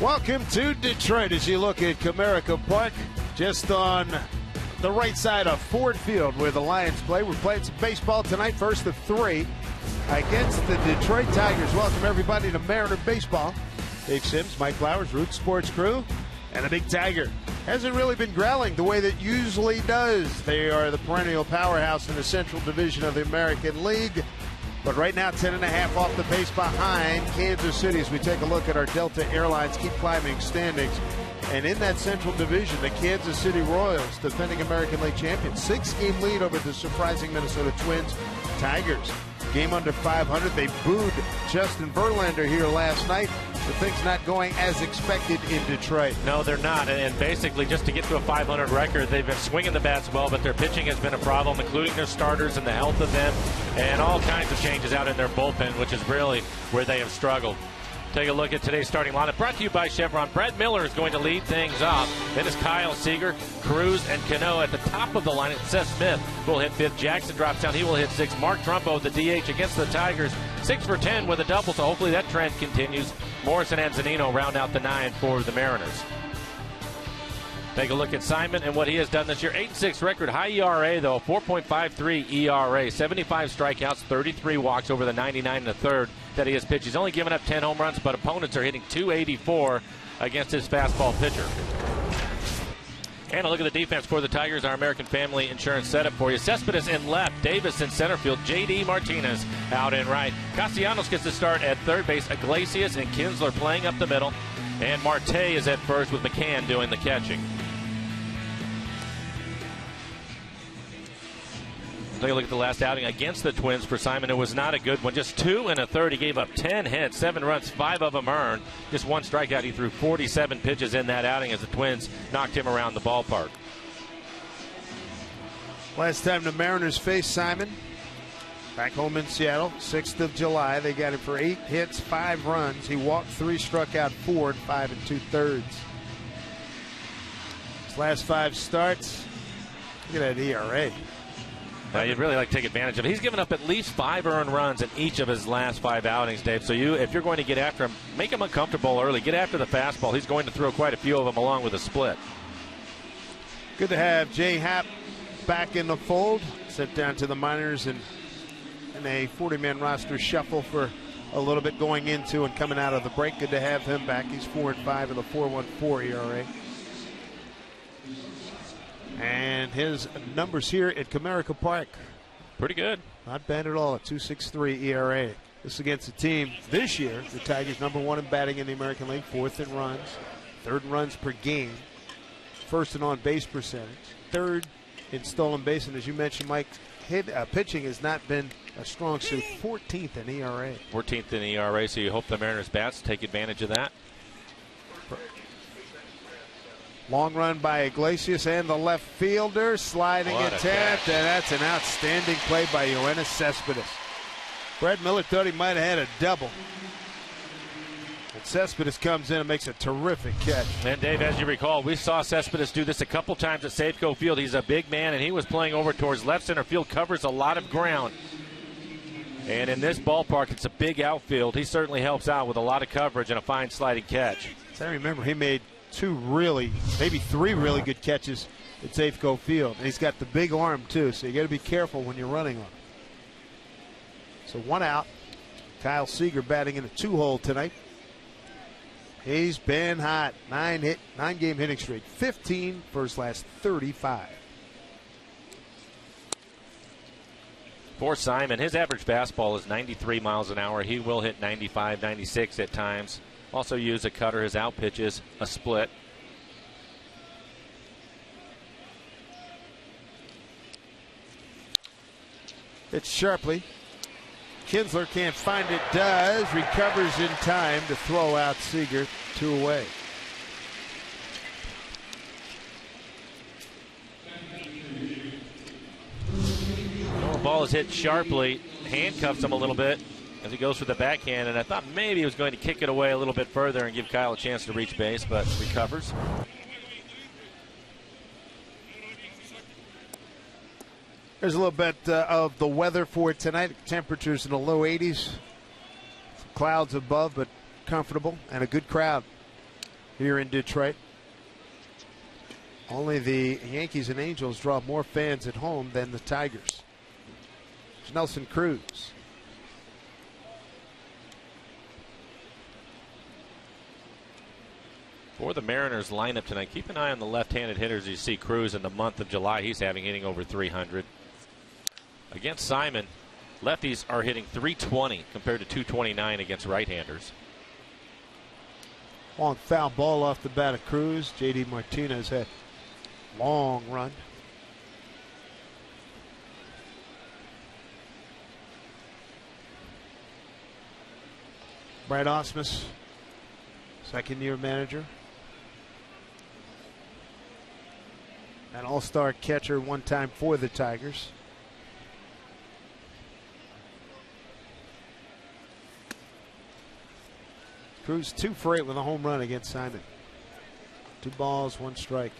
Welcome to Detroit as you look at Comerica Park, just on the right side of Ford Field where the Lions play. We're playing some baseball tonight, first of 3 against the Detroit Tigers. Welcome everybody to Mariner Baseball. Dave Sims, Mike Flowers, Root Sports Crew, and the Big Tiger hasn't really been growling the way that usually does. They are the perennial powerhouse in the Central Division of the American League. But right now, 10.5 off the pace behind Kansas City as we take a look at our Delta Airlines keep climbing standings. And in that Central Division, the Kansas City Royals, defending American League champions, 6-game lead over the surprising Minnesota Twins. Tigers, game under 500. They booed Justin Verlander here last night. The things not going as expected in Detroit. No, they're not. And basically, just to get to a 500 record, they've been swinging the bats well, but their pitching has been a problem, including their starters and the health of them, and all kinds of changes out in their bullpen, which is really where they have struggled. Take a look at today's starting lineup. Brought to you by Chevron. Brett Miller is going to lead things off. Then is Kyle Seager, Cruz, and Cano at the top of the lineup. Seth Smith will hit 5th. Jackson drops down. He will hit 6th. Mark Trumbo, the DH, against the Tigers. 6 for 10 with a double, so hopefully that trend continues. Morrison and Zunino round out the 9 for the Mariners. Take a look at Simon and what he has done this year. 8-6 record, high ERA though, 4.53 ERA, 75 strikeouts, 33 walks over the 99 and a third that he has pitched. He's only given up 10 home runs, but opponents are hitting .284 against his fastball pitcher. And a look at the defense for the Tigers, our American Family Insurance setup for you. Cespedes in left, Davis in center field, J.D. Martinez out in right. Castellanos gets the start at third base, Iglesias and Kinsler playing up the middle, and Marte is at first with McCann doing the catching. Take a look at the last outing against the Twins for Simon. It was not a good one. Just 2 1/3. He gave up 10 hits, 7 runs, 5 of them earned. Just 1 strikeout. He threw 47 pitches in that outing as the Twins knocked him around the ballpark. Last time the Mariners faced Simon, back home in Seattle, 6th of July. They got him for 8 hits, 5 runs. He walked 3, struck out 4 in 5 2/3. His last 5 starts, look at that ERA. You'd really like to take advantage of it. He's given up at least 5 earned runs in each of his last 5 outings, Dave. So if you're going to get after him, make him uncomfortable early. Get after the fastball. He's going to throw quite a few of them along with a split. Good to have Jay Happ back in the fold. Sent down to the minors and in a 40-man roster shuffle for a little bit going into and coming out of the break. Good to have him back. He's 4-5 with a 4.14 ERA. And his numbers here at Comerica Park, pretty good. Not bad at all, a 2.63 ERA. This against a team this year, the Tigers #1 in batting in the American League, 4th in runs, 3rd in runs per game, 1st in on-base percentage, 3rd in stolen base. And as you mentioned, Mike, pitching has not been a strong suit, 14th in ERA. 14th in ERA, so you hope the Mariners bats take advantage of that. Long run by Iglesias and the left fielder, sliding attempt, and that's an outstanding play by Yoenis Cespedes. Brett Miller thought he might have had a double. And Cespedes comes in and makes a terrific catch. And Dave, as you recall, we saw Cespedes do this a couple times at Safeco Field. He's a big man, and he was playing over towards left center field, covers a lot of ground. And in this ballpark, it's a big outfield. He certainly helps out with a lot of coverage and a fine sliding catch. As I remember, he made 2 really, maybe 3 really good catches at Safeco Field. And he's got the big arm, too, so you got to be careful when you're running on him. So 1 out. Kyle Seager batting in a 2-hole tonight. He's been hot. 9-game hitting streak. 15 for his last 35. For Simon, his average fastball is 93 miles an hour. He will hit 95, 96 at times. Also use a cutter. His out pitch is a split. It's sharply. Kinsler can't find it. Does. Recovers in time to throw out Seager. 2 away. The ball is hit sharply. Handcuffs him a little bit as he goes for the backhand, and I thought maybe he was going to kick it away a little bit further and give Kyle a chance to reach base, but recovers. There's a little bit of the weather for tonight. Temperatures in the low 80s. Some clouds above, but comfortable, and a good crowd. here in Detroit. Only the Yankees and Angels draw more fans at home than the Tigers. It's Nelson Cruz. For the Mariners lineup tonight, keep an eye on the left-handed hitters. You see Cruz in the month of July. He's hitting over 300. Against Simon, lefties are hitting 320 compared to 229 against right-handers. Long foul ball off the bat of Cruz. J.D. Martinez had long run. Brad Ausmus, second-year manager. An all-star catcher one time for the Tigers. Cruz 2 for 8 with a home run against Simon. 2 balls, 1 strike.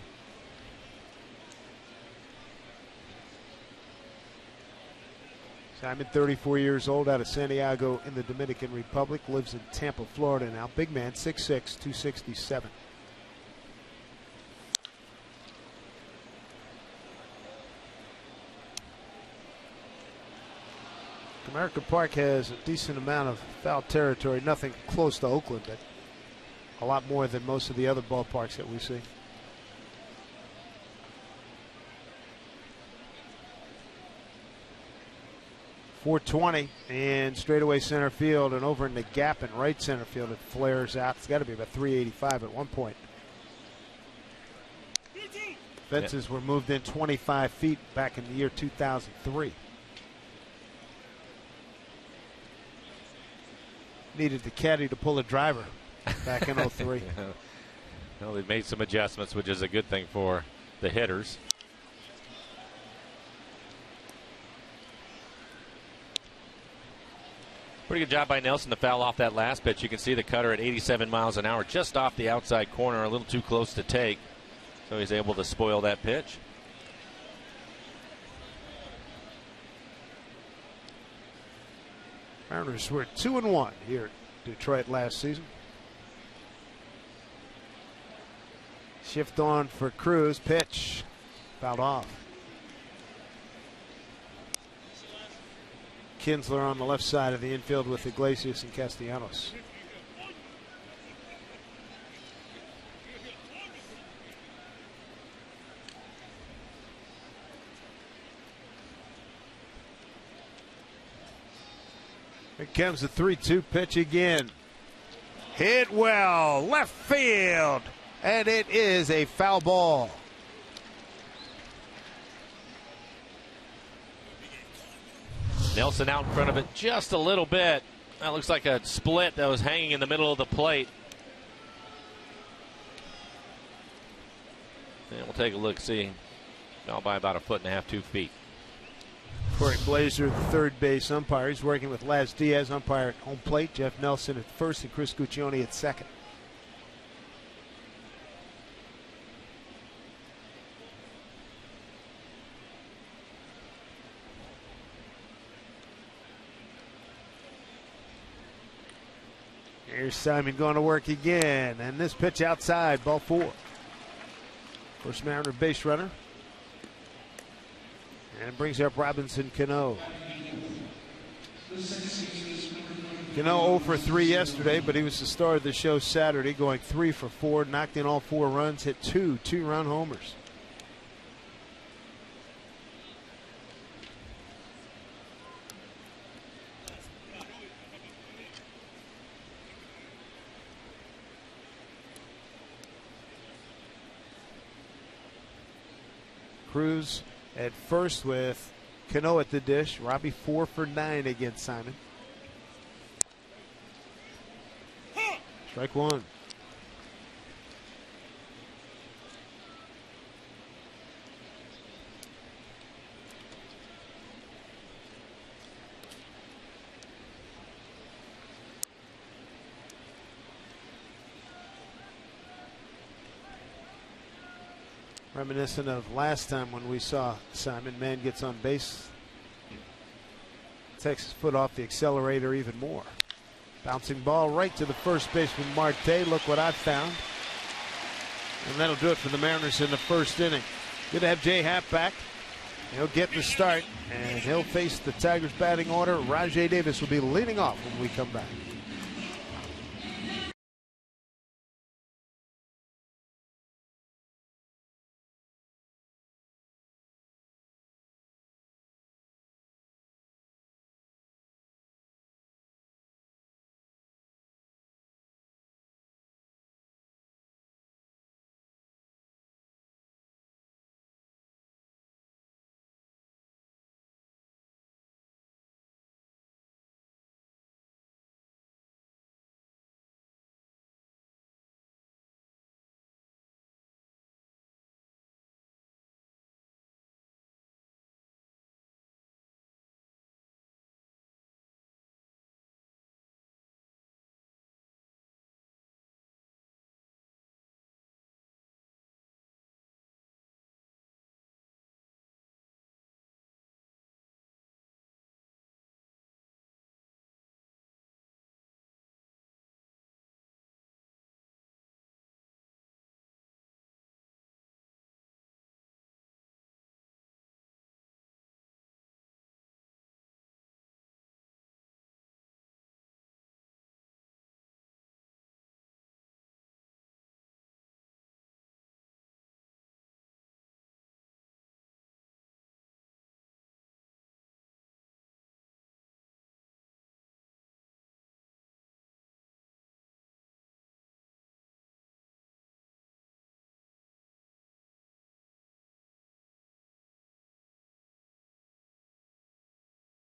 Simon, 34 years old, out of Santiago in the Dominican Republic, lives in Tampa, Florida now. Big man, 6'6", 267. Comerica Park has a decent amount of foul territory. Nothing close to Oakland, but a lot more than most of the other ballparks that we see. .420 and straightaway center field, and over in the gap in right center field it flares out. It's got to be about 385 at one point. Fences were moved in 25 feet back in the year 2003. Needed the caddy to pull a driver back in 03. Well, they've made some adjustments, which is a good thing for the hitters. Pretty good job by Nelson to foul off that last pitch. You can see the cutter at 87 miles an hour, just off the outside corner, a little too close to take. So he's able to spoil that pitch. Mariners were 2-1 here at Detroit last season. Shift on for Cruz. Pitch. Fouled off. Kinsler on the left side of the infield with Iglesias and Castellanos. Here comes the 3-2 pitch again. Hit well, left field, and it is a foul ball. Nelson out in front of it just a little bit. That looks like a split that was hanging in the middle of the plate. And we'll take a look, see. Fell by about 1.5 feet, 2 feet. Corey Blazer, the third base umpire. He's working with Laz Diaz, umpire at home plate. Jeff Nelson at first and Chris Guccione at second. Here's Simon going to work again, and this pitch outside, ball 4. First Mariner base runner. And brings up Robinson Cano. Cano 0 for 3 yesterday, but he was the star of the show Saturday, going 3 for 4, knocked in all 4 runs, hit 2 2-run homers. Cruz at first with Cano at the dish. Robbie 4 for 9 against Simon. Strike 1. Reminiscent of last time when we saw Simon. Man gets on base, takes his foot off the accelerator even more. Bouncing ball right to the first baseman Marte. Look what I found. And that'll do it for the Mariners in the first inning. Good to have Jay Happ back. He'll get the start, and he'll face the Tigers batting order. Rajai Davis will be leading off when we come back.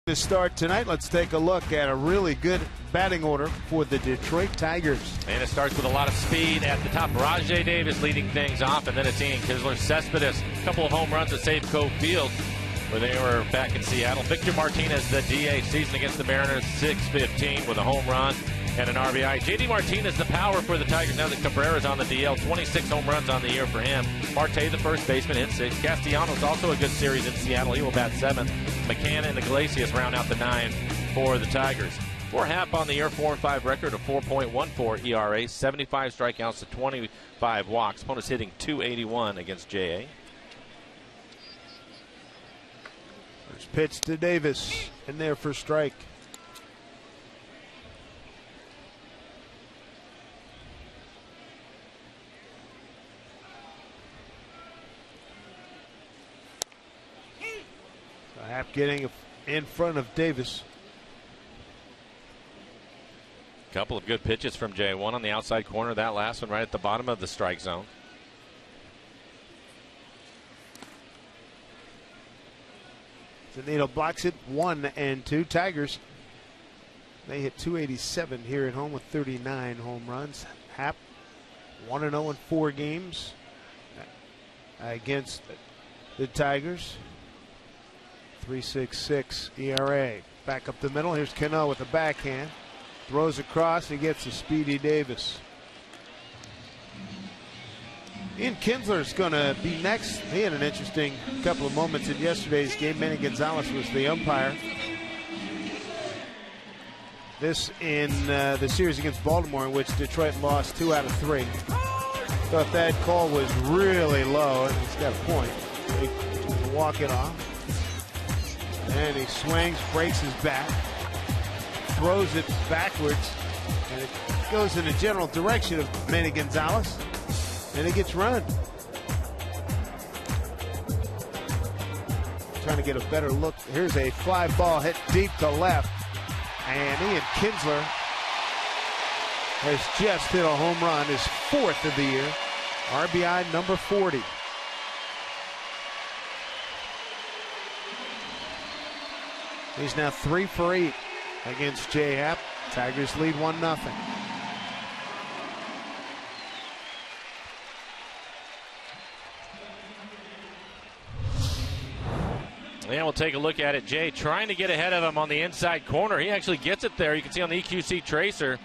To start tonight, let's take a look at a really good batting order for the Detroit Tigers. And it starts with a lot of speed at the top. Rajai Davis leading things off, and then it's Ian Kinsler. Cespedes, a couple of home runs at Safeco Field where they were back in Seattle. Victor Martinez, the DH, season against the Mariners, 6-15 with a home run and an RBI. JD Martinez, the power for the Tigers now that Cabrera's on the DL. 26 home runs on the year for him. Marte, the first baseman, hit 6. Castellanos, also a good series in Seattle. He will bat 7th. McCann and Iglesias round out the 9 for the Tigers. For Happ on the year, 4-5 record of 4.14 ERA, 75 strikeouts to 25 walks. Opponents hitting .281 against JA. First pitch to Davis, in there for strike. Happ getting in front of Davis. Couple of good pitches from Jay. One on the outside corner, that last one right at the bottom of the strike zone. Zanino blocks it, 1-2. Tigers, they hit .287 here at home with 39 home runs. Happ 1-0 in 4 games against the Tigers. 3.66 ERA. Back up the middle. Here's Cano with a backhand. Throws across. He gets a speedy Davis. Ian Kinsler's going to be next. He had an interesting couple of moments in yesterday's game. Manny Gonzalez was the umpire. This in the series against Baltimore, in which Detroit lost 2 out of 3. Thought that call was really low, and he's got a point. He walk it off. And he swings, breaks his back, throws it backwards, and it goes in the general direction of Manny Gonzalez, and it gets run. Trying to get a better look. Here's a fly ball hit deep to left, and Ian Kinsler has just hit a home run, his 4th of the year, RBI number 40. He's now 3 for 8 against Jay Happ. Tigers lead 1-0. And we'll take a look at it. Jay trying to get ahead of him on the inside corner. He actually gets it there. You can see on the EQC tracer.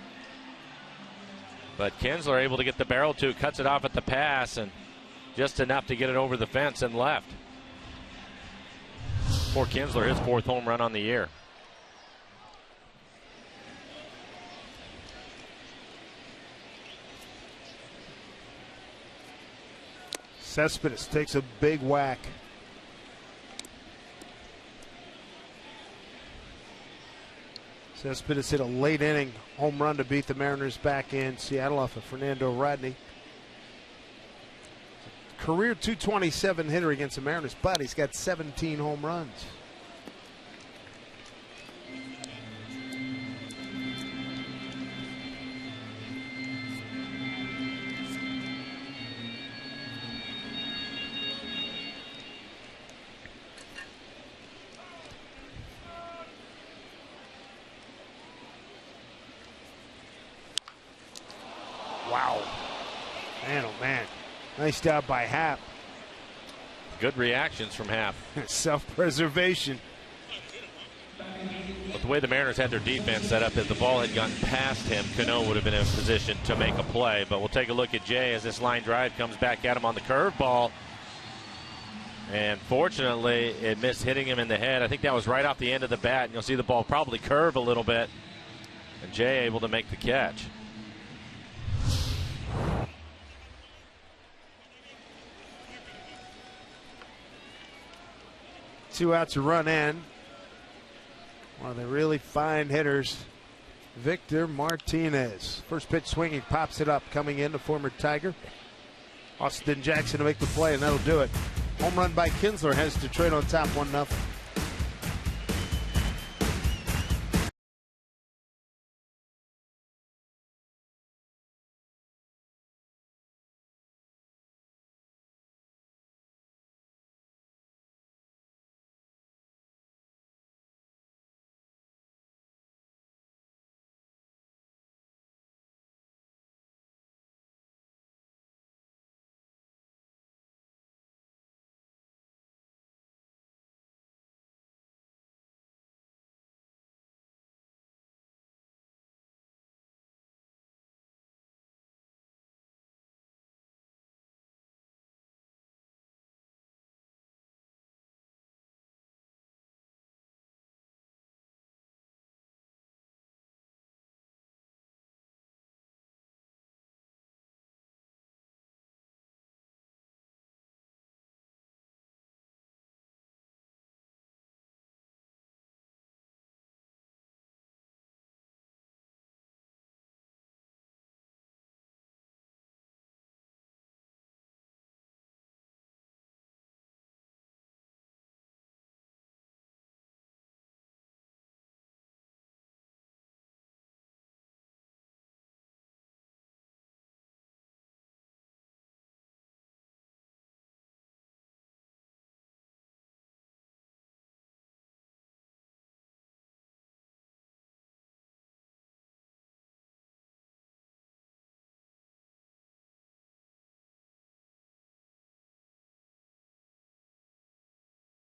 But Kinsler able to get the barrel to it, cuts it off at the pass, and just enough to get it over the fence and left. For Kinsler, his 4th home run on the year. Cespedes takes a big whack. Cespedes hit a late inning home run to beat the Mariners back in Seattle off of Fernando Rodney. Career .227 hitter against the Mariners, but he's got 17 home runs. Wow. Man, oh man. Nice job by Happ. Good reactions from Happ. Self-preservation. But the way the Mariners had their defense set up, if the ball had gotten past him, Cano would have been in a position to make a play. But we'll take a look at Jay as this line drive comes back at him on the curveball. And fortunately, it missed hitting him in the head. I think that was right off the end of the bat. And you'll see the ball probably curve a little bit. And Jay able to make the catch. 2 outs, a run in. One of the really fine hitters, Victor Martinez. First pitch swinging, pops it up, coming in, the former Tiger. Austin Jackson to make the play, and that'll do it. Home run by Kinsler has Detroit on top 1-0.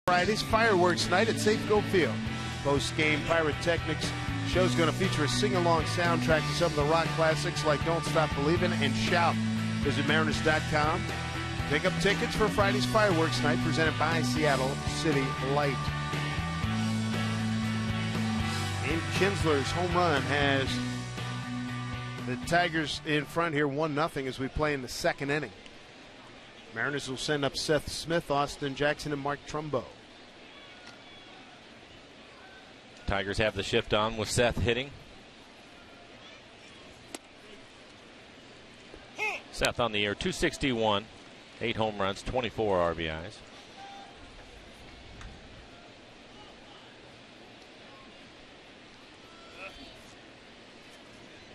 Friday's fireworks night at Safeco Field. Post-game pyrotechnics show's going to feature a sing-along soundtrack to some of the rock classics like Don't Stop Believin' and Shout. Visit Mariners.com. Pick up tickets for Friday's fireworks night presented by Seattle City Light. And Kinsler's home run has the Tigers in front here 1-0 as we play in the second inning. Mariners will send up Seth Smith, Austin Jackson, and Mark Trumbo. Tigers have the shift on with Seth hitting. Seth on the year, 261, 8 home runs, 24 RBIs.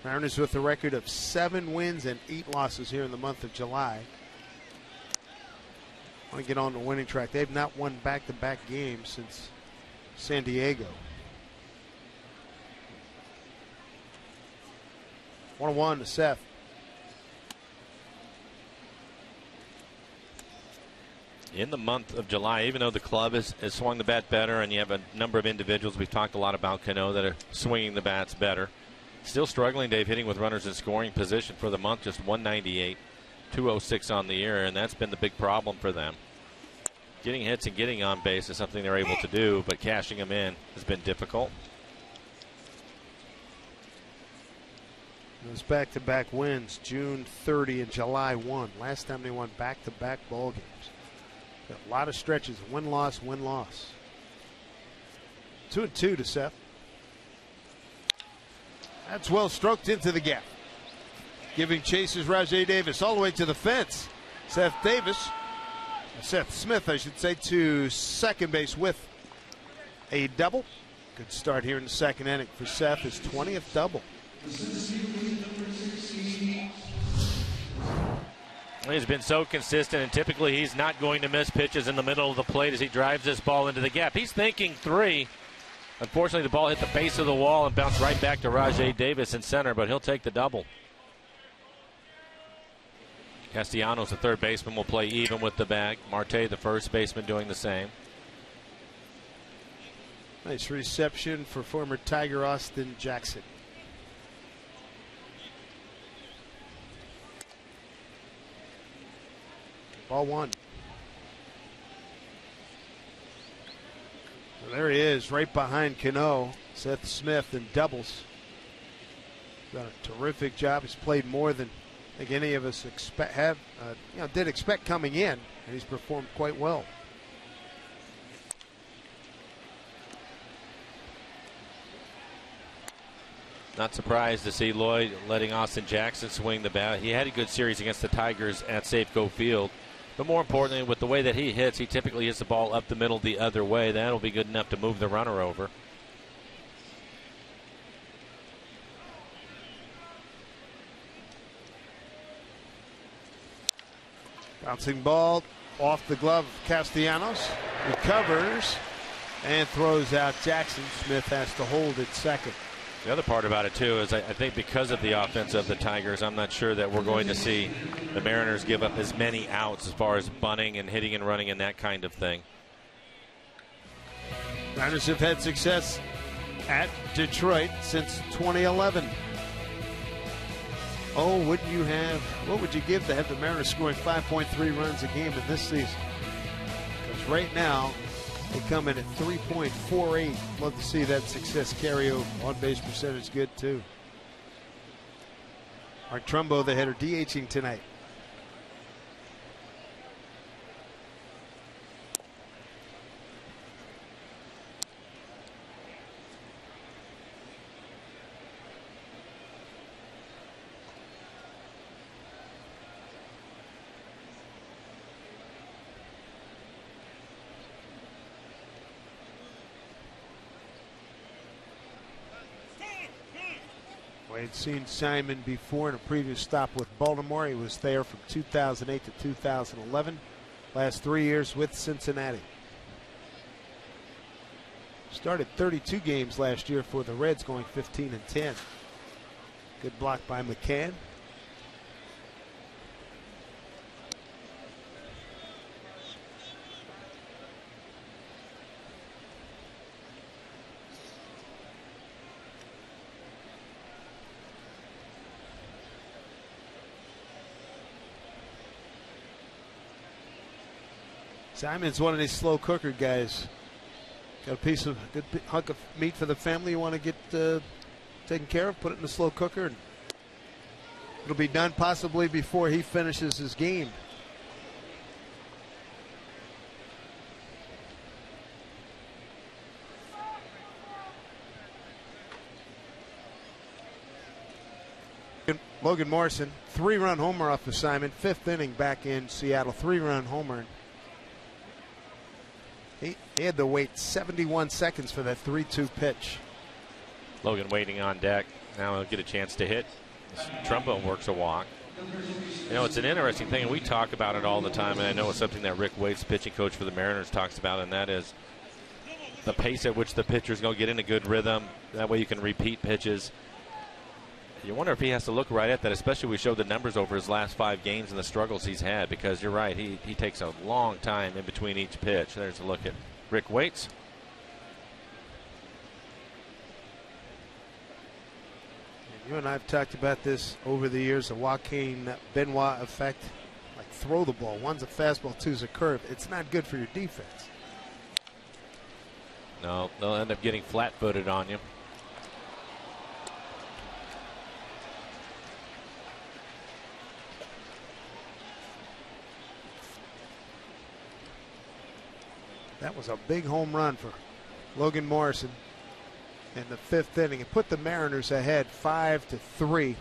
Mariners with a record of 7 wins and 8 losses here in the month of July. Want to get on the winning track. They've not won back-to-back games since San Diego. 1-1 to Seth. In the month of July, even though the club has swung the bat better and you have a number of individuals, we've talked a lot about Cano, that are swinging the bats better. Still struggling, Dave, hitting with runners in scoring position for the month, just 198, 206 on the year, and that's been the big problem for them. Getting hits and getting on base is something they're able to do, but cashing them in has been difficult. Those back-to-back wins, June 30 and July 1. Last time they won back-to-back ball games. Got a lot of stretches, win-loss, win-loss. 2-2 to Seth. That's well stroked into the gap. Giving chase is Rajai Davis all the way to the fence. Seth Smith, I should say, to second base with a double. Good start here in the second inning for Seth, his 20th double. He's been so consistent, and typically he's not going to miss pitches in the middle of the plate as he drives this ball into the gap. He's thinking 3. Unfortunately, the ball hit the base of the wall and bounced right back to Rajai Davis in center, but he'll take the double. Castellanos, the third baseman, will play even with the bag. Marte, the first baseman, doing the same. Nice reception for former Tiger Austin Jackson. Ball 1. Well, there he is, right behind Cano. Seth Smith in doubles. Done a terrific job. He's played more than I think any of us did expect coming in, and he's performed quite well. Not surprised to see Lloyd letting Austin Jackson swing the bat. He had a good series against the Tigers at Safeco Field. But more importantly, with the way that he hits, he typically hits the ball up the middle the other way. That'll be good enough to move the runner over. Bouncing ball off the glove of Castellanos. Recovers and throws out Jackson. Smith has to hold at second. The other part about it, too, is I think because of the offense of the Tigers, I'm not sure that we're going to see the Mariners give up as many outs as far as bunting and hitting and running and that kind of thing. Mariners have had success at Detroit since 2011. Oh, what would you give to have the Mariners scoring 5.3 runs a game in this season? Because right now, they come in at 3.48. Love to see that success carry over. On-base percentage good, too. Mark Trumbo, the hitter, DHing tonight. I'd seen Simon before in a previous stop with Baltimore. He was there from 2008 to 2011. Last 3 years with Cincinnati. Started 32 games last year for the Reds, going 15-10. Good block by McCann. Simon's one of these slow cooker guys. Got a piece of good hunk of meat for the family you want to get taken care of, put it in the slow cooker, and it'll be done possibly before he finishes his game. Logan Morrison, 3-run homer off of Simon, 5th inning back in Seattle, 3-run homer. He had to wait 71 seconds for that 3-2 pitch. Logan waiting on deck. Now he'll get a chance to hit. Trumbo works a walk. You know, it's an interesting thing, and we talk about it all the time, and I know it's something that Rick Waite, pitching coach for the Mariners, talks about, and that is the pace at which the pitcher's going to get in a good rhythm. That way you can repeat pitches. You wonder if he has to look right at that, especially we showed the numbers over his last 5 games and the struggles he's had, because you're right, he takes a long time in between each pitch. There's a look at Rick Waite. You and I have talked about this over the years, the Joaquin Benoit effect. Like, throw the ball. One's a fastball, two's a curve. It's not good for your defense. No, they'll end up getting flat-footed on you. That was a big home run for Logan Morrison in the 5th inning. It put the Mariners ahead 5-3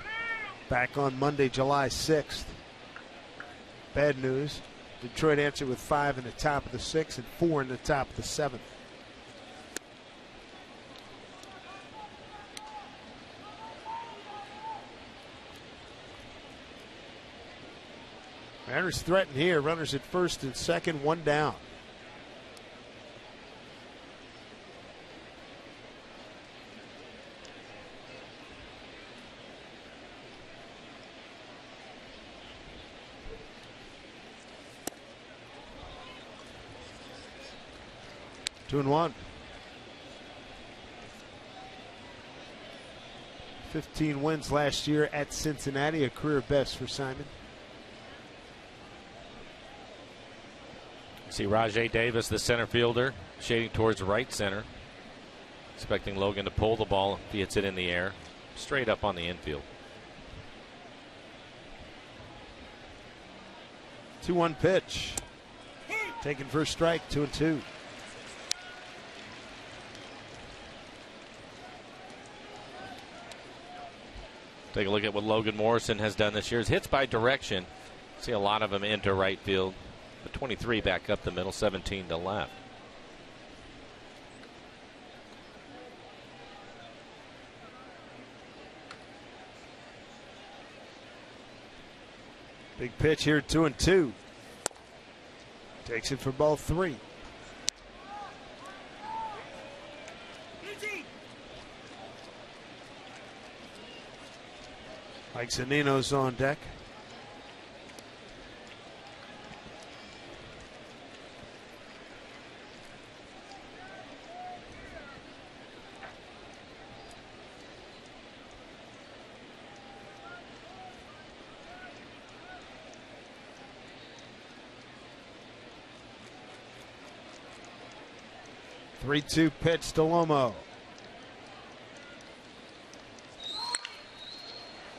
back on Monday, July 6th. Bad news. Detroit answered with 5 in the top of the 6th and 4 in the top of the 7th. Mariners threaten here. Runners at first and second, 1 down. Two and 1. 15 wins last year at Cincinnati, a career best for Simon. See Rajai Davis, the center fielder, shading towards right center. Expecting Logan to pull the ball if he hits it in the air. Straight up on the infield. 2-1 pitch. Taken for a strike, 2-2. Take a look at what Logan Morrison has done this year. His hits by direction. See a lot of them into right field. But 23 back up the middle, 17 to left. Big pitch here, 2-2. Takes it for ball 3. Mike Zunino's on deck. Three-two pitch to Lomo.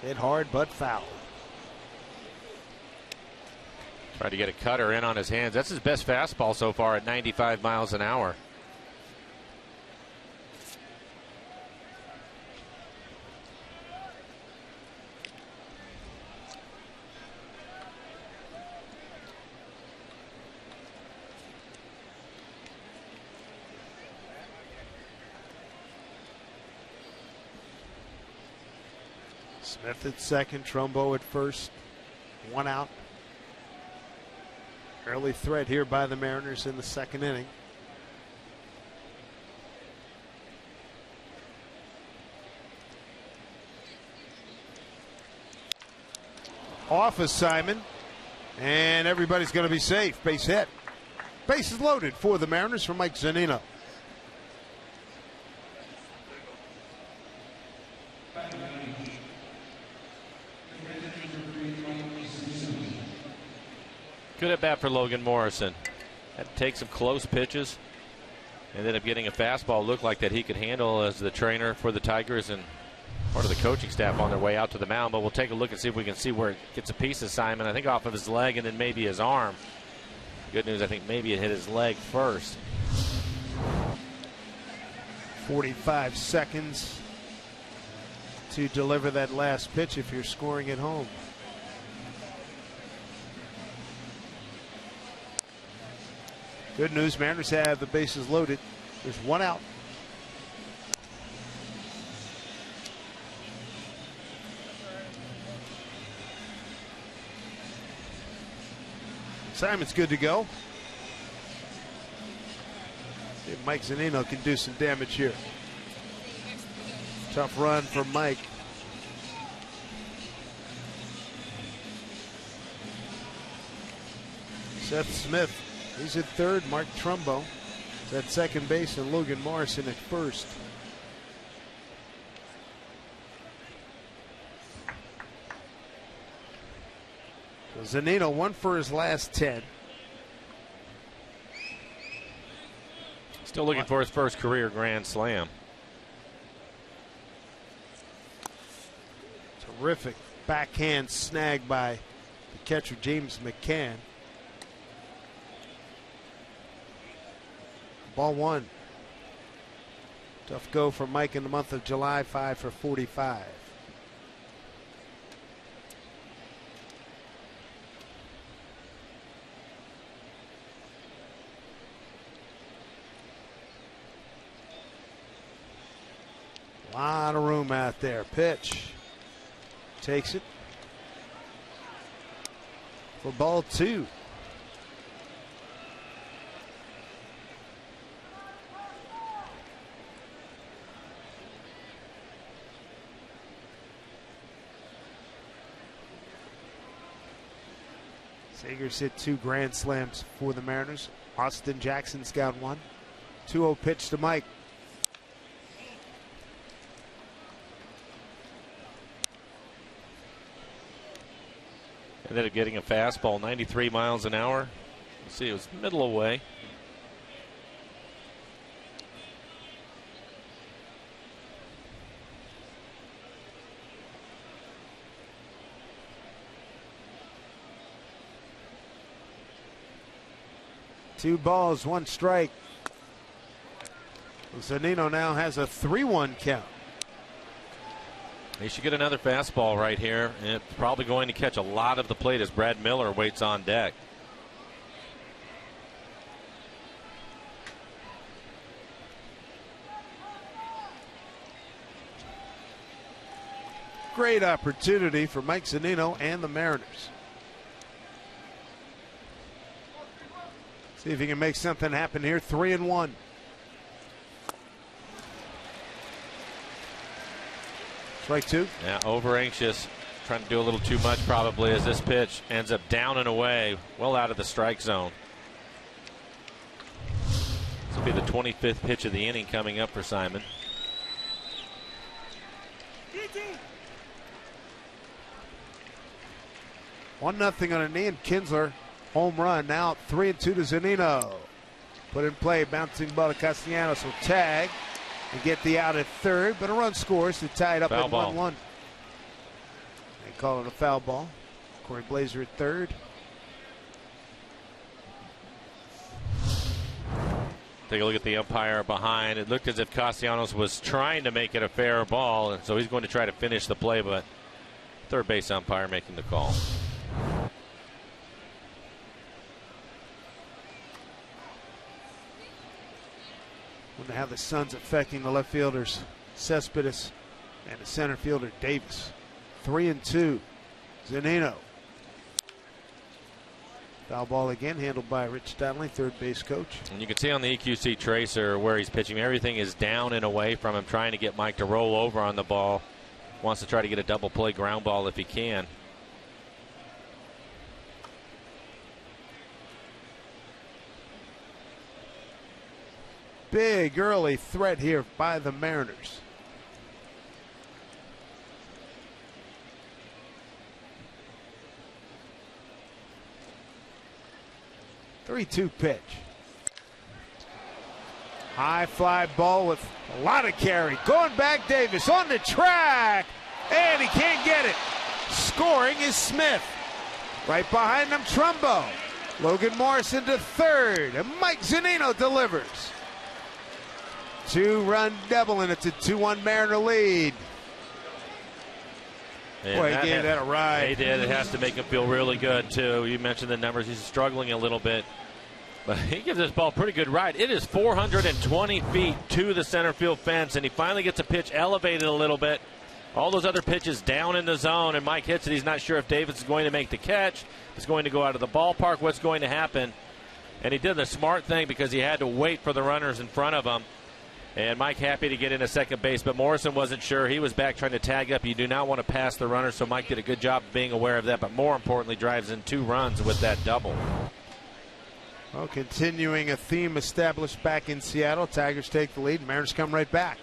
Hit hard but foul. Tried to get a cutter in on his hands. That's his best fastball so far at 95 miles an hour. Smith at second, Trumbo at first, 1 out. Early threat here by the Mariners in the 2nd inning. Off of Simon, and everybody's going to be safe. Base hit. Bases loaded for the Mariners from Mike Zunino. Good at bat for Logan Morrison. Had to take some close pitches. Ended up getting a fastball looked like that he could handle as the trainer for the Tigers and part of the coaching staff on their way out to the mound. But we'll take a look and see if we can see where it gets a piece of Simon. I think off of his leg and then maybe his arm. Good news, I think maybe it hit his leg first. 45 seconds to deliver that last pitch if you're scoring at home. Good news, Mariners have the bases loaded. There's 1 out. Simon's good to go. See if Mike Zunino can do some damage here. Tough run for Mike. Seth Smith, he's at third. Mark Trumbo is at second base, and Logan Morrison at first. So Zunino 1 for his last 10. Still looking for his first career grand slam. Terrific backhand snag by the catcher James McCann. Ball one. Tough go for Mike in the month of July, 5 for 45. A lot of room out there. Pitch. Takes it for ball two. Sagers hit 2 grand slams for the Mariners. Austin Jackson's got one. 2-0 pitch to Mike. Ended up getting a fastball, 93 miles an hour. Let's see, it was middle away. Two balls, 1 strike. Zunino now has a 3-1 count. He should get another fastball right here. And it's probably going to catch a lot of the plate as Brad Miller waits on deck. Great opportunity for Mike Zunino and the Mariners. See if he can make something happen here. 3-1. Strike 2. Yeah, over anxious. Trying to do a little too much probably as this pitch ends up down and away, well out of the strike zone. This will be the 25th pitch of the inning coming up for Simon. One nothing on a Ian Kinsler home run. Now 3-2 to Zunino. Put in play, bouncing ball to Castellanos will tag and get the out at third, but a run scores to tie it up at 1-1. They call it a foul ball. Corey Blazer at third. Take a look at the umpire behind. It looked as if Castellanos was trying to make it a fair ball, and so he's going to try to finish the play, but third base umpire making the call. Wonder how the sun's affecting the left fielders, Cespedes, and the center fielder, Davis. 3-2. Zunino. Foul ball again, handled by Rich Donnelly, third base coach. And you can see on the EQC tracer where he's pitching, everything is down and away from him, trying to get Mike to roll over on the ball. Wants to try to get a double play ground ball if he can. Big early threat here by the Mariners. Three-two pitch. High fly ball with a lot of carry. Going back, Davis on the track, and he can't get it. Scoring is Smith. Right behind him, Trumbo. Logan Morrison to third, and Mike Zunino delivers. 2-run double, and it's a 2-1 Mariner lead. Boy, he gave that a ride. He did. It has to make him feel really good, too. You mentioned the numbers. He's struggling a little bit, but he gives this ball a pretty good ride. It is 420 feet to the center field fence, and he finally gets a pitch elevated a little bit. All those other pitches down in the zone, and Mike hits it. He's not sure if Davis is going to make the catch, is going to go out of the ballpark, what's going to happen. And he did the smart thing because he had to wait for the runners in front of him. And Mike happy to get into second base, but Morrison wasn't sure. He was back trying to tag up. You do not want to pass the runner, so Mike did a good job of being aware of that, but more importantly, drives in 2 runs with that double. Well, continuing a theme established back in Seattle, Tigers take the lead, Mariners come right back.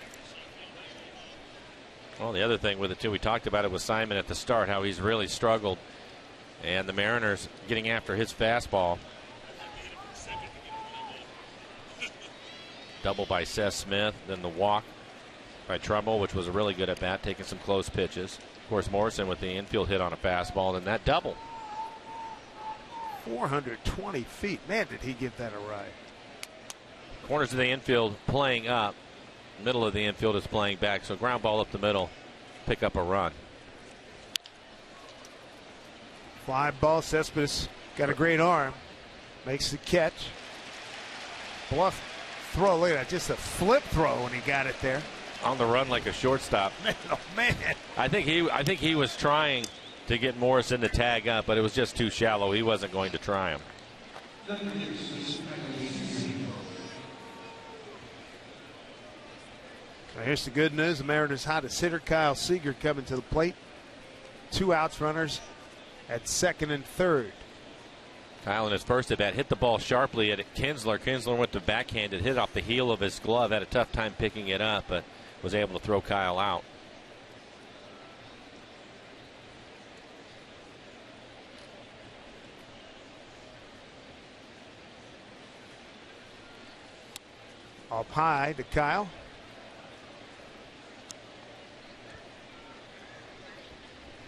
Well, the other thing with it, too, we talked about it with Simon at the start, how he's really struggled, and the Mariners getting after his fastball. Double by Seth Smith, then the walk by Trumbull, which was a really good at bat, taking some close pitches. Of course, Morrison with the infield hit on a fastball, and that double. 420 feet. Man, did he give that a ride. Corners of the infield playing up. Middle of the infield is playing back. So ground ball up the middle. Pick up a run. Fly ball. Cespedes got a great arm. Makes the catch. Bluff throw. Look at that. Just a flip throw when he got it there. On the run like a shortstop. Man, oh man. I think he was trying to get Morrison to tag up, but it was just too shallow. He wasn't going to try him. So here's the good news. The Mariners' hottest hitter, Kyle Seager, coming to the plate. 2 outs, runners at second and third. Kyle in his first at bat hit the ball sharply at Kinsler. Kinsler went to backhand. It hit off the heel of his glove. Had a tough time picking it up, but was able to throw Kyle out. Up high to Kyle.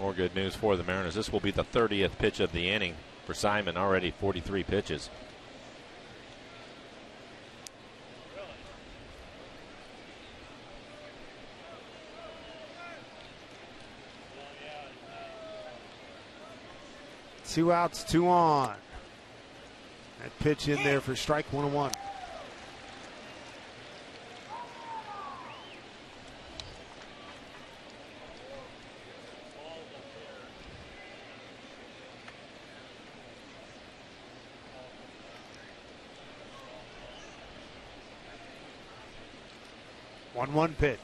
More good news for the Mariners. This will be the 30th pitch of the inning for Simon. Already 43 pitches. Two outs, 2 on. That pitch in there for strike 1-1. One pitch.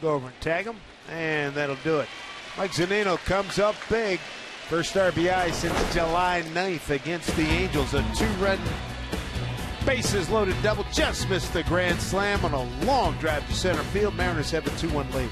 Go over and tag him, and that'll do it. Mike Zunino comes up big. First RBI since July 9th against the Angels. A 2-run bases loaded double. Just missed the grand slam on a long drive to center field. Mariners have a 2-1 lead.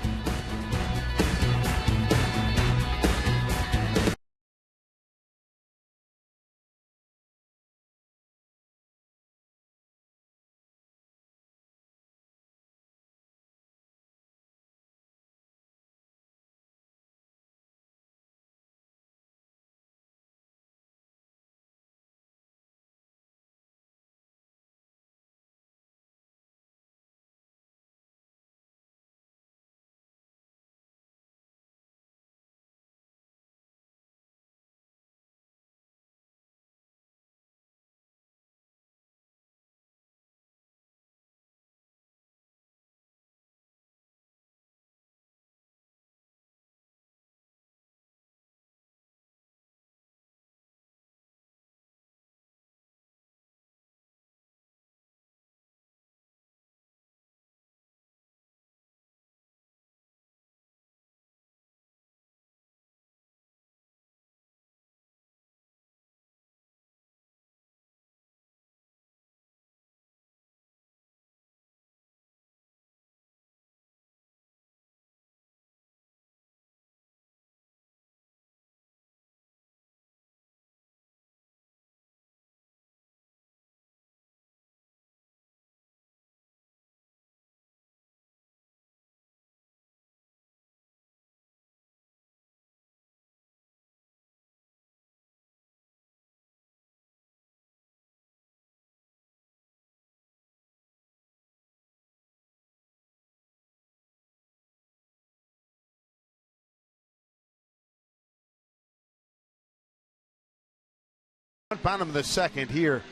Bottom of the second here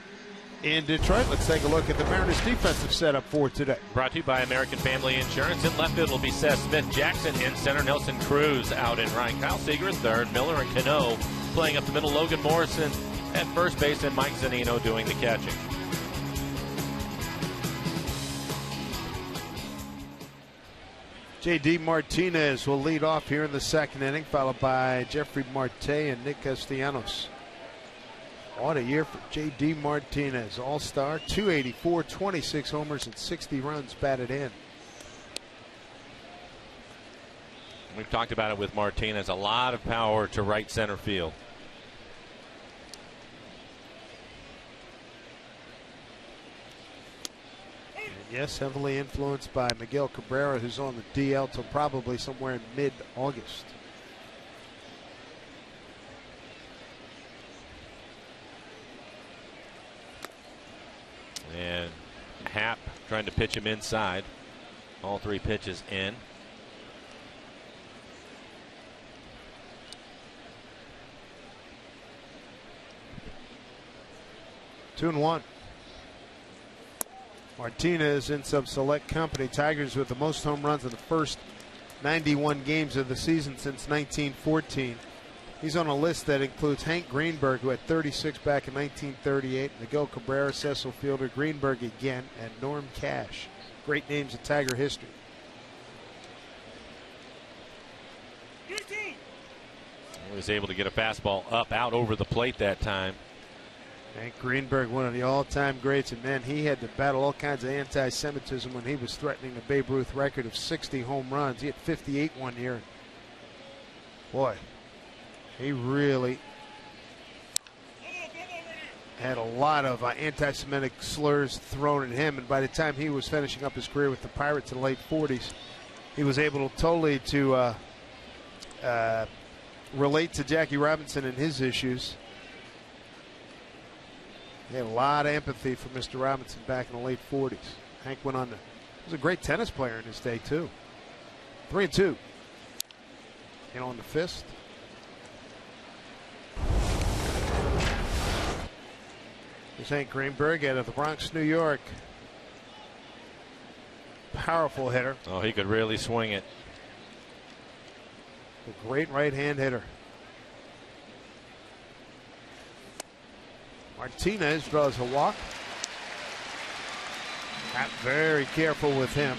in Detroit. Let's take a look at the Mariners defensive setup for today. Brought to you by American Family Insurance. In left field will be Seth Smith. Jackson in center. Nelson Cruz out in right. Kyle Seager in third. Miller and Cano playing up the middle. Logan Morrison at first base, and Mike Zunino doing the catching. J.D. Martinez will lead off here in the second inning, followed by Jeffrey Marte and Nick Castellanos. What a year for J.D. Martinez. All-star, 284, 26 homers, and 60 runs batted in. We've talked about it with Martinez. A lot of power to right center field. And yes, heavily influenced by Miguel Cabrera, who's on the DL till probably somewhere in mid-August. Happ trying to pitch him inside. All 3 pitches in. Two and one. Martinez in some select company. Tigers with the most home runs in the first 91 games of the season since 1914. He's on a list that includes Hank Greenberg, who had 36 back in 1938, Miguel Cabrera, Cecil Fielder, Greenberg again, and Norm Cash. Great names in Tiger history. He was able to get a fastball up, out over the plate that time. Hank Greenberg, one of the all-time greats, and man, he had to battle all kinds of anti-Semitism when he was threatening the Babe Ruth record of 60 home runs. He had 58 one year. Boy, he really had a lot of anti-Semitic slurs thrown at him, and by the time he was finishing up his career with the Pirates in the late 40s, he was able to totally relate to Jackie Robinson and his issues. He had a lot of empathy for Mr. Robinson back in the late 40s. Hank went on to, he was a great tennis player in his day, too. 3-2. On the fist. This Hank Greenberg out of the Bronx, New York. Powerful hitter. Oh, he could really swing it. A great right-hand hitter. Martinez draws a walk. Not very careful with him.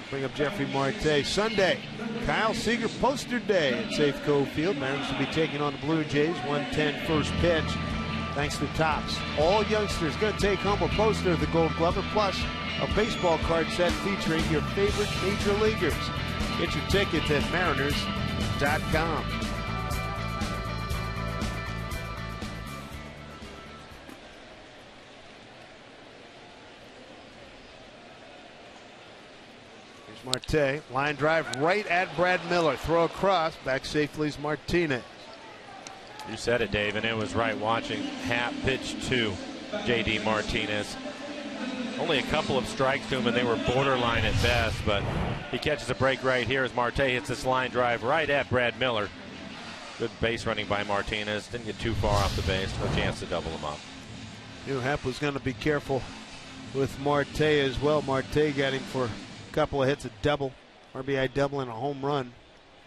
Bring up Jeffrey Marte. Sunday, Kyle Seager poster day at Safeco Field. Mariners will be taking on the Blue Jays. 1:10 first pitch. Thanks to Topps. All youngsters going to take home a poster of the Gold Glover, plus a baseball card set featuring your favorite major leaguers. Get your tickets at mariners.com. Marte, line drive right at Brad Miller. Throw across, back safely is Martinez. You said it, Dave, and it was right. Watching Happ pitch to J.D. Martinez. Only a couple of strikes to him, and they were borderline at best, but he catches a break right here as Marte hits this line drive right at Brad Miller. Good base running by Martinez. Didn't get too far off the base. No chance to double him up. Knew Happ was going to be careful with Marte as well. Marte got him for couple of hits, a double, RBI double and a home run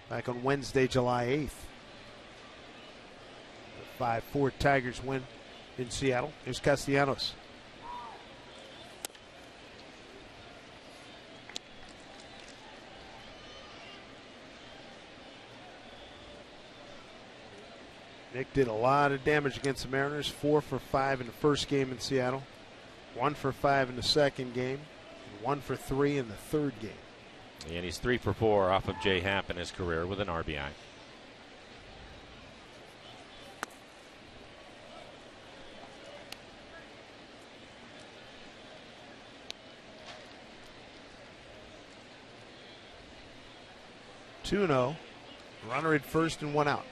back on Wednesday, July 8th. The 5-4 Tigers win in Seattle. Here's Castellanos. Nick did a lot of damage against the Mariners. 4 for 5 in the first game in Seattle. 1 for 5 in the second game. 1 for 3 in the third game. And he's 3 for 4 off of Jay Happ in his career with an RBI. (2-0). Runner at first and 1 out.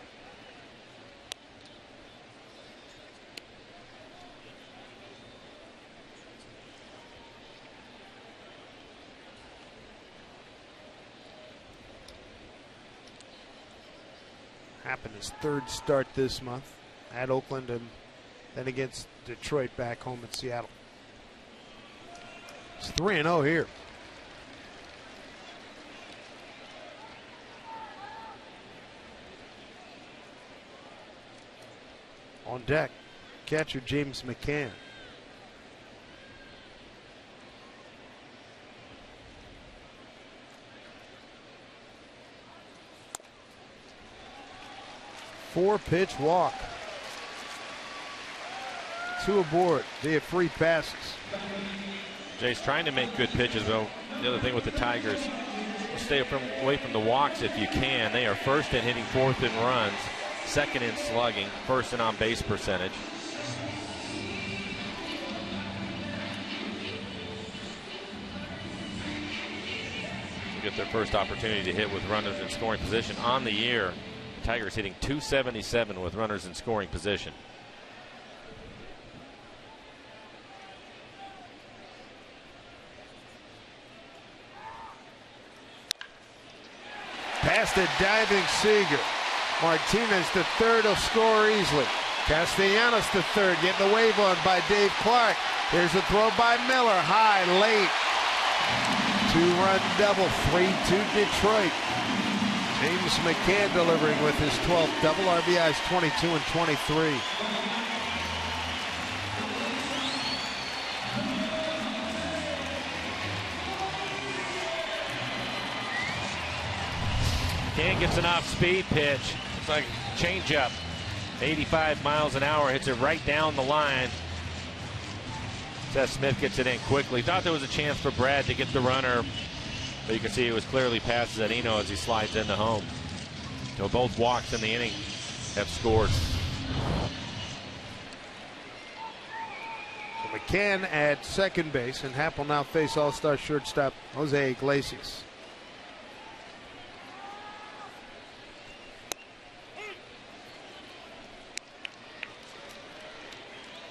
Happened his third start this month at Oakland and then against Detroit back home in Seattle. It's 3-0 here. On deck, catcher James McCann. Four-pitch walk. 2 aboard via free passes. Jay's trying to make good pitches, though. The other thing with the Tigers, stay away from the walks if you can. They are first in hitting, fourth in runs, second in slugging, first in on-base percentage. Get their first opportunity to hit with runners in scoring position on the year. Tigers hitting .277 with runners in scoring position. Past a diving Seager. Martinez to third, will score easily. Castellanos to third, getting the wave on by Dave Clark. Here's a throw by Miller, high, late. 2-run double, 3-2 Detroit. James McCann delivering with his 12th double. RBIs 22 and 23. McCann gets an off-speed pitch. It's like a changeup. 85 miles an hour, hits it right down the line. Seth Smith gets it in quickly. Thought there was a chance for Brad to get the runner, but you can see it was clearly past Zunino as he slides into home. So both walks in the inning have scored. So McCann at second base, and Happ will now face all-star shortstop Jose Iglesias.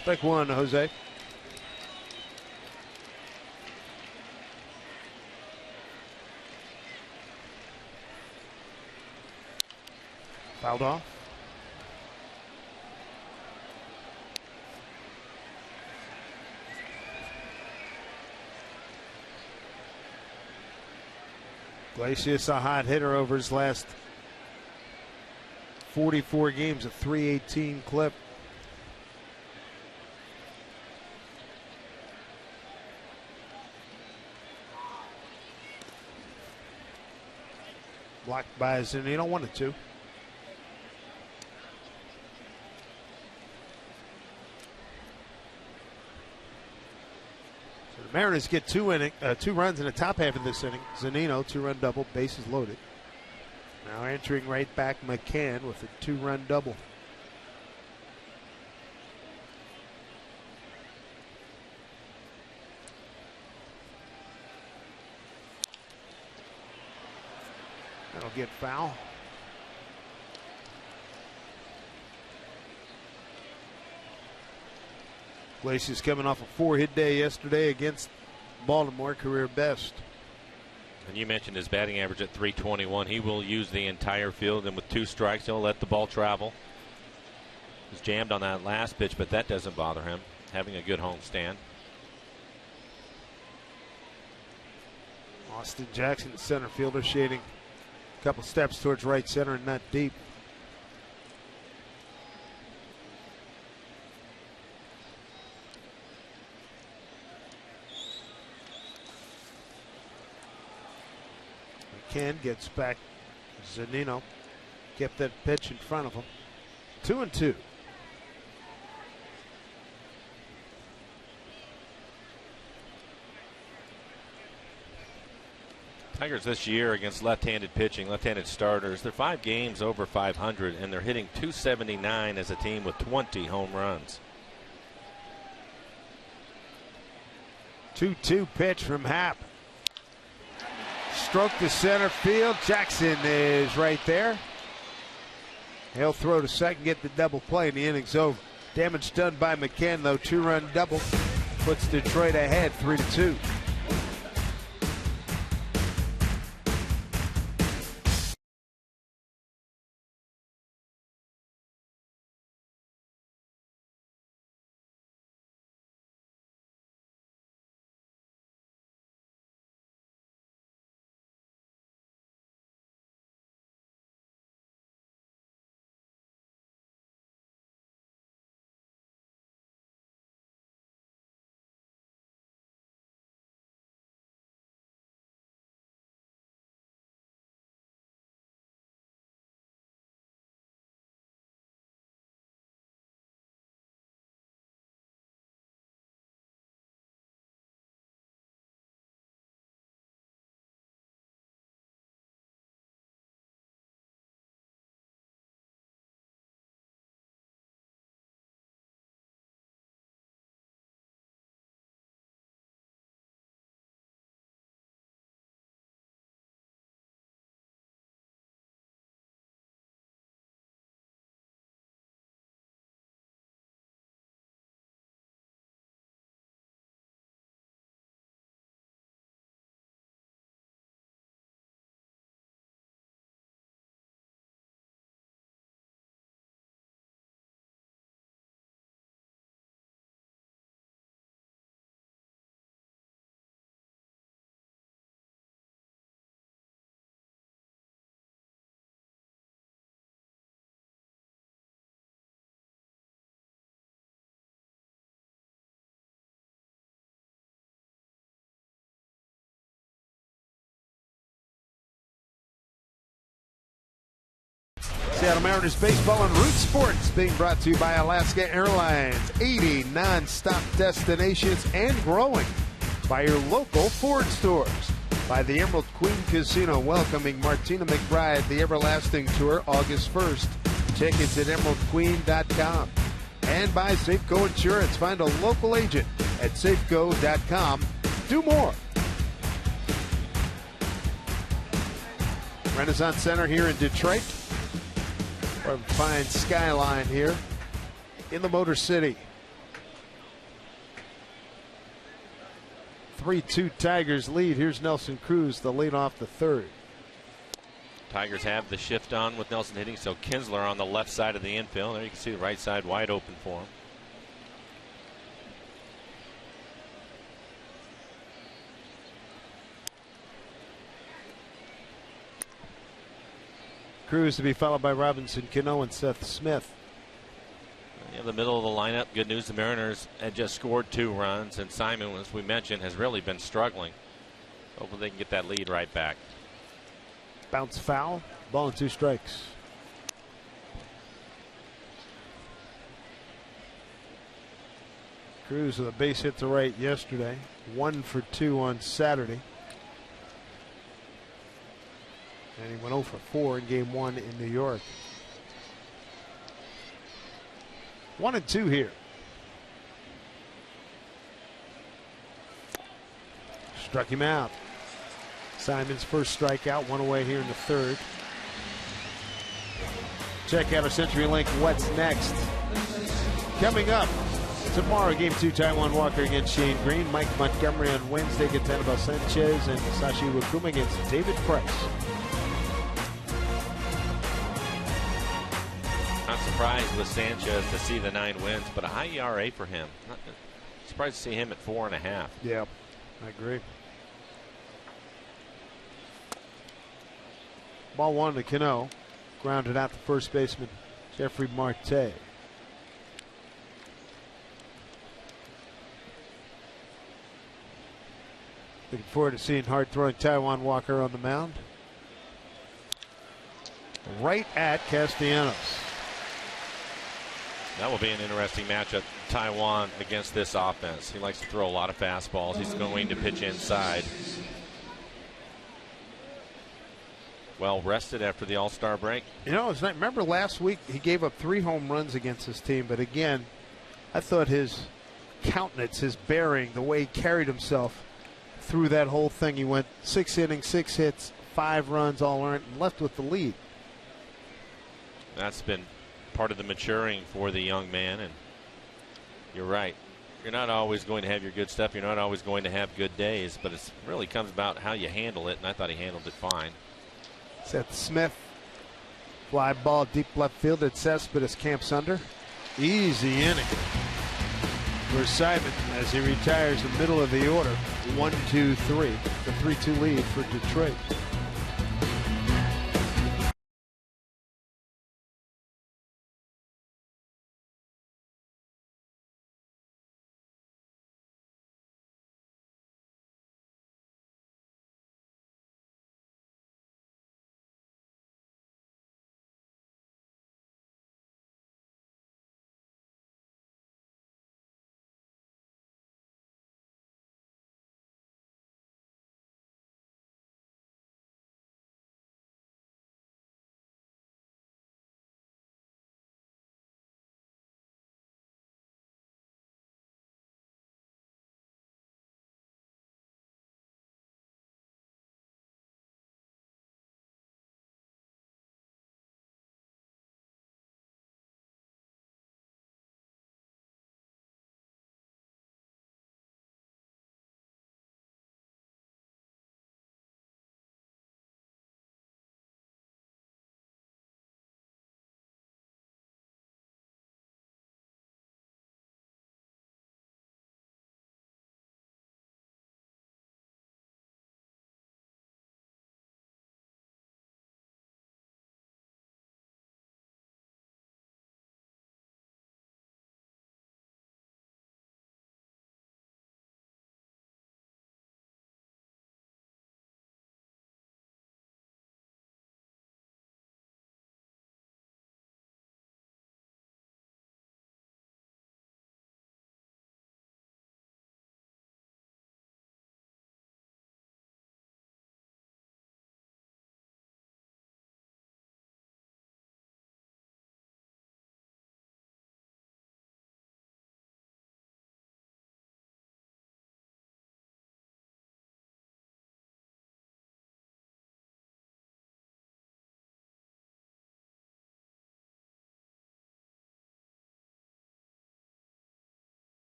Strike one, Jose. Fouled off. Iglesias, a hot hitter over his last 44 games, a .318 clip. Blocked by Zunino, 1-2. So the Mariners get two runs in the top half of this inning. Zunino, 2-run double, bases loaded. Now entering right back McCann with a 2-run double. That'll get foul. Iglesias coming off a 4-hit day yesterday against Baltimore, career best. And you mentioned his batting average at .321. He will use the entire field, and with 2 strikes, he'll let the ball travel. He's jammed on that last pitch, but that doesn't bother him, having a good home stand. Austin Jackson, the center fielder, shading a couple steps towards right center and not deep. McCann gets back. Zunino kept that pitch in front of him. 2-2. Tigers this year against left-handed pitching, left-handed starters, they're 5 games over 500, and they're hitting .279 as a team with 20 home runs. 2-2 pitch from Happ. Stroke to center field. Jackson is right there. He'll throw to second, get the double play, and the inning's over. Damage done by McCann, though. 2-run double puts Detroit ahead 3-2. Seattle Mariners baseball and Root Sports being brought to you by Alaska Airlines. 80 non-stop destinations and growing. By your local Ford stores. By the Emerald Queen Casino welcoming Martina McBride, the Everlasting Tour, August 1st. Tickets at emeraldqueen.com. And by Safeco Insurance. Find a local agent at safeco.com. Do more. Renaissance Center here in Detroit. A fine skyline here in the Motor City. 3-2 Tigers lead. Here's Nelson Cruz, the lead off the third. Tigers have the shift on with Nelson hitting, so Kinsler on the left side of the infield. There you can see the right side wide open for him. Cruz to be followed by Robinson Cano and Seth Smith. In the middle of the lineup, good news, the Mariners had just scored 2 runs, and Simon, as we mentioned, has really been struggling. Hopefully they can get that lead right back. Bounce foul, ball and 2 strikes. Cruz with a base hit to right yesterday, 1 for 2 on Saturday. And he went 0 for 4 in game 1 in New York. 1-2 here. Struck him out. Simon's first strikeout, 1 away here in the third. Check out our CenturyLink What's Next. Coming up tomorrow, game 2, Taijuan Walker against Shane Green. Mike Montgomery on Wednesday against Anibal Sanchez, and Sashi Wakuma against David Price. Not surprised with Sanchez to see the 9 wins, but a high ERA for him. Not surprised to see him at 4.5. Yeah, I agree. Ball 1 to Cano. Grounded out to first baseman Jeffrey Marte. Looking forward to seeing hard-throwing Taijuan Walker on the mound. Right at Castellanos. That will be an interesting matchup. Taijuan against this offense. He likes to throw a lot of fastballs. He's going to pitch inside. Well rested after the All-Star break. You know, it's not, remember last week he gave up 3 home runs against his team, but again, I thought his countenance, his bearing, the way he carried himself through that whole thing. He went 6 innings, 6 hits, 5 runs, all earned, and left with the lead. That's been part of the maturing for the young man, and you're right. You're not always going to have your good stuff. You're not always going to have good days, but it really comes about how you handle it, and I thought he handled it fine. Seth Smith, fly ball deep left field at Cespedes, camps under. Easy inning for Simon as he retires the middle of the order. 1-2-3, the 3-2 lead for Detroit.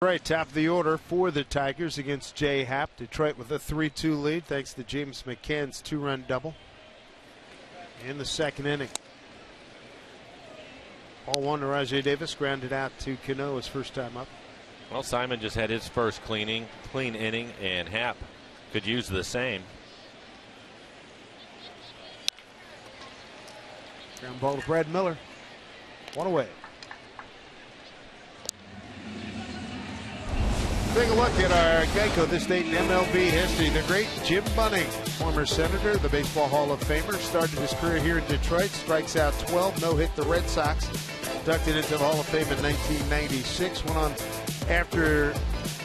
Right, top of the order for the Tigers against Jay Happ. Detroit with a 3-2 lead thanks to James McCann's 2-run double in the second inning. Ball one to Rajai Davis, grounded out to Cano his first time up. Well, Simon just had his first clean inning, and Happ could use the same. Ground ball to Brad Miller. One away. Take a look at our Geico This Date in MLB history. The great Jim Bunning, former Senator, the Baseball Hall of Famer, started his career here in Detroit, strikes out 12, no-hit the Red Sox, inducted into the Hall of Fame in 1996, went on after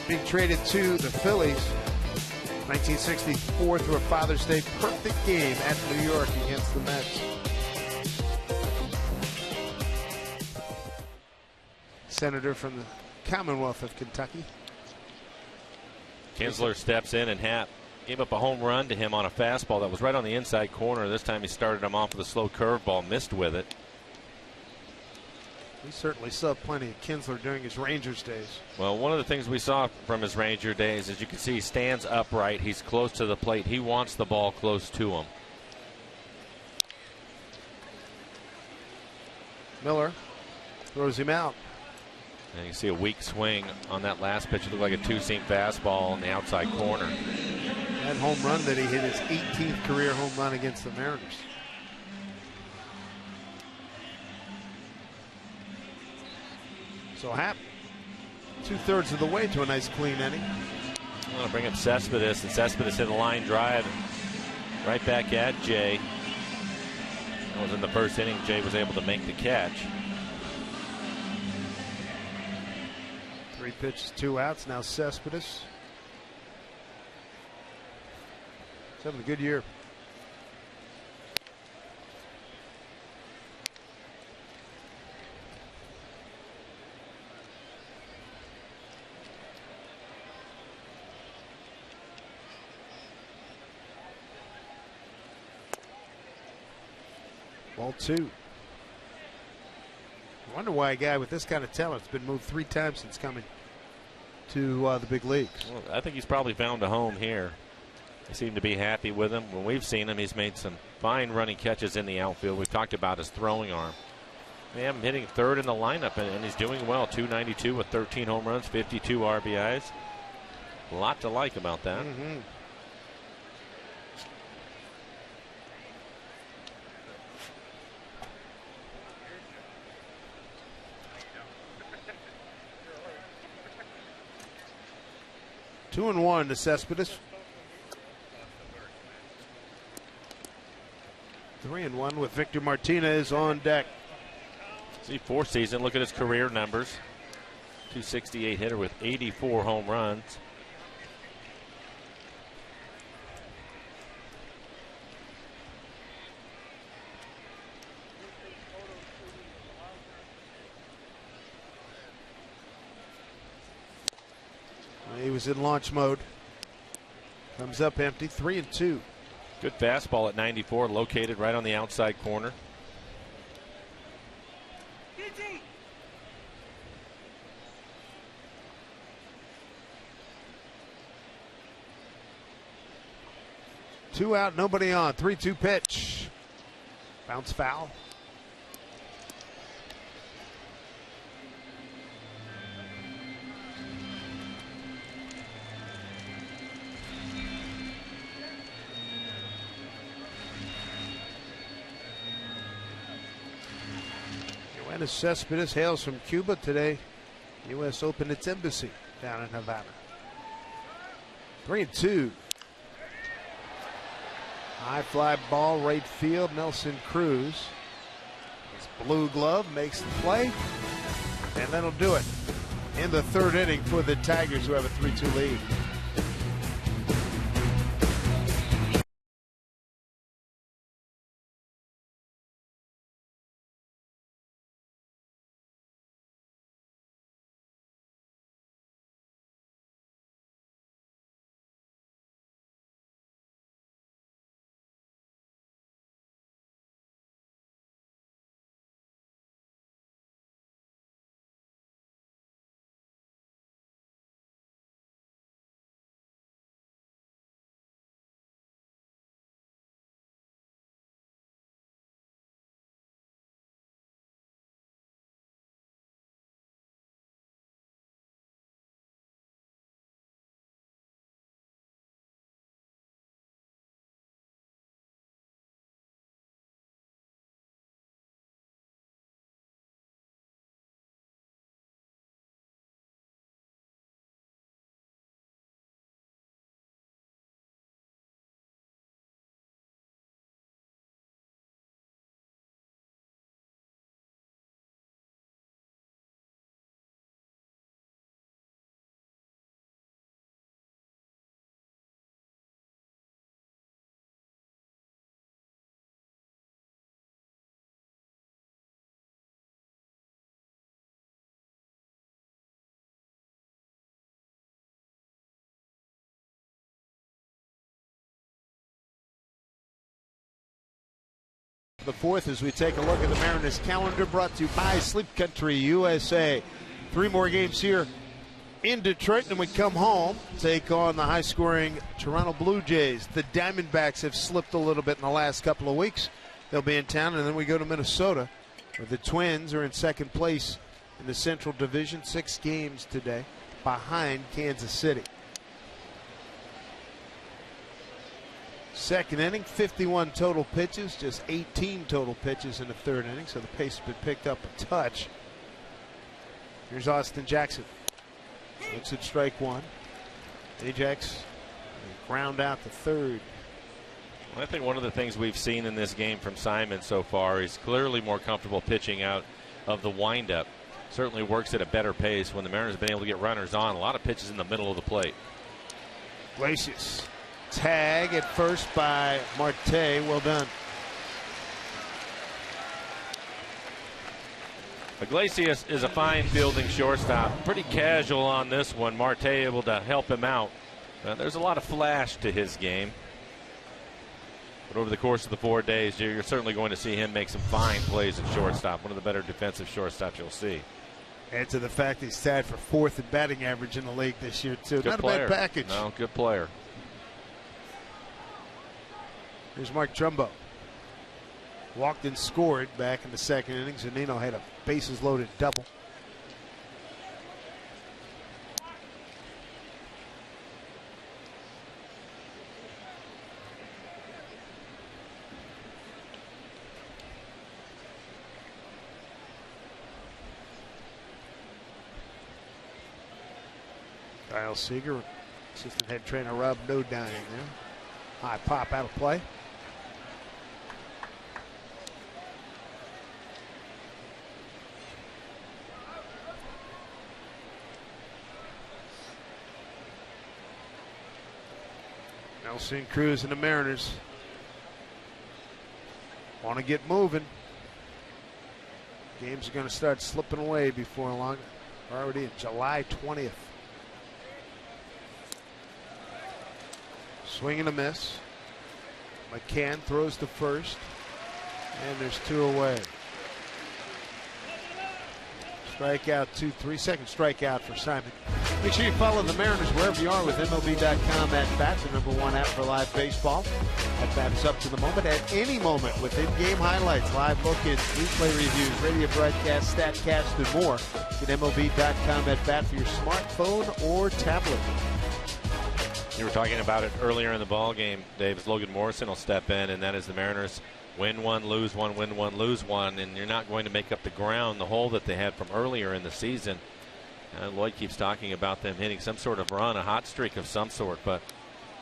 being traded to the Phillies, 1964, through a Father's Day perfect game at New York against the Mets. Senator from the Commonwealth of Kentucky. Kinsler steps in, and Happ gave up a home run to him on a fastball that was right on the inside corner. This time he started him off with a slow curveball, missed with it. We certainly saw plenty of Kinsler during his Rangers days. Well, one of the things we saw from his Ranger days is you can see he stands upright. He's close to the plate. He wants the ball close to him. Miller throws him out. And you see a weak swing on that last pitch. It looked like a two-seam fastball on the outside corner. That home run that he hit, his 18th career home run against the Mariners. So Happ, 2/3 of the way to a nice clean inning. I'm going to bring up Cespedes, and Cespedes hit a line drive right back at Jay. That was in the first inning. Jay was able to make the catch. 3 pitches, 2 outs. Now Cespedes. He's having a good year. Ball 2. I wonder why a guy with this kind of talent has been moved 3 times since coming to the big leagues. Well, I think he's probably found a home here. They seem to be happy with him. When we've seen him, he's made some fine running catches in the outfield. We've talked about his throwing arm. They have him hitting third in the lineup, and he's doing well. 292 with 13 home runs, 52 RBIs. A lot to like about that. Mm-hmm. Two and 1 to Cespedes. 3-1 with Victor Martinez on deck. See, 4th season. Look at his career numbers. 268 hitter with 84 home runs. He was in launch mode. Comes up empty, 3-2. Good fastball at 94, located right on the outside corner. Two out, nobody on. 3-2 pitch. Bounce foul. Cespedes hails from Cuba today. U.S. opened its embassy down in Havana. 3-2. High fly ball, right field. Nelson Cruz. His blue glove makes the play, and that'll do it in the 3rd inning for the Tigers, who have a 3-2 lead. The fourth, as we take a look at the Mariners calendar, brought to you by Sleep Country USA. 3 more games here in Detroit, and we come home, take on the high-scoring Toronto Blue Jays. The Diamondbacks have slipped a little bit in the last couple of weeks. They'll be in town, and then we go to Minnesota, where the Twins are in second place in the Central Division, 6 games today, behind Kansas City. Second inning, 51 total pitches, just 18 total pitches in the third inning, so the pace has been picked up a touch. Here's Austin Jackson. Looks at strike one. Ajax ground out the third. Well, I think one of the things we've seen in this game from Simon so far is clearly more comfortable pitching out of the windup. Certainly works at a better pace when the Mariners have been able to get runners on. A lot of pitches in the middle of the plate. Iglesias. Tag at first by Marte. Well done. Iglesias is a fine fielding shortstop. Pretty casual on this one. Marte able to help him out. There's a lot of flash to his game. But over the course of the 4 days, you're certainly going to see him make some fine plays at shortstop. One of the better defensive shortstops you'll see. Add to the fact he's tied for 4th in batting average in the league this year, too. Not a bad package. No, good player. Here's Mark Trumbo. Walked and scored back in the second inning. Zunino had a bases loaded double. Kyle Seager, assistant head trainer Rob No down in there. High pop out of play. Nelson Cruz and the Mariners want to get moving. Games are going to start slipping away before long. We're already in July 20th. Swing and a miss. McCann throws to first, and there's 2 away. Strikeout 2-3. Second strikeout for Simon. Make sure you follow the Mariners wherever you are with MLB.com at bat, the #1 app for live baseball. At bat is up to the moment. At any moment with in-game highlights, live look-ins, replay reviews, radio broadcasts, StatCast, and more. Get MLB.com at bat for your smartphone or tablet. You were talking about it earlier in the ball game, Dave, as Logan Morrison will step in, and that is the Mariners win one, lose one, win one, lose one, and you're not going to make up the ground, the hole that they had from earlier in the season. Lloyd keeps talking about them hitting some sort of run, a hot streak of some sort, but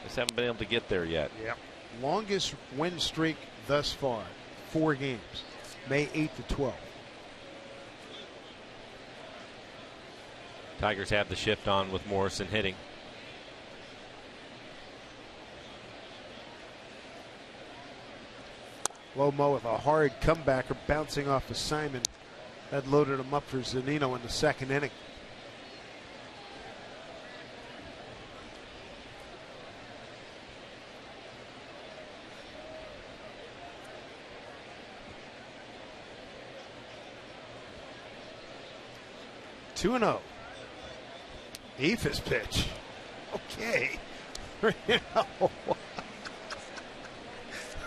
just haven't been able to get there yet. Yep. Longest win streak thus far, 4 games, May 8th to 12th. Tigers have the shift on with Morrison hitting. Lomo with a hard comebacker bouncing off of Simon. That loaded him up for Zunino in the second inning. Two and 0. Ephus pitch. Okay.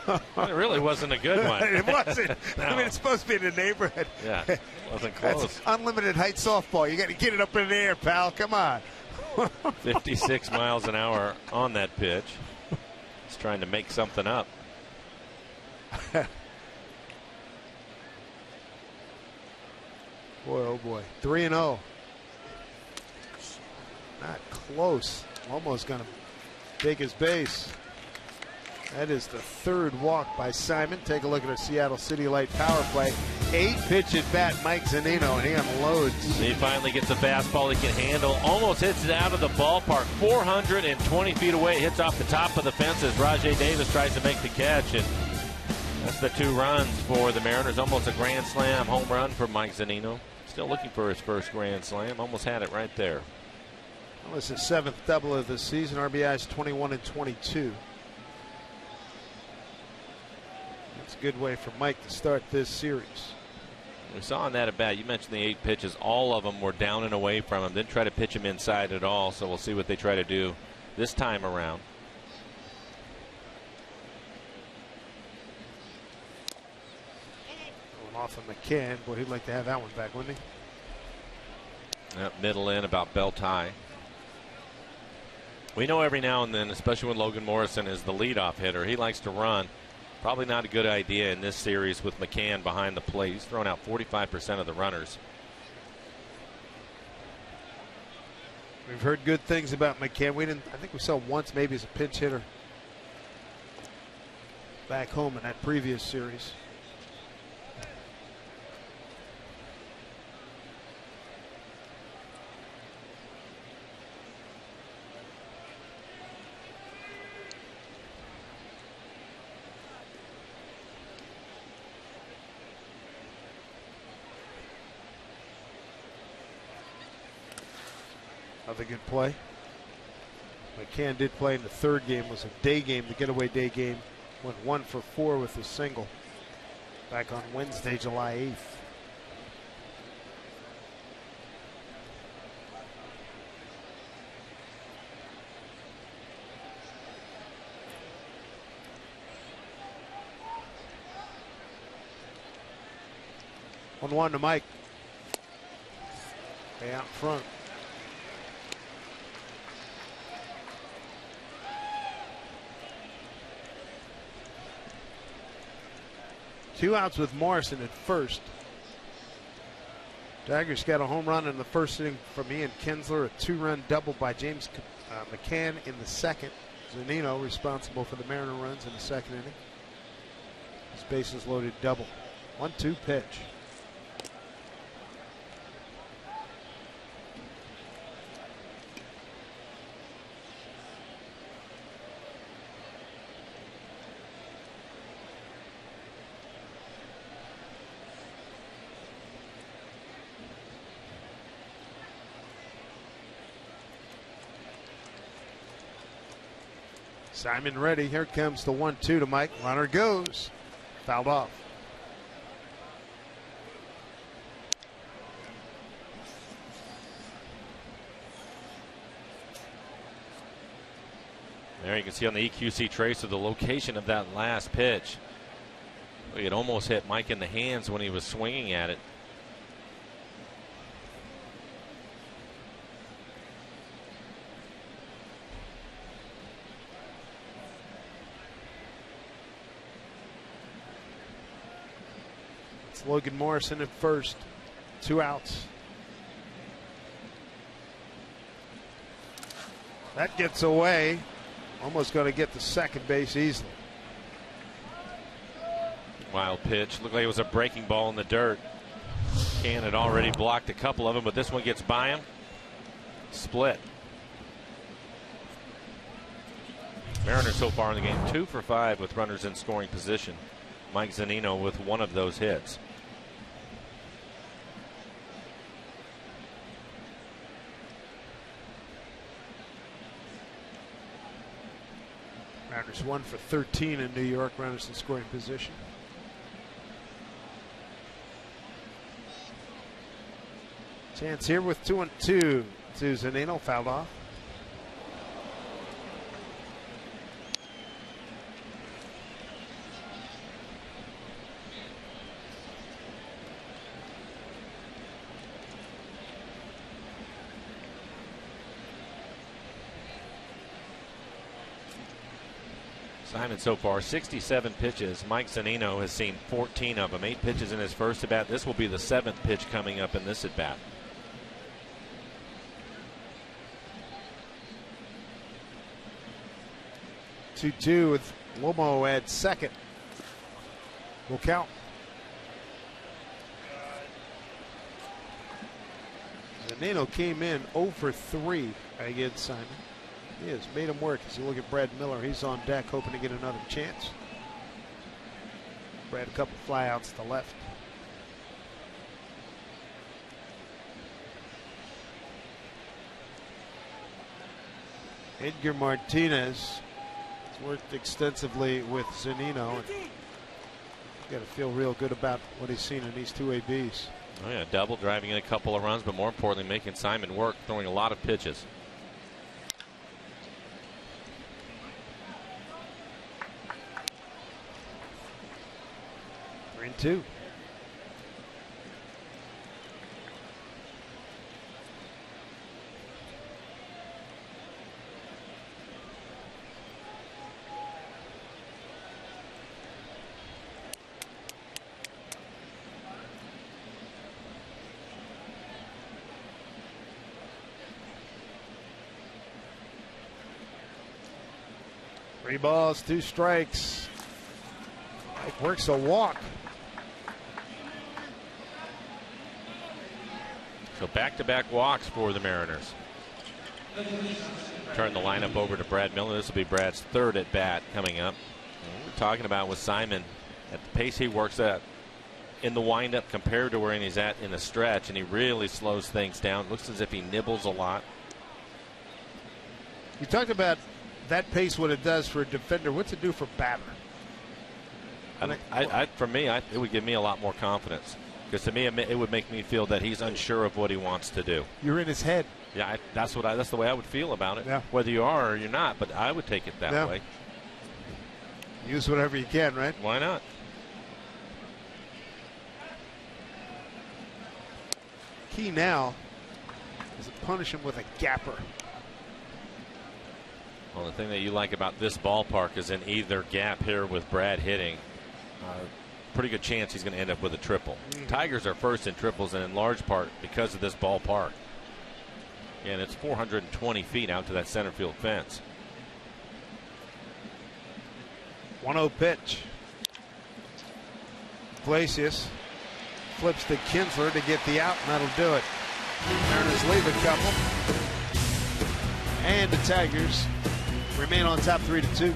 It really wasn't a good one. It wasn't. No. I mean, it's supposed to be in the neighborhood. Yeah, it wasn't close. That's unlimited height softball. You got to get it up in the air, pal. Come on. 56 miles an hour on that pitch. He's trying to make something up. Boy, oh boy. 3-0. Not close. Almost going to take his base. That is the 3rd walk by Simon. Take a look at our Seattle City Light power play. 8-pitch at bat, Mike Zunino, and he unloads. He finally gets a fastball he can handle. Almost hits it out of the ballpark. 420 feet away. Hits off the top of the fence as Rajai Davis tries to make the catch. And that's the 2 runs for the Mariners. Almost a grand slam home run for Mike Zunino. Still looking for his first grand slam. Almost had it right there. Well, it's his 7th double of the season. RBIs 21 and 22. It's a good way for Mike to start this series. We saw on that at bat, you mentioned the 8 pitches. All of them were down and away from him. Didn't try to pitch him inside at all. So we'll see what they try to do this time around. Going off of McCann. Boy, he'd like to have that one back, wouldn't he? Yep, middle in, about belt high. We know every now and then, especially when Logan Morrison is the leadoff hitter, he likes to run. Probably not a good idea in this series with McCann behind the plate. He's thrown out 45% of the runners. We've heard good things about McCann. I think we saw once maybe as a pinch hitter back home in that previous series. Another good play. McCann did play in the third game. It was a day game, the getaway day game. Went 1 for 4 with his single back on Wednesday, July 8th. One to Mike. Way out front. Two outs with Morrison at first. Tigers got a home run in the first inning from Ian Kinsler, a 2-run double by James McCann in the second. Zunino responsible for the Mariner runs in the second inning. His bases loaded double. 1-2 pitch. Simon ready. Here comes the 1-2 to Mike. Runner goes. Fouled off. There you can see on the EQC tracer the location of that last pitch. It almost hit Mike in the hands when he was swinging at it. Logan Morrison at first. 2 outs. That gets away. Almost going to get to second base easily. Wild pitch. Looked like it was a breaking ball in the dirt. Can had already blocked a couple of them, but this one gets by him. Split. Mariners so far in the game 2 for 5 with runners in scoring position. Mike Zunino with one of those hits. Mariners 1 for 13 in New York, runners in scoring position. Chance here with 2-2 to Zunino, fouled off. Simon so far 67 pitches. Mike Zunino has seen 14 of them. 8 pitches in his first at bat. This will be the 7th pitch coming up in this at bat. Two with Lomo at second. Will count. Zunino came in 0 for 3 against Simon. He has made him work. As you look at Brad Miller, he's on deck hoping to get another chance. Brad, a couple flyouts to left. Edgar Martinez has worked extensively with Zunino. got to feel real good about what he's seen in these two ABs. Oh yeah, double, driving in a couple of runs, but more importantly, making Simon work, throwing a lot of pitches. We're in 2. Three balls, 2 strikes. Mike works a walk. So back-to-back walks for the Mariners. Turn the lineup over to Brad Miller. This will be Brad's 3rd at bat coming up. And we're talking about with Simon at the pace he works at in the windup compared to where he's at in the stretch, and he really slows things down. Looks as if he nibbles a lot. You talked about that pace, what it does for a defender. What's it do for batter? For me, it would give me a lot more confidence. Because to me, it would make me feel that he's unsure of what he wants to do. You're in his head. Yeah, that's the way I would feel about it. Yeah. Whether you are or you're not, but I would take it that way. Use whatever you can, right? Why not? Key now is to punish him with a gapper. Well, the thing that you like about this ballpark is in either gap here with Brad hitting, pretty good chance he's going to end up with a triple. Tigers are first in triples, and in large part because of this ballpark. And it's 420 feet out to that center field fence. 1-0 pitch. Iglesias flips to Kinsler to get the out, and that'll do it. Mariners leave a couple. And the Tigers remain on top 3-2.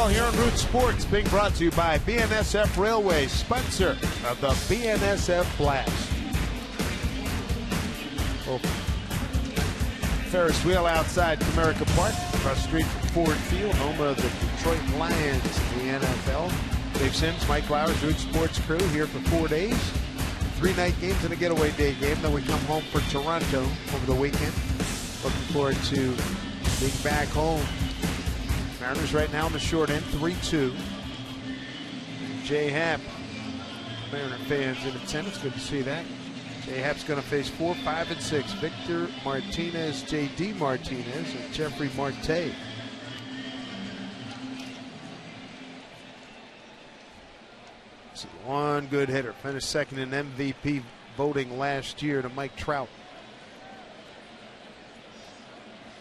Here on Root Sports, being brought to you by BNSF Railway, sponsor of the BNSF Blast. Well, Ferris wheel outside Comerica Park, across the street from Ford Field, home of the Detroit Lions in the NFL. Dave Sims, Mike Flowers, Root Sports crew here for 4 days. 3-night games and a getaway day game. Then we come home for Toronto over the weekend. Looking forward to being back home. Mariners right now on the short end, 3-2. Jay Happ, Mariner fans in attendance, good to see that. Jay Happ's going to face 4, 5, and 6. Victor Martinez, J.D. Martinez, and Jeffrey Marte. So one good hitter, finished second in MVP voting last year to Mike Trout.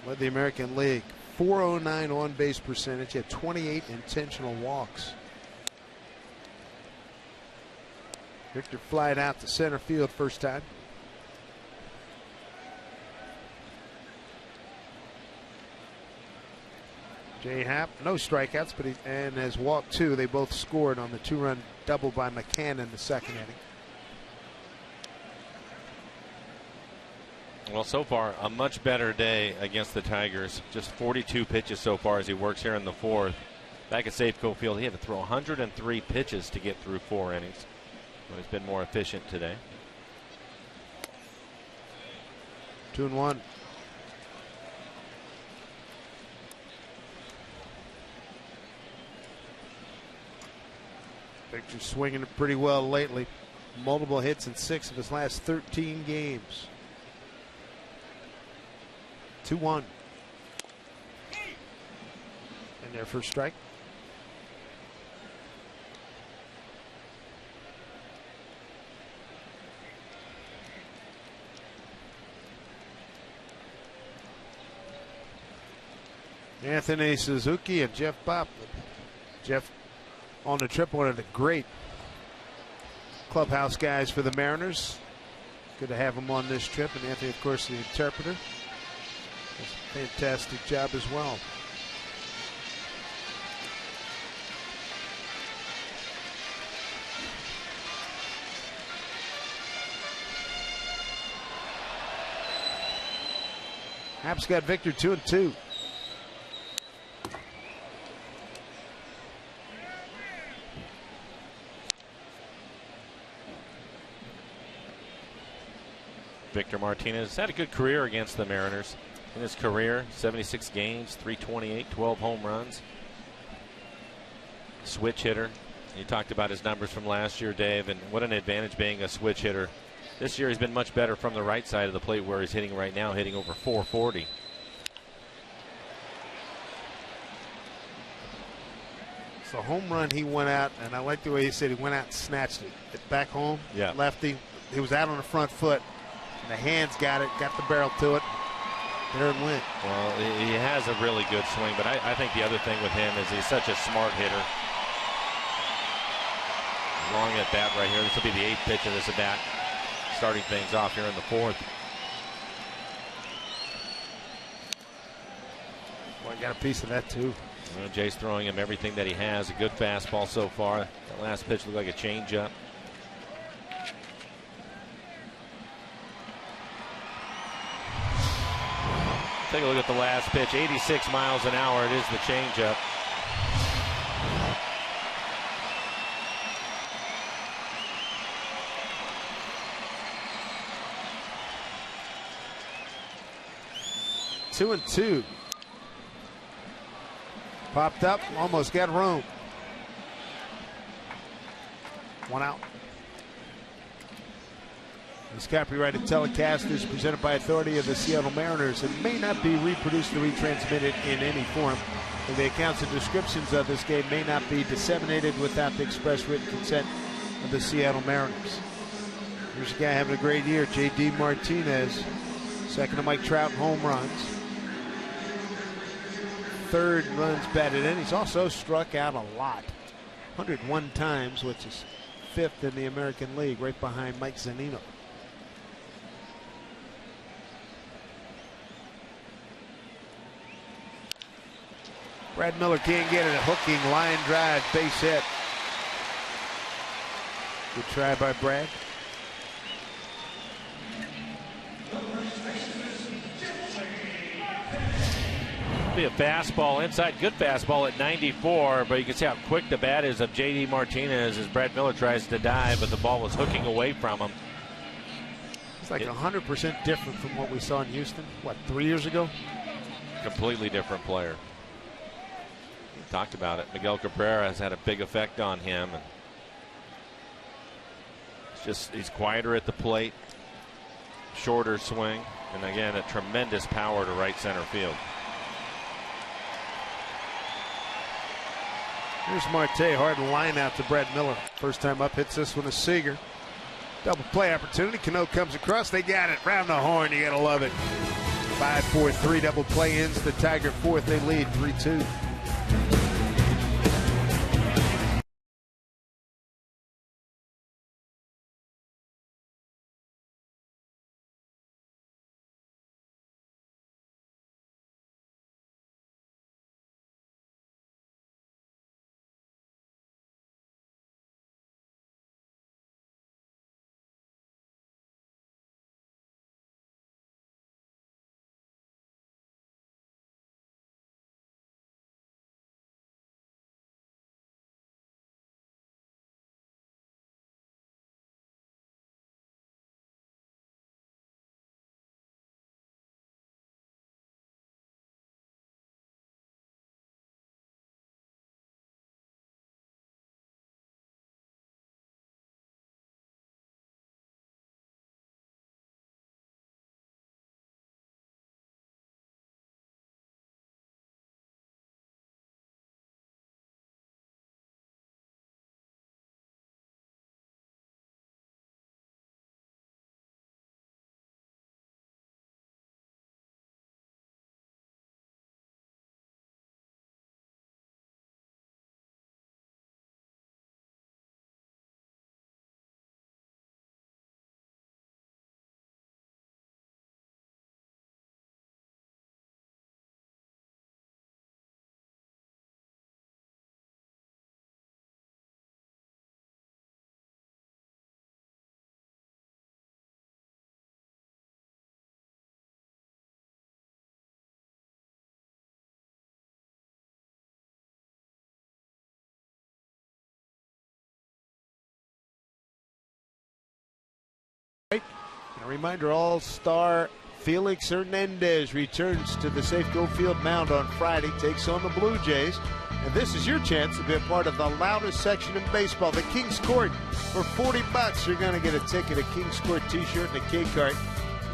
Led the American League. 409 on base percentage, had 28 intentional walks. Victor flied out to center field first time. J. Happ, no strikeouts, but and has walked 2. They both scored on the 2-run double by McCann in the second inning. Well, so far, a much better day against the Tigers. Just 42 pitches so far as he works here in the 4th. Back at Safeco Field, he had to throw 103 pitches to get through 4 innings. So he's been more efficient today. 2-1. Victor's swinging it pretty well lately. Multiple hits in 6 of his last 13 games. 2-1. And their first strike. Anthony Suzuki and Jeff Bopp. Jeff on the trip, one of the great clubhouse guys for the Mariners. Good to have him on this trip. And Anthony, of course, the interpreter. Does a fantastic job as well. Happ's got Victor 2-2. Victor Martinez had a good career against the Mariners. In his career, 76 games, 328, 12 home runs. Switch hitter. You talked about his numbers from last year, Dave, and what an advantage being a switch hitter. This year he's been much better from the right side of the plate where he's hitting right now, hitting over 440. It's a home run he went out, and I like the way he said he went out and snatched it. Back home, yeah. Lefty. He was out on the front foot. And the hands got it, got the barrel to it. There it went. Well, he has a really good swing, but I think the other thing with him is he's such a smart hitter. Long at bat right here. This will be the 8th pitch of this at bat, starting things off here in the 4th. Well, I got a piece of that too. Well, Jay's throwing him everything that he has. A good fastball so far. That last pitch looked like a changeup. Take a look at the last pitch. 86 miles an hour. It is the changeup. Two and two. Popped up, almost got room. 1 out. This copyrighted telecast is presented by authority of the Seattle Mariners and may not be reproduced or retransmitted in any form. And the accounts and descriptions of this game may not be disseminated without the express written consent of the Seattle Mariners. Here's a guy having a great year, J.D. Martinez. Second to Mike Trout in home runs. 3rd runs batted in. He's also struck out a lot. 101 times, which is 5th in the American League, right behind Mike Zunino. Brad Miller can't get it. A hooking line drive, base hit. Good try by Brad. Be a fastball inside, good fastball at 94, but you can see how quick the bat is of J.D. Martinez as Brad Miller tries to dive, but the ball was hooking away from him. It's like 100% different from what we saw in Houston, what, 3 years ago? Completely different player. We talked about it. Miguel Cabrera has had a big effect on him. And it's just, he's quieter at the plate, shorter swing, and again, a tremendous power to right center field. Here's Marte, hard line out to Brad Miller. First time up, hits this one to Seager. Double play opportunity. Cano comes across. They got it. Round the horn. You got to love it. 5-4-3 double play ends the Tiger 4th. They lead 3-2. A reminder, All-Star Felix Hernandez returns to the Safeco Field mound on Friday, takes on the Blue Jays. And this is your chance to be a part of the loudest section in baseball, the King's Court. For $40, you're going to get a ticket, a King's Court t-shirt, and a K-card.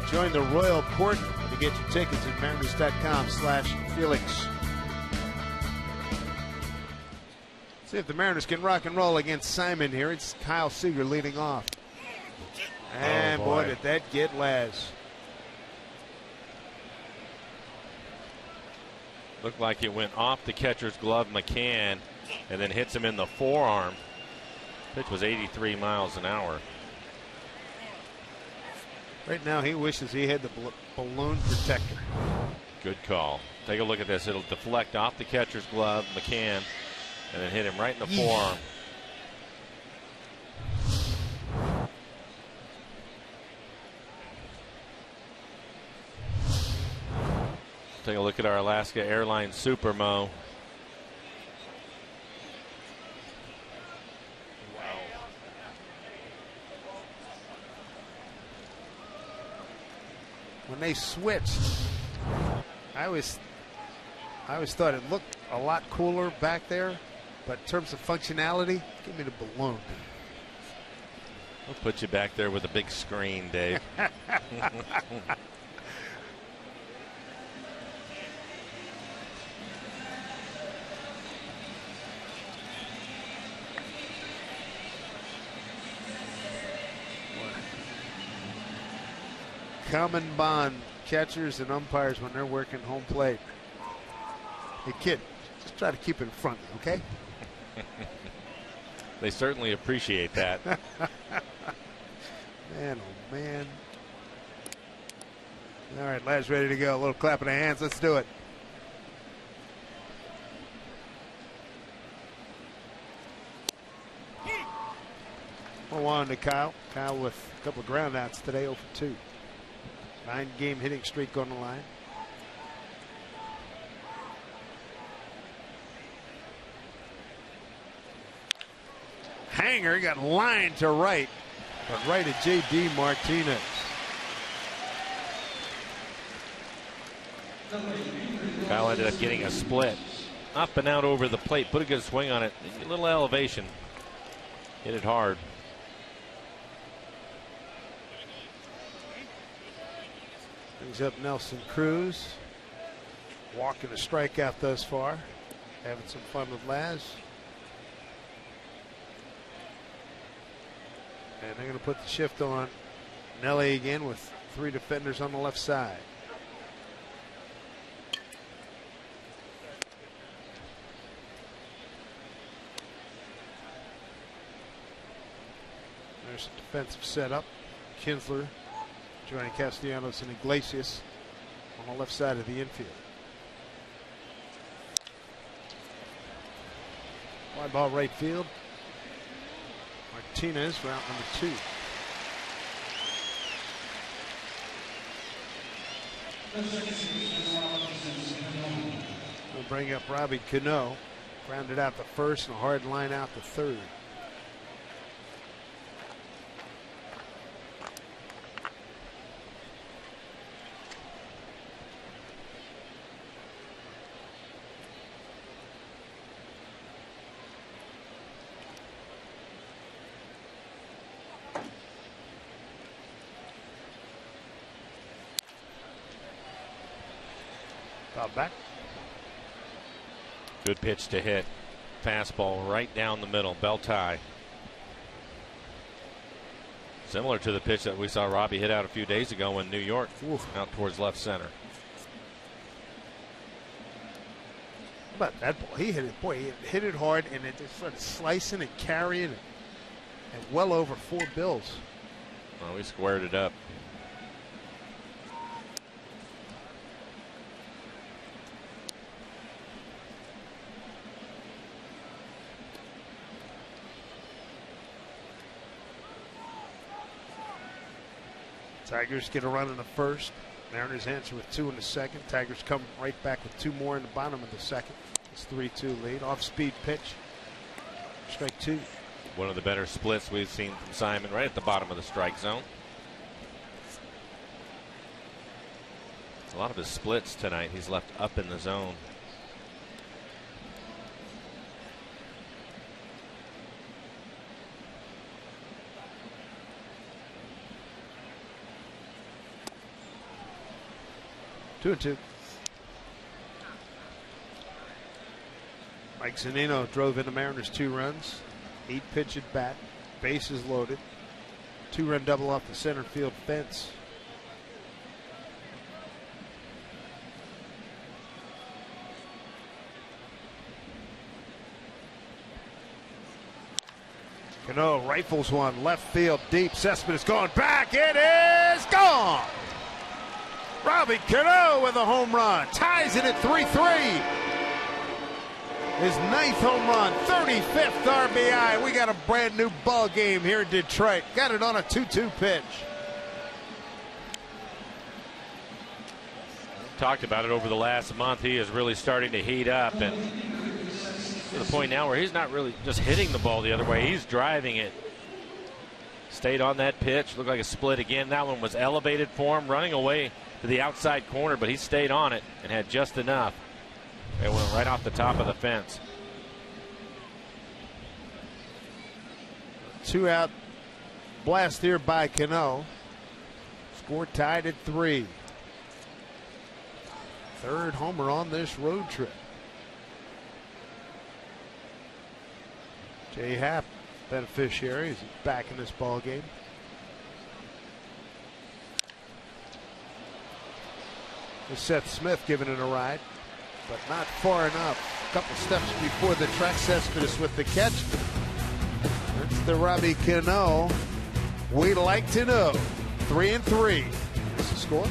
Join the Royal Court to get your tickets at Mariners.com/Felix. See if the Mariners can rock and roll against Simon here. It's Kyle Seager leading off. And boy, did that get Laz. Looked like it went off the catcher's glove, McCann, and then hits him in the forearm. Pitch was 83 miles an hour. Right now, he wishes he had the balloon protector. Good call. Take a look at this. It'll deflect off the catcher's glove, McCann, and then hit him right in the forearm. Take a look at our Alaska Airlines Supermo. When they switched, I always thought it looked a lot cooler back there, but in terms of functionality, give me the balloon. We'll put you back there with a big screen, Dave. Common bond, catchers and umpires when they're working home plate. Hey kid, just try to keep it in front of you, okay? They certainly appreciate that. Man, oh man. All right, Laz ready to go. A little clap of the hands. Let's do it. Well, on to Kyle. Kyle with a couple of ground outs today, 0 for 2. 9-game hitting streak on the line. Hanger got lined to right, but right at J.D. Martinez. Kyle ended up getting a split. Up and out over the plate. Put a good swing on it. A little elevation. Hit it hard. Brings up Nelson Cruz. Walking a strikeout thus far. Having some fun with Laz. And they're going to put the shift on Nelly again with 3 defenders on the left side. There's a defensive setup. Kinsler joining Castellanos and Iglesias on the left side of the infield. Fly ball right field. Martinez for out number 2. We'll bring up Robbie Cano. Grounded out the first and a hard line out the third. Back. Good pitch to hit. Fastball right down the middle. Belt tie. Similar to the pitch that we saw Robbie hit out a few days ago in New York. Oof. Out towards left center. How about that ball? He hit it. Boy, he hit it hard and it just started slicing and carrying it. And well over 4 bills. Well, we squared it up. Tigers get a run in the first. Mariners answer with 2 in the second. Tigers come right back with 2 more in the bottom of the second. It's 3-2 lead. Off-speed pitch. Strike 2. One of the better splits we've seen from Simon right at the bottom of the strike zone. A lot of his splits tonight, he's left up in the zone. Two and two. Mike Zunino drove in the Mariners 2 runs. 8 pitch at bat. Bases loaded. 2-run double off the center field fence. Cano rifles one left field deep. Cespedes going back. It is gone. Robbie Cano with a home run. Ties it at 3-3. His 9th home run, 35th RBI. We got a brand new ball game here in Detroit. Got it on a 2-2 pitch. Talked about it over the last month. He is really starting to heat up, and to the point now where he's not really just hitting the ball the other way. He's driving it. Stayed on that pitch. Looked like a split again. That one was elevated for him, running away to the outside corner, but he stayed on it and had just enough. It went right off the top of the fence. 2-out blast here by Cano. Score tied at 3. 3rd homer on this road trip. Jay Happ, beneficiary, is back in this ball game. There's Seth Smith giving it a ride, but not far enough. A couple steps before the track. Cespedes with the catch. That's the Robbie Cano we'd like to know. 3-3. That's the score.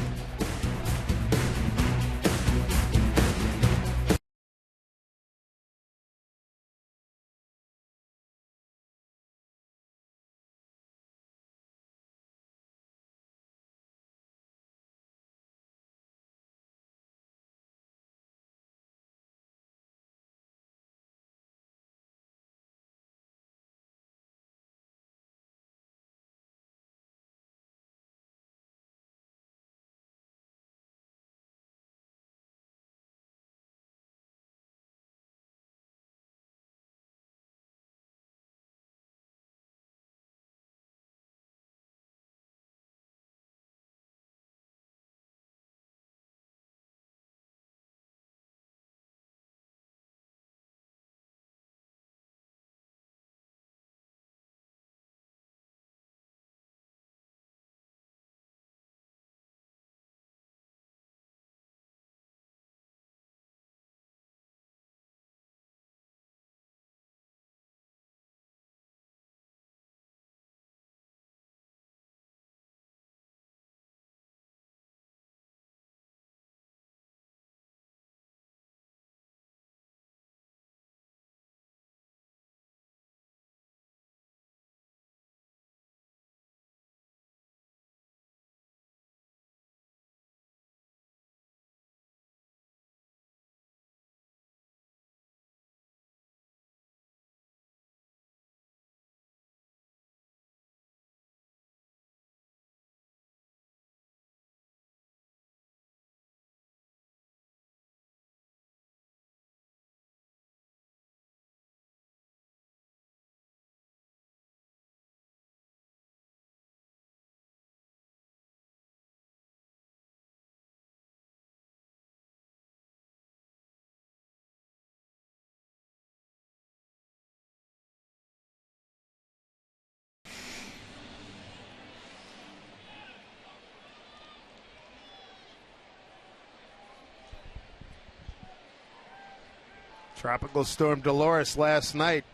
Tropical Storm Dolores last night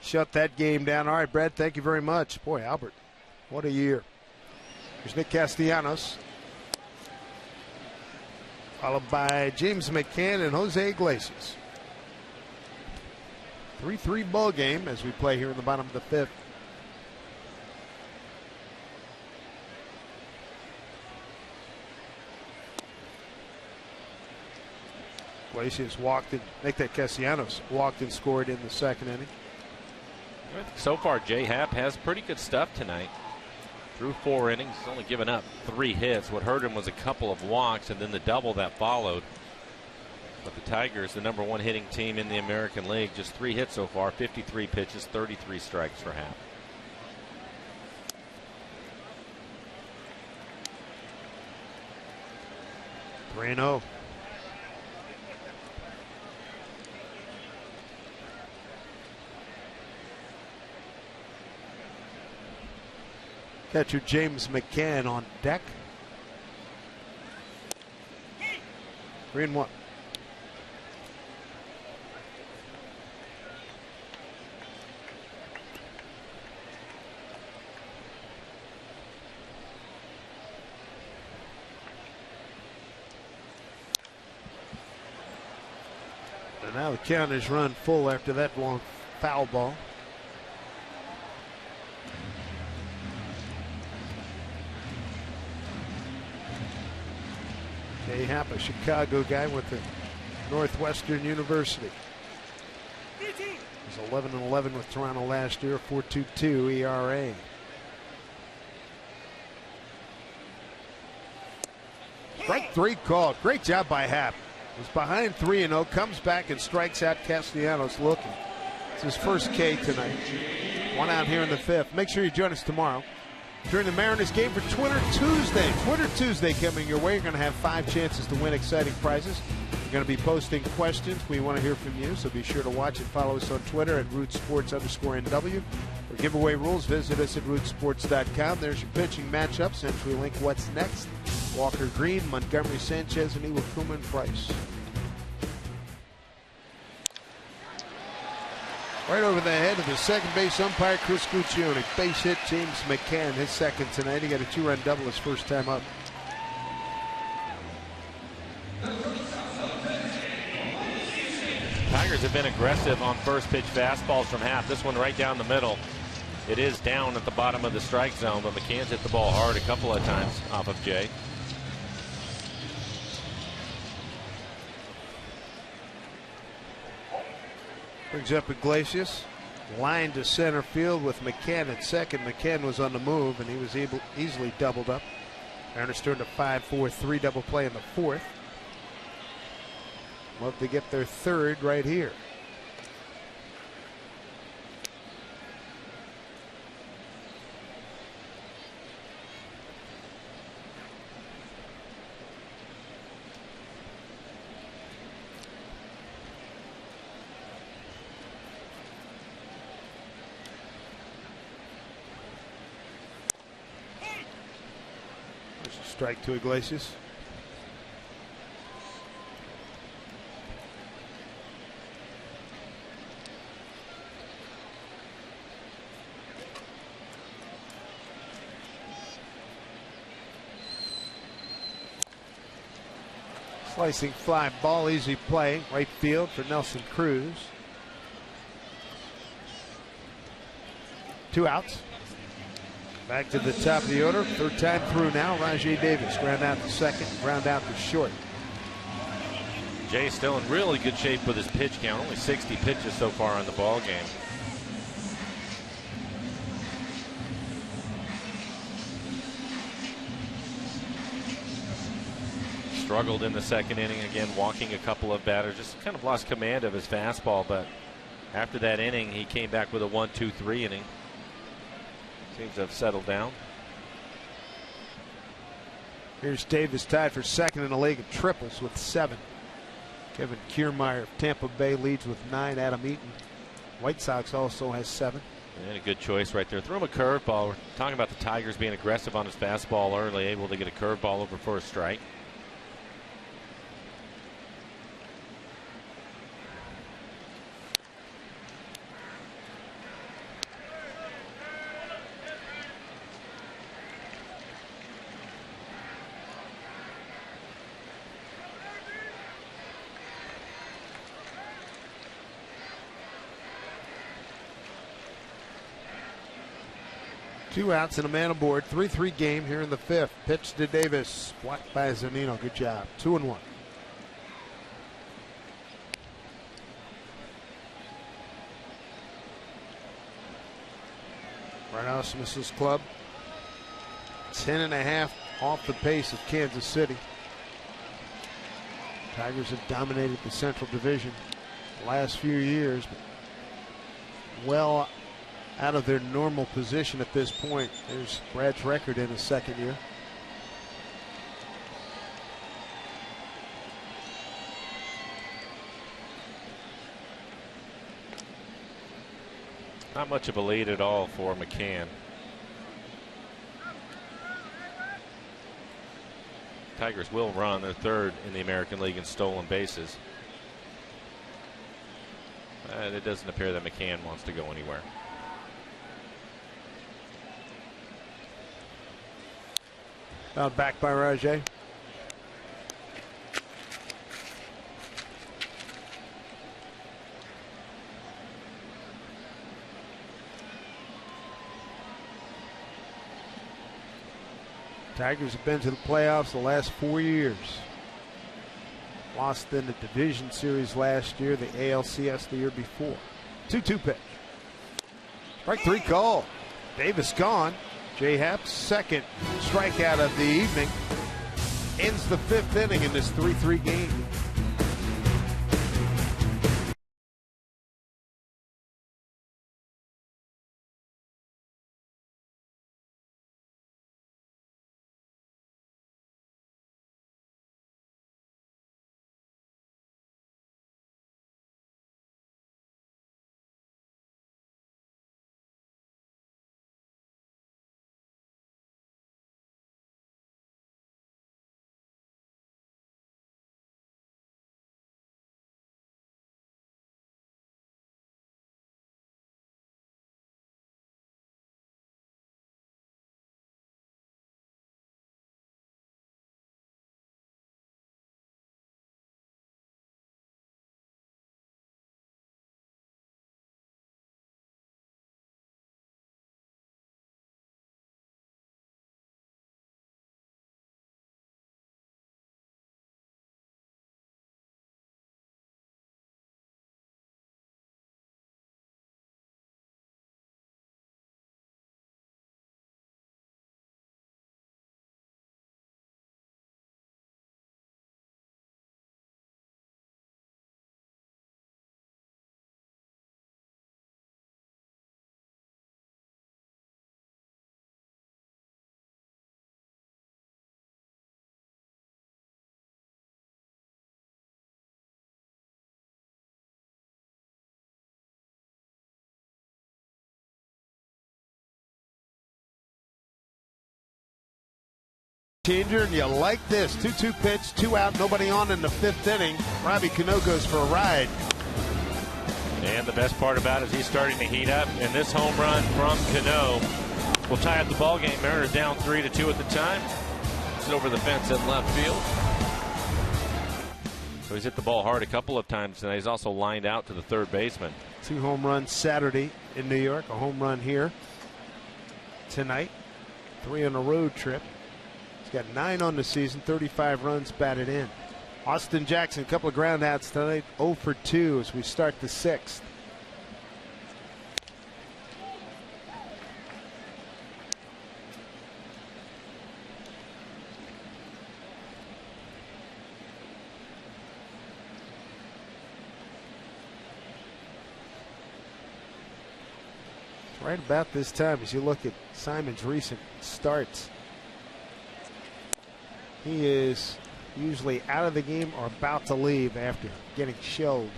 shut that game down. All right, Brad, thank you very much. Boy, Albert, what a year. Here's Nick Castellanos, followed by James McCann and Jose Iglesias. 3-3 ball game as we play here in the bottom of the 5th. Iglesias walked in, make that Castellanos walked and scored in the 2nd inning. So far, Jay Happ has pretty good stuff tonight. Through 4 innings, he's only given up 3 hits. What hurt him was a couple of walks and then the double that followed. But the Tigers, the #1 hitting team in the American League, just 3 hits so far, 53 pitches, 33 strikes for Happ. Reno. Catcher James McCann on deck. 3-1. And now the count is run full after that long foul ball. Jay Happ, a Chicago guy, went to Northwestern University. He was 11-11 with Toronto last year, 4.22 ERA. Strike 3 called. Great job by Happ. Was behind 3-0, comes back and strikes out Castellanos looking. It's his first K tonight. 1 out here in the 5th. Make sure you join us tomorrow during the Mariners game for Twitter Tuesday. Twitter Tuesday coming your way. You're going to have 5 chances to win exciting prizes. We're going to be posting questions. We want to hear from you, so be sure to watch and follow us on Twitter at RootSports_NW. For giveaway rules, visit us at rootsports.com. There's your pitching matchups. CenturyLink, what's next? Walker Green, Montgomery Sanchez, and Iwakuma Price. Right over the head of the second base umpire, Chris Guccione. Base hit James McCann, his second tonight. He got a 2-run double his first time up. Tigers have been aggressive on first pitch fastballs from Happ. This one right down the middle. It is down at the bottom of the strike zone, but McCann's hit the ball hard a couple of times off of Jay. Brings up Iglesias. Line to center field with McCann at second. McCann was on the move, and he was easily doubled up. Mariners turned a 5-4-3 double play in the 4th. Love to get their 3rd right here. Strike to Iglesias. Slicing fly ball, easy play, right field for Nelson Cruz. 2 outs. Back to the top of the order. 3rd time through now. Rajay Davis ground out to second, ground out to short. Jay's still in really good shape with his pitch count. Only 60 pitches so far in the ball game. Struggled in the second inning again, walking a couple of batters. Just kind of lost command of his fastball, but after that inning, he came back with a 1-2-3 inning. Seems to have settled down. Here's Davis tied for second in the league of triples with 7. Kevin Kiermaier of Tampa Bay leads with 9. Adam Eaton, White Sox, also has 7. And a good choice right there. Threw him a curveball. We're talking about the Tigers being aggressive on his fastball early, able to get a curveball over for a strike. Two outs and a man aboard. 3-3 game here in the 5th. Pitch to Davis. Blocked by Zunino. Good job. 2-1. Right Smith's club. 10.5 off the pace of Kansas City. Tigers have dominated the Central Division the last few years, but well out of their normal position at this point. There's Brad's record in his second year. Not much of a lead at all for McCann. Tigers will run. They're third in the American League in stolen bases. And it doesn't appear that McCann wants to go anywhere. Fouled back by Rajay. Tigers have been to the playoffs the last 4 years. Lost in the division series last year, the ALCS the year before. 2-2 pitch. Strike three call. Davis gone. Jay Happ's second strikeout of the evening. Ends the fifth inning in this 3-3 game. And you like this 2-2 pitch, 2 out, nobody on in the fifth inning. Robbie Cano goes for a ride. And the best part about it is he's starting to heat up, and this home run from Cano will tie up the ball game. Mariners down 3-2 at the time. It's over the fence in left field. So he's hit the ball hard a couple of times tonight. He's also lined out to the third baseman. 2 home runs Saturday in New York, a home run here tonight. 3 on a road trip. He's got 9 on the season, 35 runs batted in. Austin Jackson, a couple of ground outs tonight, 0 for 2 as we start the 6th. Right about this time, as you look at Simon's recent starts, he is usually out of the game or about to leave after getting shelled.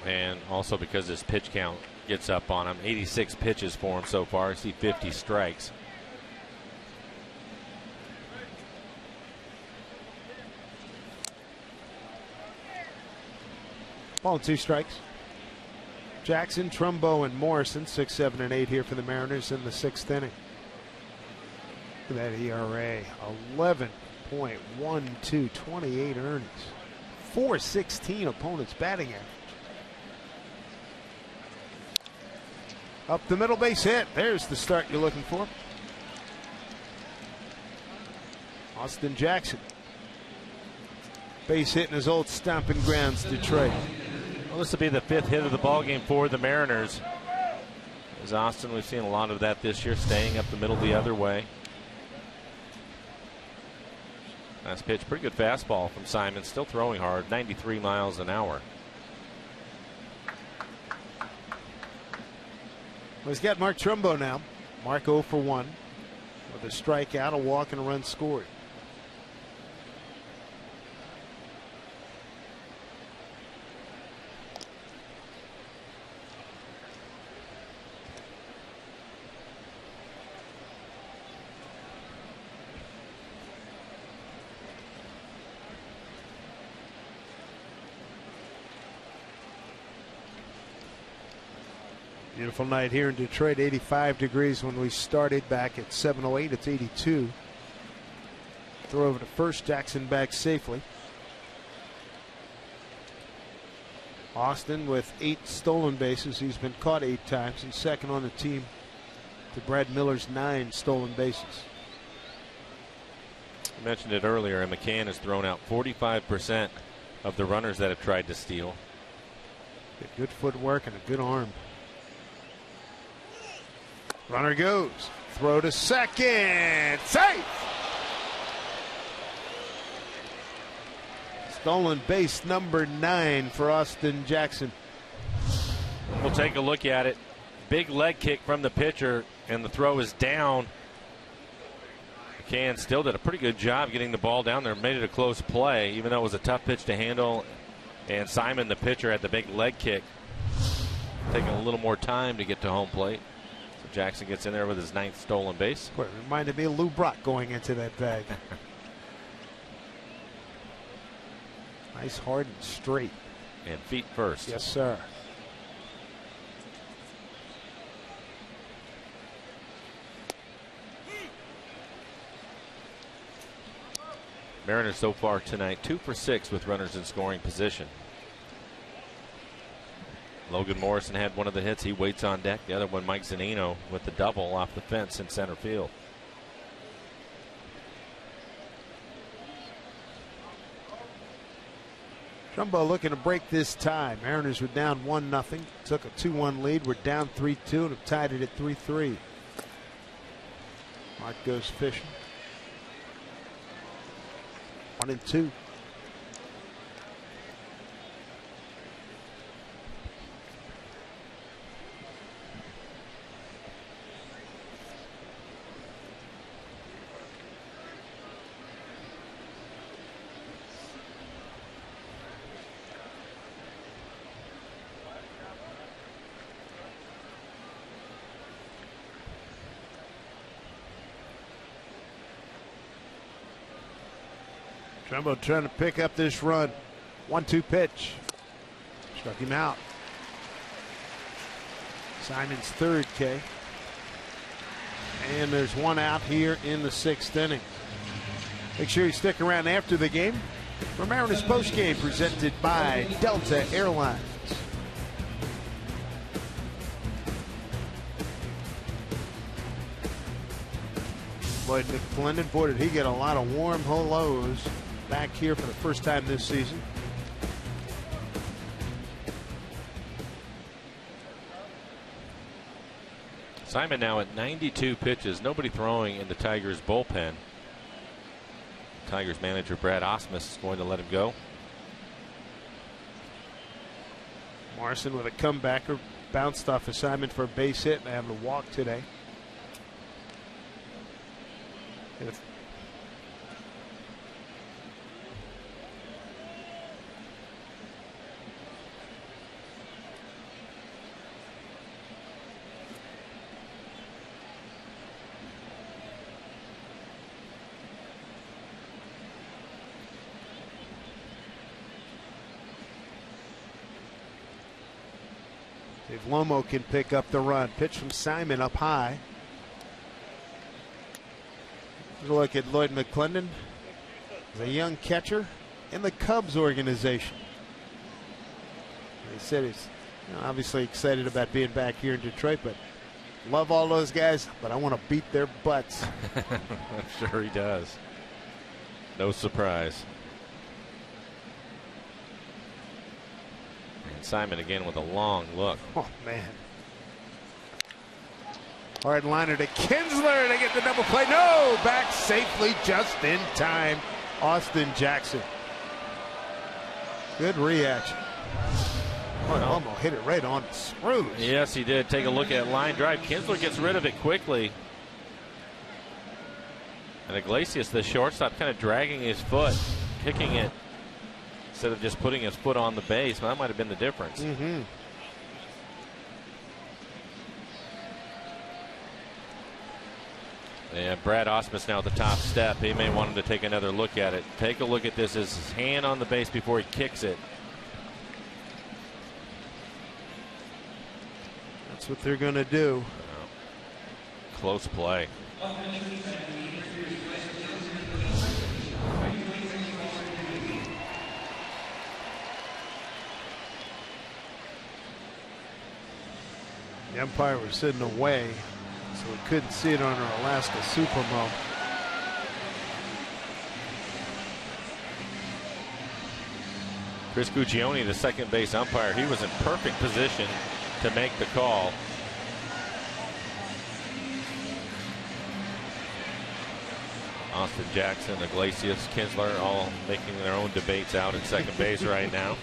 And also because his pitch count gets up on him. 86 pitches for him so far. I see 50 strikes. Ball and 2 strikes. Jackson, Trumbo, and Morrison, 6, 7, and 8 here for the Mariners in the 6th inning. Look at that ERA, 11.12, 28 earnings, 416 opponents' batting average. Up the middle, base hit. There's the start you're looking for. Austin Jackson, base hit in his old stomping grounds, Detroit. Well, this will be the 5th hit of the ball game for the Mariners. As Austin, we've seen a lot of that this year, staying up the middle the other way. Last pitch, pretty good fastball from Simon, still throwing hard, 93 miles an hour. Well, he's got Mark Trumbo now. Mark 0 for 1 with a strikeout, a walk, and a run scored. Beautiful night here in Detroit. 85 degrees when we started. Back at 7:08. It's 82. Throw over to first. Jackson back safely. Austin with 8 stolen bases. He's been caught 8 times. He's second on the team to Brad Miller's 9 stolen bases. I mentioned it earlier, and McCann has thrown out 45% of the runners that have tried to steal. Good footwork and a good arm. Runner goes. Throw to second. Safe! Stolen base number 9 for Austin Jackson. We'll take a look at it. Big leg kick from the pitcher, and the throw is down. McCann still did a pretty good job getting the ball down there. Made it a close play, even though it was a tough pitch to handle. And Simon, the pitcher, had the big leg kick. Taking a little more time to get to home plate. Jackson gets in there with his 9th stolen base. Boy, it reminded me of Lou Brock going into that bag. Nice, hard, and straight. And feet first. Yes, sir. Mariners so far tonight 2 for 6 with runners in scoring position. Logan Morrison had one of the hits. He waits on deck. The other one, Mike Zunino, with the double off the fence in center field. Trumbo looking to break this tie. Mariners were down 1-0. Took a 2-1 lead. We're down 3-2 and have tied it at 3-3. Mark goes fishing. 1-2. Trumbo trying to pick up this run. 1-2 pitch. Struck him out. Simon's 3rd K. And there's 1 out here in the 6th inning. Make sure you stick around after the game for Mariners postgame presented by Delta Airlines. Lloyd McClendon, boy, did he get a lot of warm hellos back here for the first time this season. Simon now at 92 pitches. Nobody throwing in the Tigers bullpen. Tigers manager Brad Osmus is going to let him go. Morrison with a comebacker. Bounced off assignment for a base hit and having to walk today. If Lomo can pick up the run. Pitch from Simon up high. Look at Lloyd McClendon. He's a young catcher in the Cubs organization. He said he's obviously excited about being back here in Detroit, but love all those guys, but I want to beat their butts. I'm sure he does. No surprise. And Simon again with a long look. Oh, man. Hard liner to Kinsler to get the double play. No, back safely just in time. Austin Jackson. Good reaction. Oh, almost hit it right on the screws. Yes, he did. Take a look at line drive. Kinsler gets rid of it quickly. And Iglesias, the shortstop, kind of dragging his foot, kicking it instead of just putting his foot on the base. Well, that might have been the difference. And Brad Ausmus now at the top step. He may want him to take another look at it. Take a look at this. His hand on the base before he kicks it. That's what they're going to do. Close play. The umpire was sitting away, so we couldn't see it on our Alaska Supermo. Chris Guccione, the second base umpire, he was in perfect position to make the call. Austin Jackson, Iglesias, Kinsler all making their own debates out at second base right now.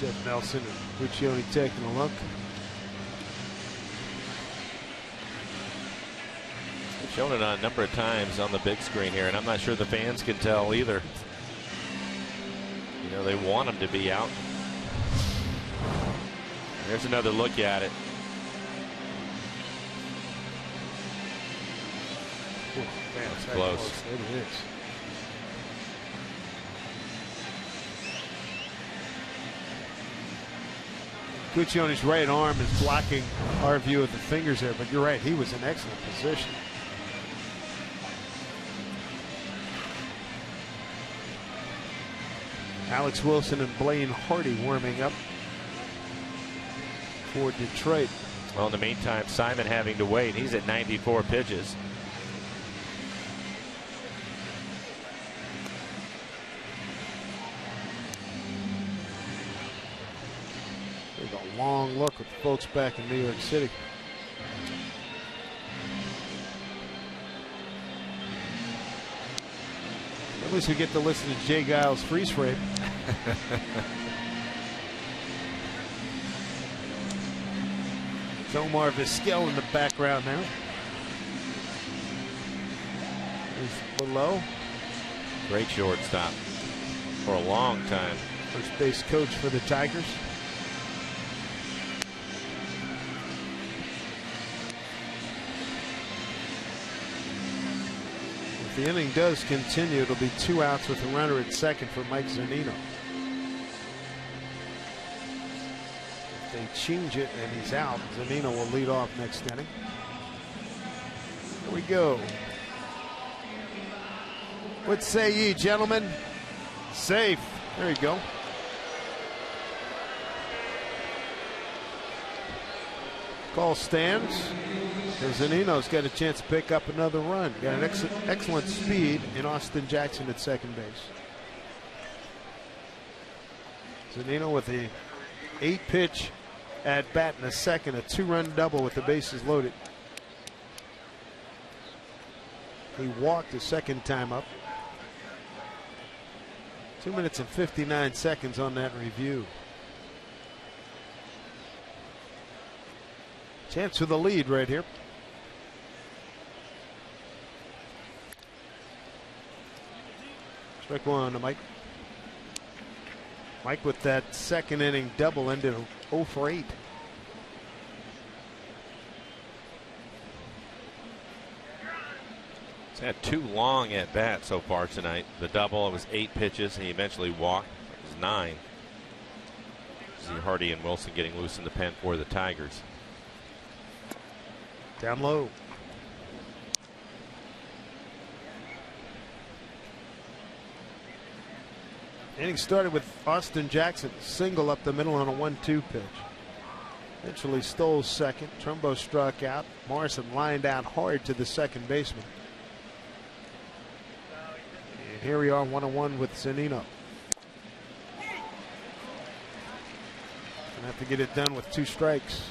Jeff Nelson and Guccione taking a look. They've shown it a number of times on the big screen here, and I'm not sure the fans can tell either. You know, they want him to be out. There's another look at it. That's close. It is. Guccione's right arm is blocking our view of the fingers there, but you're right, he was in excellent position. Alex Wilson and Blaine Hardy warming up for Detroit. Well, in the meantime, Simon having to wait. He's at 94 pitches. Long look with the folks back in New York City. At least we get to listen to Jay Giles' freeze frame. It's Omar Vizquel in the background now. He's below. Great shortstop for a long time. First base coach for the Tigers. If the inning does continue, it'll be 2 outs with a runner at second for Mike Zunino. If they change it and he's out, Zunino will lead off next inning. Here we go. What say ye, gentlemen? Safe. There you go. Call stands. Zunino's got a chance to pick up another run. Got an excellent speed in Austin Jackson at second base. Zunino with a 8-pitch at bat in the second, a 2-run double with the bases loaded. He walked the second time up. 2 minutes and 59 seconds on that review. Chance for the lead right here. Strike one to Mike. Mike with that second inning double ended 0 for 8. He's had 2 long at bats so far tonight. The double, it was 8 pitches, and he eventually walked. It was 9. See Hardy and Wilson getting loose in the pen for the Tigers. Down low. Inning started with Austin Jackson single up the middle on a 1-2 pitch. Eventually stole second. Trumbo struck out. Morrison lined out hard to the second baseman. And here we are 1-1 with Zunino. Gonna have to get it done with 2 strikes.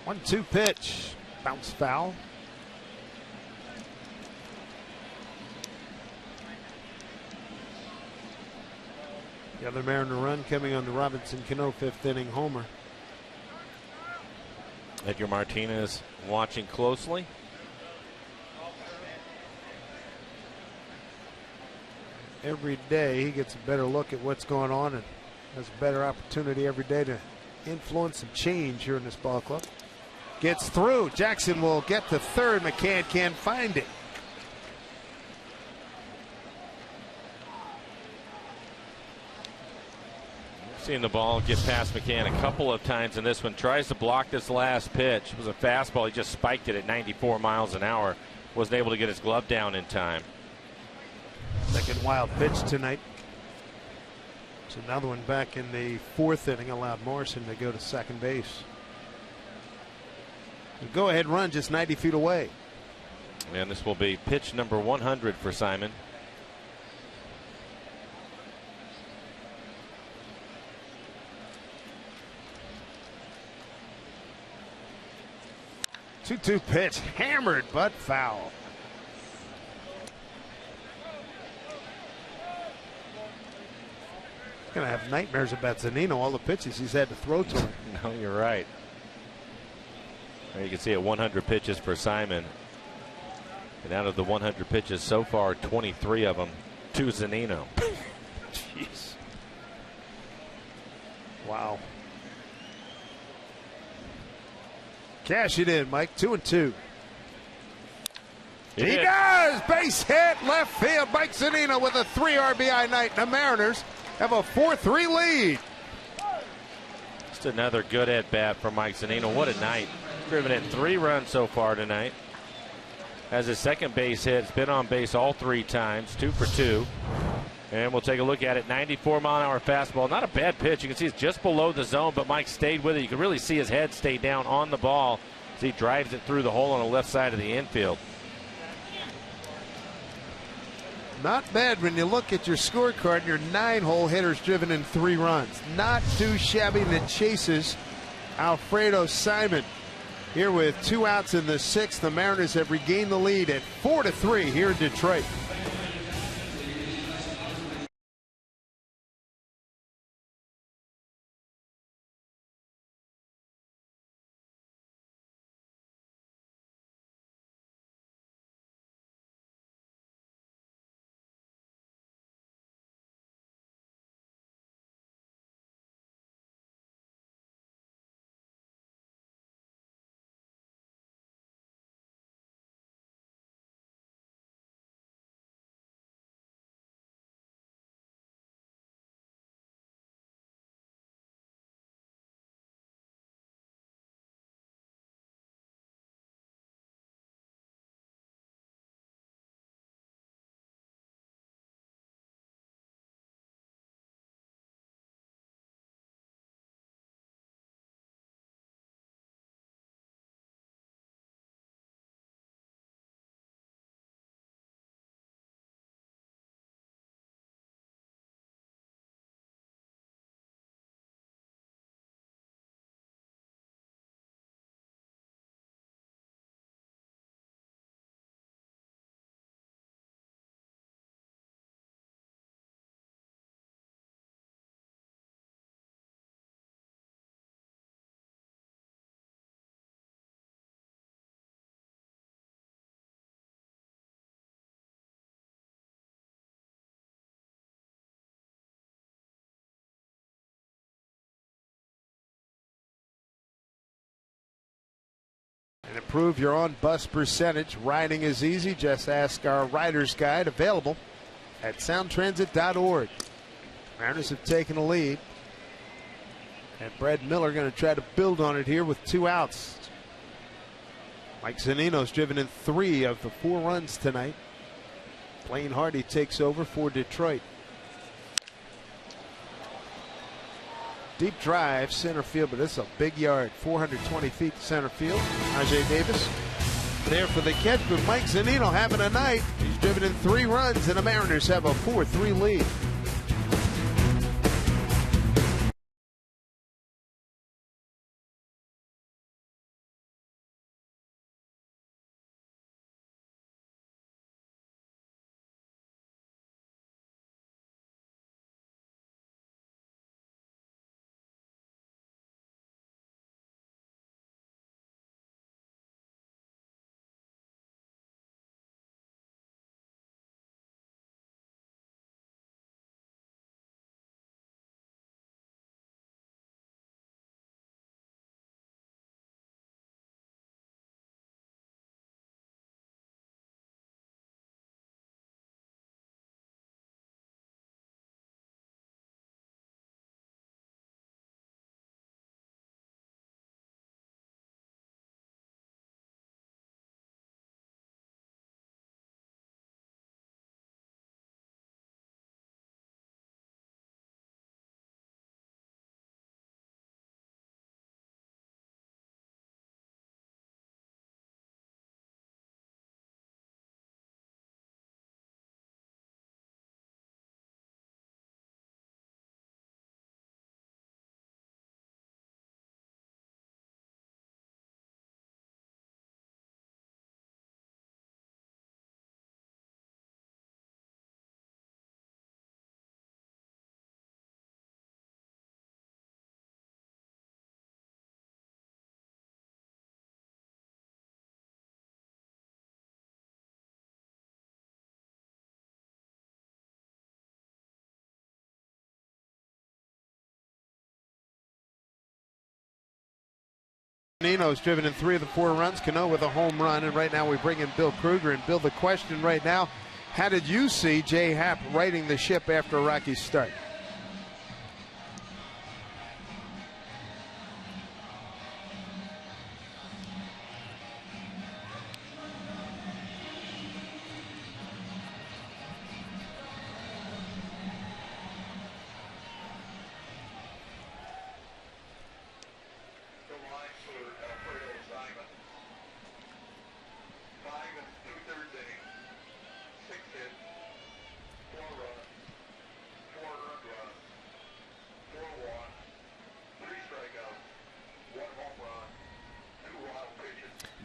One-two pitch, bounce foul. The other Mariner run coming on the Robinson Cano 5th inning homer. Edgar Martinez watching closely. Every day he gets a better look at what's going on and has a better opportunity every day to influence and change here in this ball club. Gets through. Jackson will get to third. McCann can't find it. Seen the ball get past McCann a couple of times in this one. Tries to block this last pitch. It was a fastball. He just spiked it at 94 miles an hour. Wasn't able to get his glove down in time. Second wild pitch tonight. It's another one back in the 4th inning. Allowed Morrison to go to second base. The go-ahead run just 90 feet away. And this will be pitch number 100 for Simon. Two-two pitch, hammered but foul. He's gonna have nightmares about Zunino, all the pitches he's had to throw to him. No, you're right. There you can see it, 100 pitches for Simon. And out of the 100 pitches so far, 23 of them to Zunino. Jeez. Wow. Cash it in, Mike. 2-2. He does! Base hit, left field. Mike Zunino with a 3 RBI night. And the Mariners have a 4-3 lead. Just another good at bat for Mike Zunino. What a night. Driven in 3 runs so far tonight. Has his second base hit. It's been on base all 3 times. 2 for 2. And we'll take a look at it. 94-mile-an-hour fastball. Not a bad pitch. You can see it's just below the zone, but Mike stayed with it. You can really see his head stay down on the ball as he drives it through the hole on the left side of the infield. Not bad when you look at your scorecard and your 9-hole hitters driven in 3 runs. Not too shabby, and it chases Alfredo Simon. Here with 2 outs in the 6th, the Mariners have regained the lead at 4-3 here in Detroit. And improve your on-bus percentage. Riding is easy. Just ask our rider's guide, available at soundtransit.org. Mariners have taken a lead. And Brad Miller going to try to build on it here with 2 outs. Mike Zunino's driven in 3 of the 4 runs tonight. Blaine Hardy takes over for Detroit. Deep drive, center field, but it's a big yard, 420 feet to center field. Ajay Davis there for the catch, but Mike Zunino having a night. He's driven in 3 runs, and the Mariners have a 4-3 lead. Nino's driven in 3 of the 4 runs. Cano with a home run, and right now we bring in Bill Kruger. And Bill, the question right now, how did you see Jay Happ righting the ship after a Rockies start?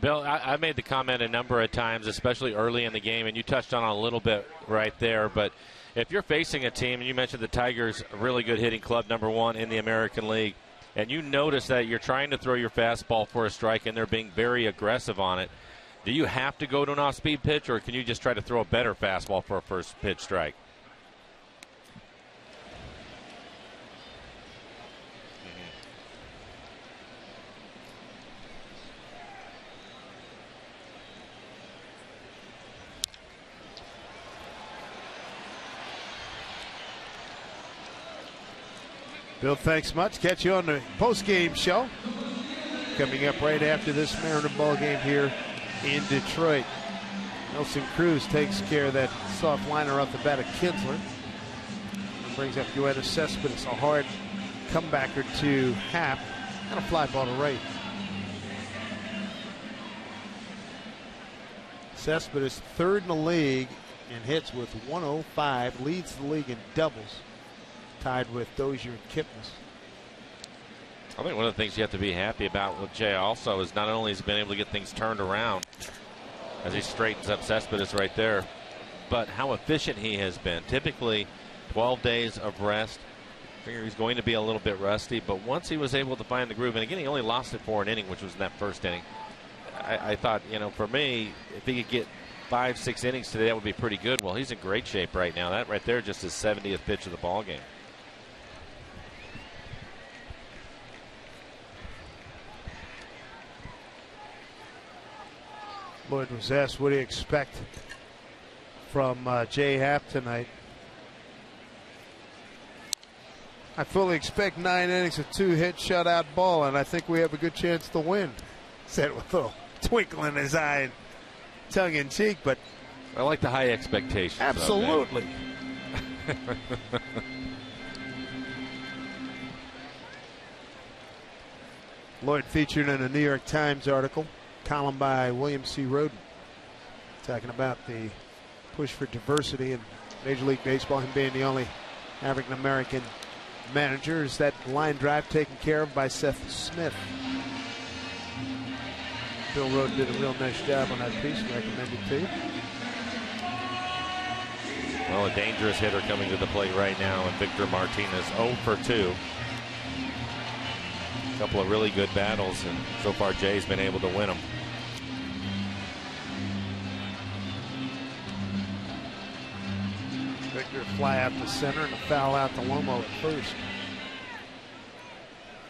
Bill, I made the comment a number of times, especially early in the game, and you touched on it a little bit right there, but if you're facing a team, and you mentioned the Tigers, a really good hitting club, #1 in the American League, and you notice that you're trying to throw your fastball for a strike and they're being very aggressive on it, do you have to go to an off-speed pitch, or can you just try to throw a better fastball for a first pitch strike? Bill, thanks much. Catch you on the post-game show coming up right after this Mariner ball game here in Detroit. Nelson Cruz takes care of that soft liner off the bat of Kinsler. And brings up Yoenis Cespedes, a hard comebacker to Happ, and a fly ball to right. Cespedes 3rd in the league in hits with 105, leads the league in doubles, tied with Dozier and Kipnis. I think one of the things you have to be happy about with Jay also is not only has he been able to get things turned around as he straightens up Cespedes right there, but how efficient he has been. Typically 12 days of rest. I figure he's going to be a little bit rusty, but once he was able to find the groove, and again, he only lost it for an inning, which was in that first inning. I thought, you know, for me, if he could get 5-6 innings today, that would be pretty good. Well, he's in great shape right now. That right there just his 70th pitch of the ball game. Lloyd was asked, what do you expect from Jay Happ tonight? I fully expect 9 innings of 2-hit shutout ball, and I think we have a good chance to win. Said with a twinkle in his eye, tongue in cheek, but I like the high expectations. Absolutely. Lloyd featured in a New York Times article, column by William C. Roden, talking about the push for diversity in Major League Baseball, him being the only African-American manager. Is that line drive taken care of by Seth Smith? Bill Roden did a real nice job on that piece and recommended to you. Well, a dangerous hitter coming to the plate right now, and Victor Martinez 0 for 2. A couple of really good battles, and so far Jay's been able to win them. Victor fly out to center and a foul out to Lomo at first.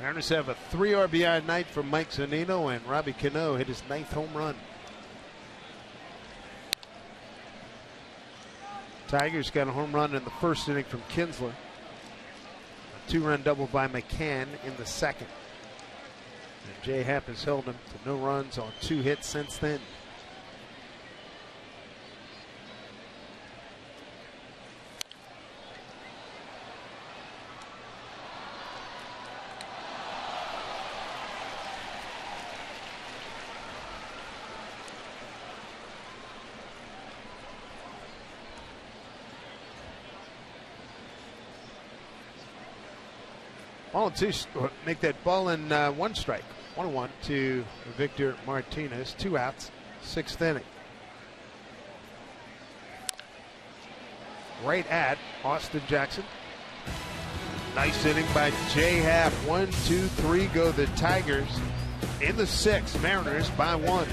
Mariners have a 3 RBI night from Mike Zunino, and Robbie Cano hit his 9th home run. Tigers got a home run in the first inning from Kinsler. A 2-run double by McCann in the second. And Jay Happ has held him to no runs on 2 hits since then. Ball and 2, make that ball in 1 strike. 1-1 to Victor Martinez. 2 outs, 6th inning. Right at Austin Jackson. Nice inning by Jay Happ. 1, 2, 3 go the Tigers. In the 6th, Mariners by 1.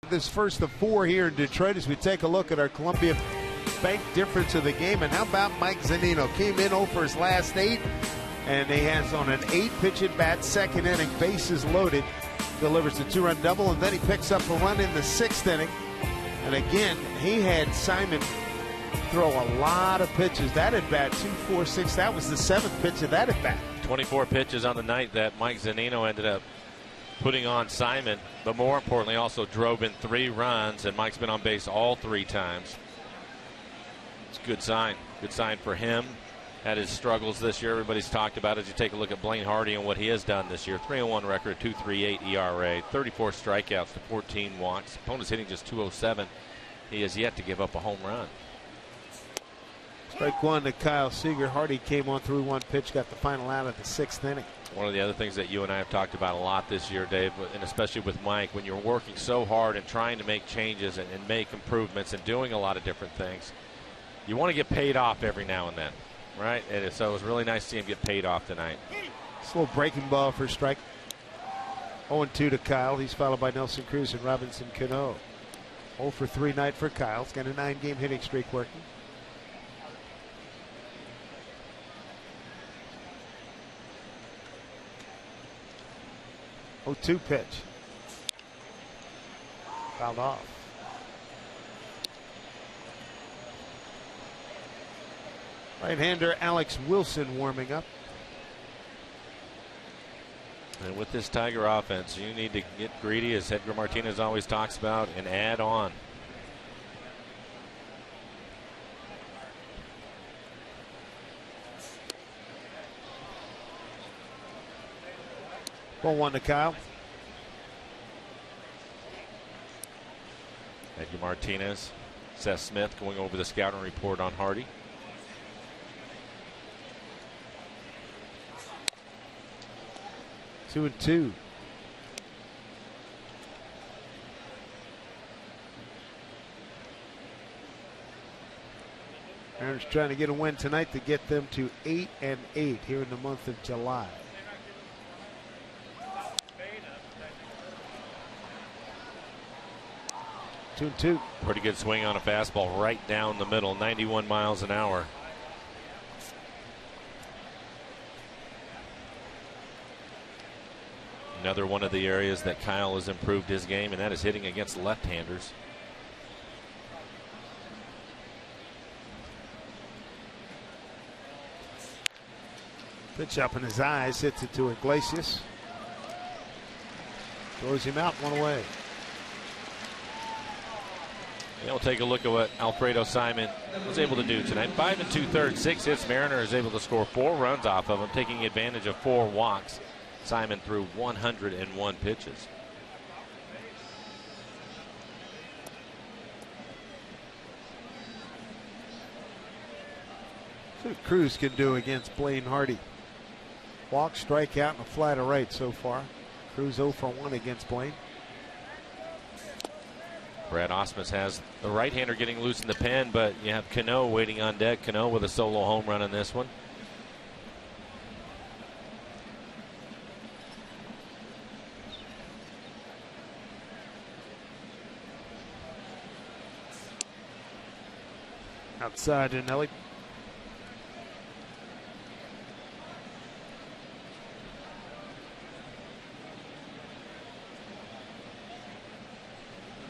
This first of 4 here in Detroit as we take a look at our Columbia Bank difference of the game. And how about Mike Zunino? Came in 0 for his last 8, and he has on an 8-pitch at bat, 2nd inning, bases loaded, delivers a 2-run double, and then he picks up a run in the 6th inning. And again, he had Simon throw a lot of pitches. That at bat, 2, 4, 6, that was the 7th pitch of that at bat. 24 pitches on the night that Mike Zunino ended up putting on Simon, but more importantly also drove in 3 runs, and Mike's been on base all 3 times. It's a good sign for him. Had his struggles this year, everybody's talked about it. As you take a look at Blaine Hardy and what he has done this year, 3.01 record, 2.38 ERA, 34 strikeouts to 14 walks. Opponent's hitting just 207. He has yet to give up a home run. Strike 1 to Kyle Seager. Hardy came on through 1 pitch, got the final out of the 6th inning. One of the other things that you and I have talked about a lot this year, Dave, and especially with Mike, when you're working so hard and trying to make changes and make improvements and doing a lot of different things, you want to get paid off every now and then, right? And so it was really nice to see him get paid off tonight. It's a little breaking ball for a strike. 0-2 to Kyle. He's followed by Nelson Cruz and Robinson Cano. 0 for 3 night for Kyle. He's got a 9-game hitting streak working. 0-2 pitch. Fouled off. Right-hander Alex Wilson warming up. And with this Tiger offense, you need to get greedy, as Edgar Martinez always talks about, and add on. Ball 1 to Kyle. Edgar Martinez, Seth Smith going over the scouting report on Hardy. 2-2. Mariners trying to get a win tonight to get them to 8-8 here in the month of July. Two. Pretty good swing on a fastball right down the middle, 91 miles an hour. Another one of the areas that Kyle has improved his game, and that is hitting against left-handers. Pitch up in his eyes, hits it to Iglesias. Throws him out, 1 away. And we'll take a look at what Alfredo Simon was able to do tonight. 5 2/3, 6 hits. Mariner is able to score 4 runs off of him, taking advantage of 4 walks. Simon threw 101 pitches. See what Cruz can do against Blaine Hardy. Walk, strikeout, and a fly to right so far. Cruz 0 for 1 against Blaine. Brad Ausmus has the right-hander getting loose in the pen, but you have Cano waiting on deck. Cano with a solo home run in this one. Outside in Ellie.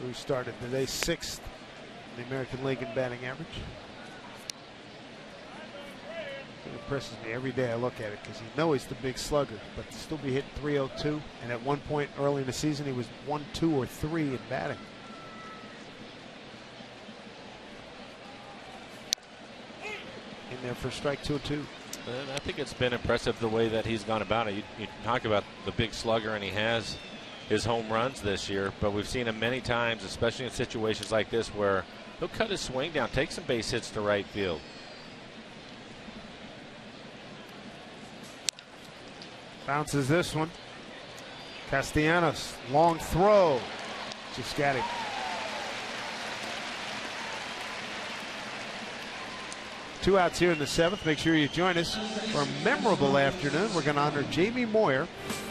Who started today 6th in the American League in batting average. It impresses me every day I look at it, because you know he's the big slugger, but to still be hitting 302, and at one point early in the season he was 1, 2, or 3 in batting. In there for strike 2-2. And I think it's been impressive the way that he's gone about it. You talk about the big slugger, and he has his home runs this year, but we've seen him many times, especially in situations like this, where he'll cut his swing down, take some base hits to right field. Bounces this one. Castellanos, long throw. Just got him. Two outs here in the 7th. Make sure you join us for a memorable afternoon. We're going to honor Jamie Moyer,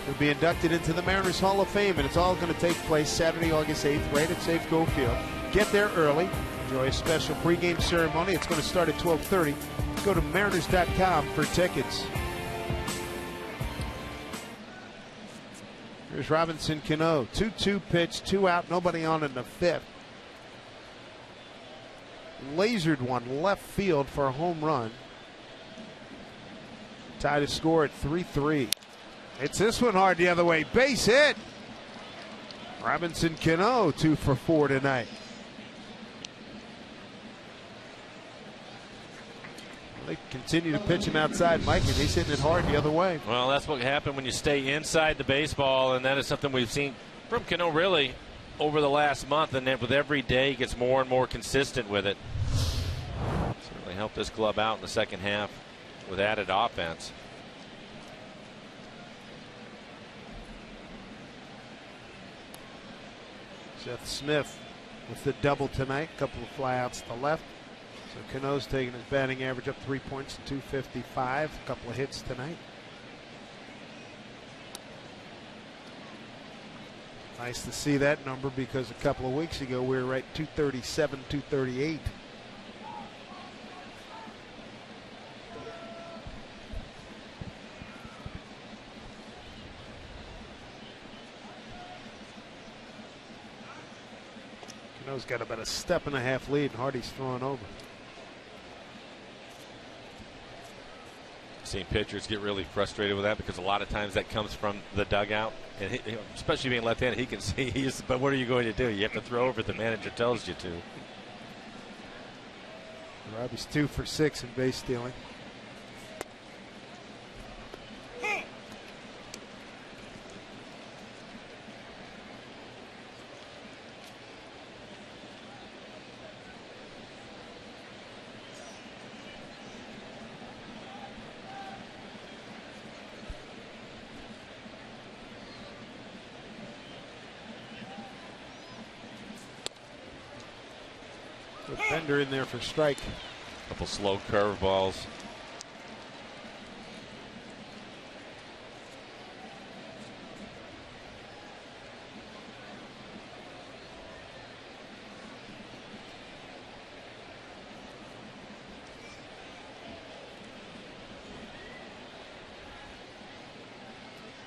who'll be inducted into the Mariners Hall of Fame, and it's all going to take place Saturday, August 8th, right at Safeco Field. Get there early. Enjoy a special pregame ceremony. It's going to start at 12:30. Go to mariners.com for tickets. Here's Robinson Cano. 2-2 pitch, 2 out, nobody on in the 5th. Lasered one left field for a home run. Tied to score at 3-3. It's this one hard the other way. Base hit. Robinson Cano 2 for 4 tonight. They continue to pitch him outside, Mike, and he's hitting it hard the other way. Well, that's what happened when you stay inside the baseball, and that is something we've seen from Cano really over the last month, and then with every day he gets more and more consistent with it. Certainly helped this club out in the second half with added offense. Seth Smith with the double tonight, a couple of flyouts to the left. So Cano's taking his batting average up 3 points to 255. A couple of hits tonight. Nice to see that number because a couple of weeks ago we were right 237, 238. Cano's got about a step and a half lead, and Hardy's throwing over. Seen pitchers get really frustrated with that because a lot of times that comes from the dugout, and especially being left-handed, he can see. But what are you going to do? You have to throw over if the manager tells you to. Robbie's 2 for 6 in base stealing. Bender in there for strike. Couple slow curveballs.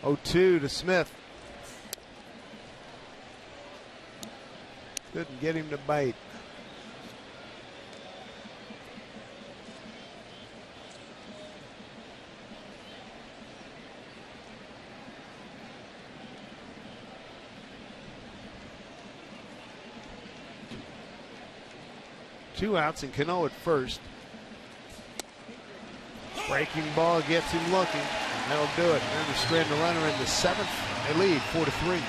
Oh, 2 to Smith. Couldn't get him to bite. Two outs and Cano at first. Breaking ball gets him looking, and that'll do it. And the strand the runner in the 7th. They lead 4-3.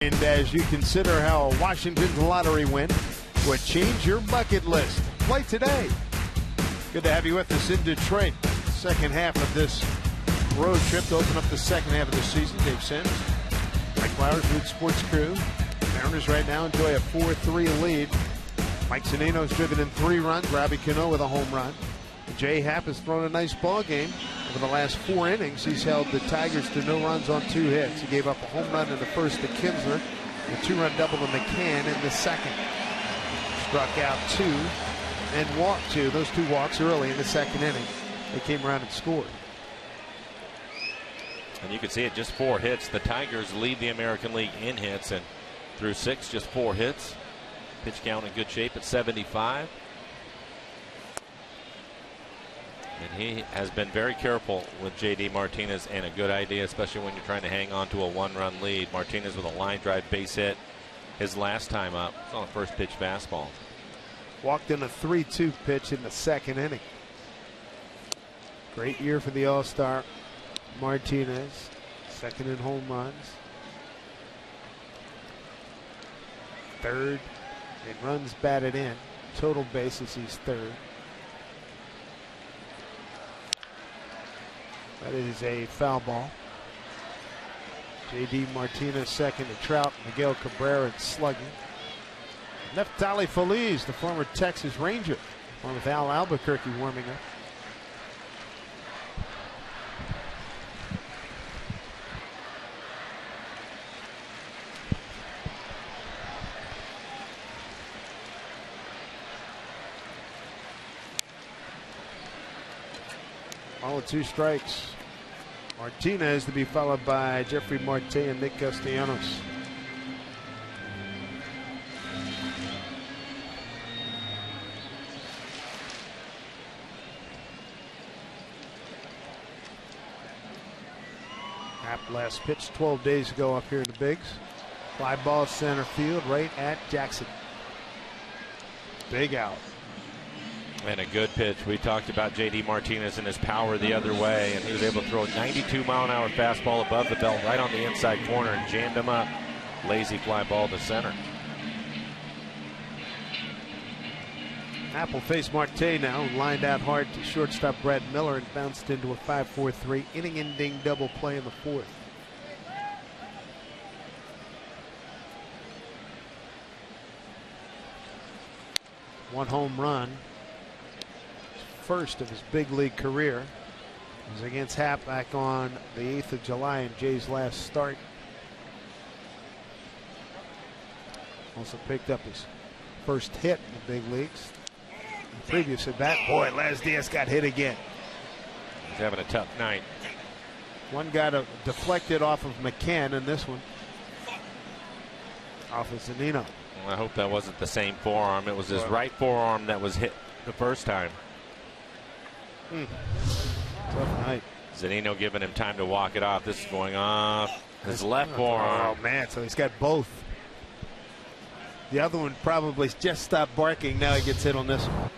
And as you consider how Washington's lottery win would change your bucket list, play today. Good to have you with us in Detroit. Second half of this road trip to open up the second half of the season. Dave Sims, Mike Flowers, Root Sports Crew. Mariners right now enjoy a 4-3 lead. Mike Zunino's driven in 3 runs. Robbie Cano with a home run. Jay Happ has thrown a nice ball game. Over the last 4 innings, he's held the Tigers to no runs on 2 hits. He gave up a home run in the first to Kinsler, a 2-run double to McCann in the second. Struck out 2 and walked 2. Those 2 walks early in the second inning. They came around and scored. And you can see it, just 4 hits. The Tigers lead the American League in hits, and through 6, just 4 hits. Pitch count in good shape at 75. And he has been very careful with J.D. Martinez, and a good idea, especially when you're trying to hang on to a 1-run lead. Martinez with a line drive base hit his last time up. It's on a first pitch fastball. Walked in a 3-2 pitch in the second inning. Great year for the All-Star Martinez. Second in home runs. Third in runs batted in. Total bases, he's third. That is a foul ball. J.D. Martinez second to Trout, Miguel Cabrera and slugging. Neftali Feliz, the former Texas Ranger, along with Al Albuquerque warming up. All with 2 strikes. Martinez to be followed by Jeffrey Marte and Nick Castellanos. Last pitch 12 days ago up here in the Bigs. Fly ball center field right at Jackson. Big out. And a good pitch. We talked about J.D. Martinez and his power the other way, and he was able to throw a 92-mile-an-hour fastball above the belt right on the inside corner and jammed him up. Lazy fly ball to center. Apple faced Marte now, lined out hard to shortstop Brad Miller and bounced into a 5-4-3 inning-ending double play in the 4th. One home run, first of his big league career. It was against Happ back on the 8th of July in Jay's last start. Also picked up his first hit in the big leagues. The previous at bat, boy, Laz Diaz got hit again. He's having a tough night. One got deflected off of McCann, and this one off of Zunino. Well, I hope that wasn't the same forearm. It was his right forearm that was hit the first time. Tough night. Zunino giving him time to walk it off. This is going off his left forearm. Oh, man, so he's got both. The other one probably just stopped barking. Now he gets hit on this one.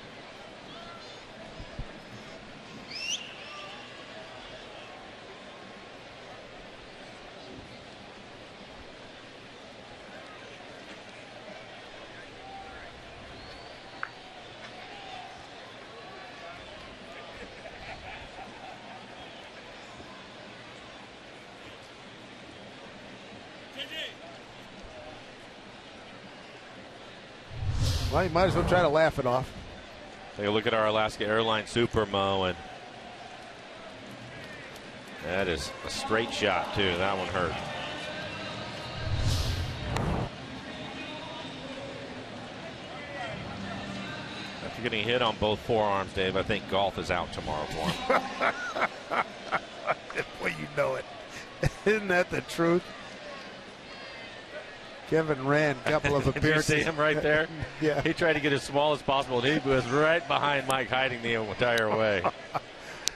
Well, you might as well try to laugh it off. Take a look at our Alaska Airlines Super Mo, and that is a straight shot too. That one hurt. After getting hit on both forearms, Dave, I think golf is out tomorrow for him. Well, you know it. Isn't that the truth? Kevin ran a couple of appearances. Did you see him right there? Yeah. He tried to get as small as possible, and he was right behind Mike, hiding the entire way. At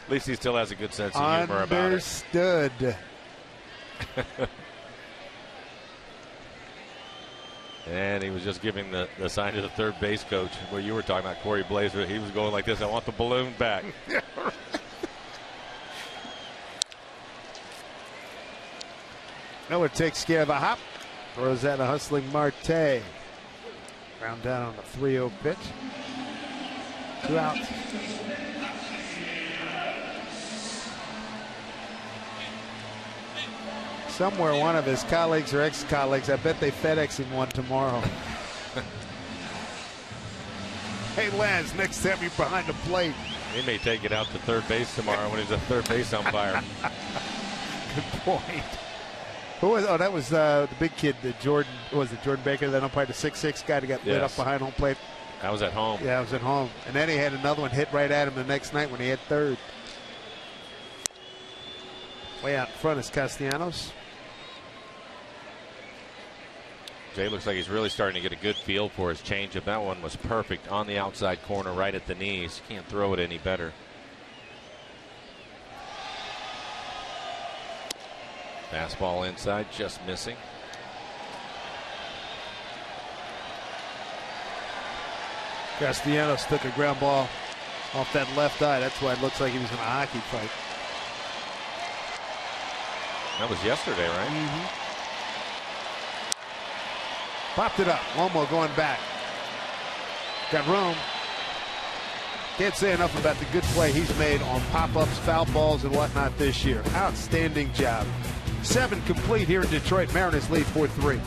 least he still has a good sense of humor about it. Understood. And he was just giving the sign to the third base coach, where you were talking about Corey Blazer. He was going like this, I want the balloon back. Miller takes care of a hop. Throws out a hustling Marte. Round down on the 3-0 pitch. 2 outs. Somewhere one of his colleagues or ex-colleagues, I bet they FedEx him one tomorrow. Hey, Lance, next time you're behind the plate. He may take it out to third base tomorrow when he's a third base umpire. Good point. Who was? Oh, that was the big kid, Jordan. Was it Jordan Baker that umpired the 6'6" guy that got lit up behind home plate? That was at home. Yeah, it was at home. And then he had another one hit right at him the next night when he had third. Way out in front is Castellanos. Jay looks like he's really starting to get a good feel for his changeup. That one was perfect on the outside corner, right at the knees. Can't throw it any better. Fastball inside, just missing. Castellanos took a ground ball off that left eye. That's why it looks like he was in a hockey fight. That was yesterday, right? Mm-hmm. Popped it up. Lomo going back. Got room. Can't say enough about the good play he's made on pop-ups, foul balls, and whatnot this year. Outstanding job. 7 complete here in Detroit. Mariners lead 4-3.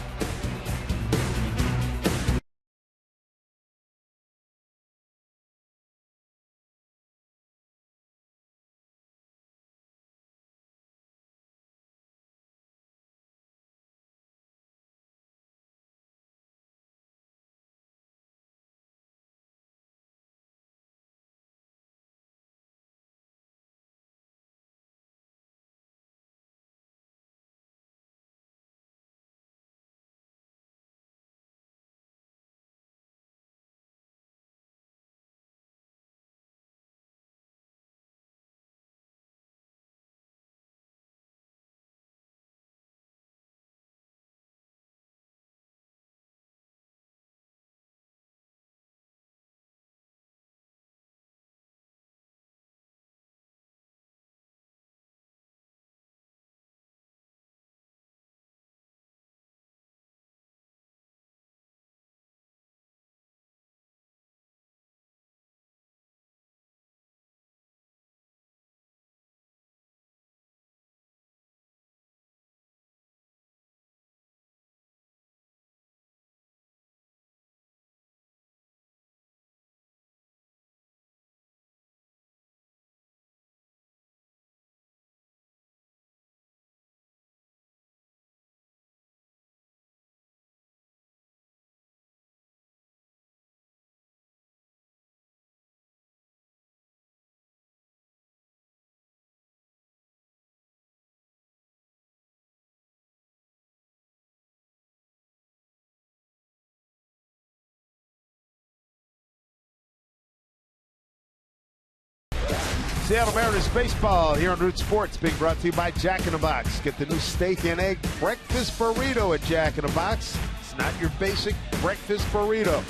Seattle Mariners baseball here on Root Sports, being brought to you by Jack in the Box. Get the new steak and egg breakfast burrito at Jack in the Box. It's not your basic breakfast burrito.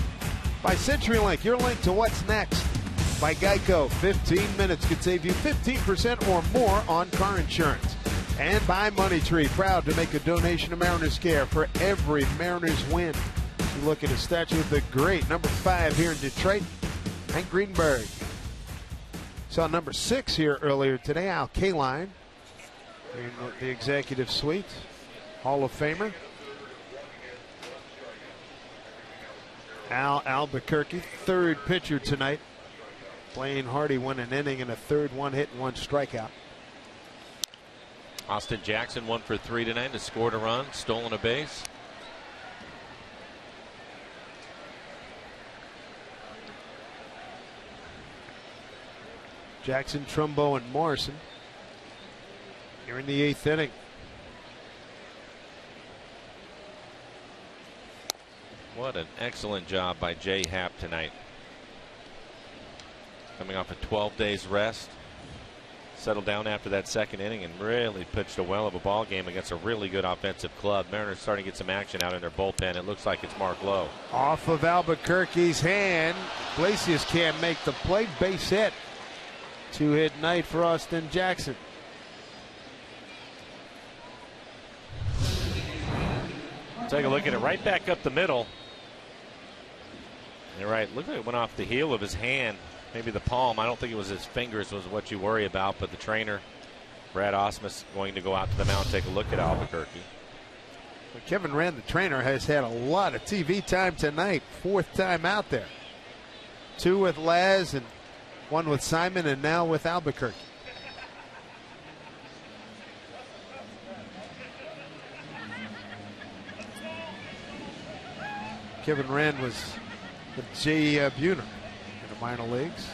By CenturyLink, your link to what's next. By Geico, 15 minutes could save you 15% or more on car insurance. And by Money Tree, proud to make a donation to Mariners Care for every Mariners win. You look at a statue of the great number 5 here in Detroit, Hank Greenberg. Saw number 6 here earlier today, Al Kaline, in the executive suite, Hall of Famer. Al Albuquerque, 3rd pitcher tonight. Blaine Hardy won an inning in a 3rd, 1 hit and 1 strikeout. Austin Jackson 1 for 3 tonight, has scored a run, stolen a base. Jackson, Trumbo, and Morrison here in the 8th inning. What an excellent job by Jay Happ tonight. Coming off a 12 days rest. Settled down after that 2nd inning and really pitched a well of a ball game against a really good offensive club. Mariners starting to get some action out in their bullpen. It looks like it's Mark Lowe. Off of Albuquerque's hand. Iglesias can't make the play. Base hit. 2-hit night for Austin Jackson. Take a look at it right back up the middle. You're right. Look like it went off the heel of his hand. Maybe the palm. I don't think it was his fingers was what you worry about, but the trainer, Brad Osmus, going to go out to the mound and take a look at Albuquerque. Well, Kevin Rand, the trainer, has had a lot of TV time tonight. 4th time out there. 2 with Laz and 1 with Simon, and now with Albuquerque. Kevin Rand was with Jay Buhner in the minor leagues.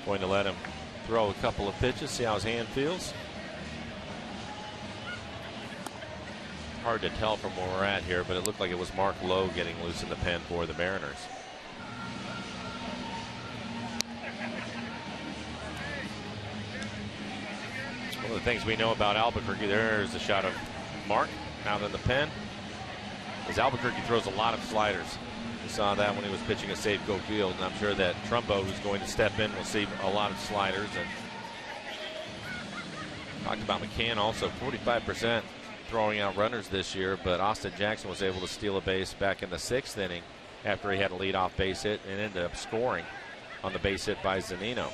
Going to let him throw a couple of pitches, see how his hand feels. Hard to tell from where we're at here, but it looked like it was Mark Lowe getting loose in the pen for the Mariners. One of the things we know about Albuquerque, there's a shot of Mark out in the pen, is Albuquerque throws a lot of sliders. We saw that when he was pitching at Safeco Field, and I'm sure that Trumbo, who's going to step in, will see a lot of sliders. And talked about McCann also, 45% throwing out runners this year, but Austin Jackson was able to steal a base back in the 6th inning after he had a leadoff base hit and ended up scoring on the base hit by Zunino.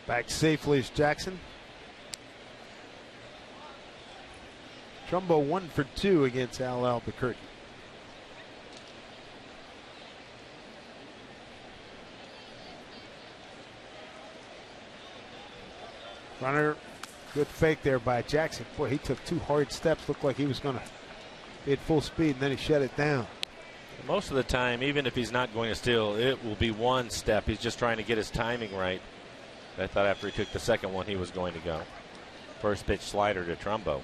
Back safely is Jackson. Trumbo 1 for 2 against Al Albuquerque. Runner, good fake there by Jackson. Boy, he took 2 hard steps. Looked like he was going to be at full speed, and then he shut it down. Most of the time, even if he's not going to steal, it will be 1 step. He's just trying to get his timing right. I thought after he took the second one, he was going to go. First pitch slider to Trumbo.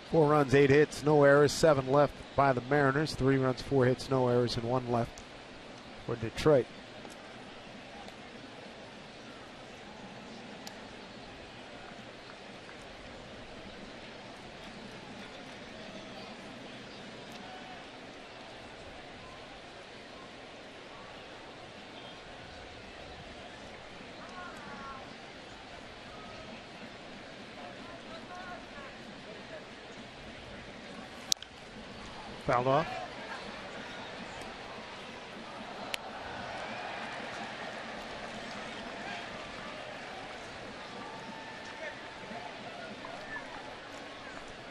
Four runs, 8 hits, no errors, 7 left by the Mariners. 3 runs, 4 hits, no errors, and 1 left for Detroit. Fouled off.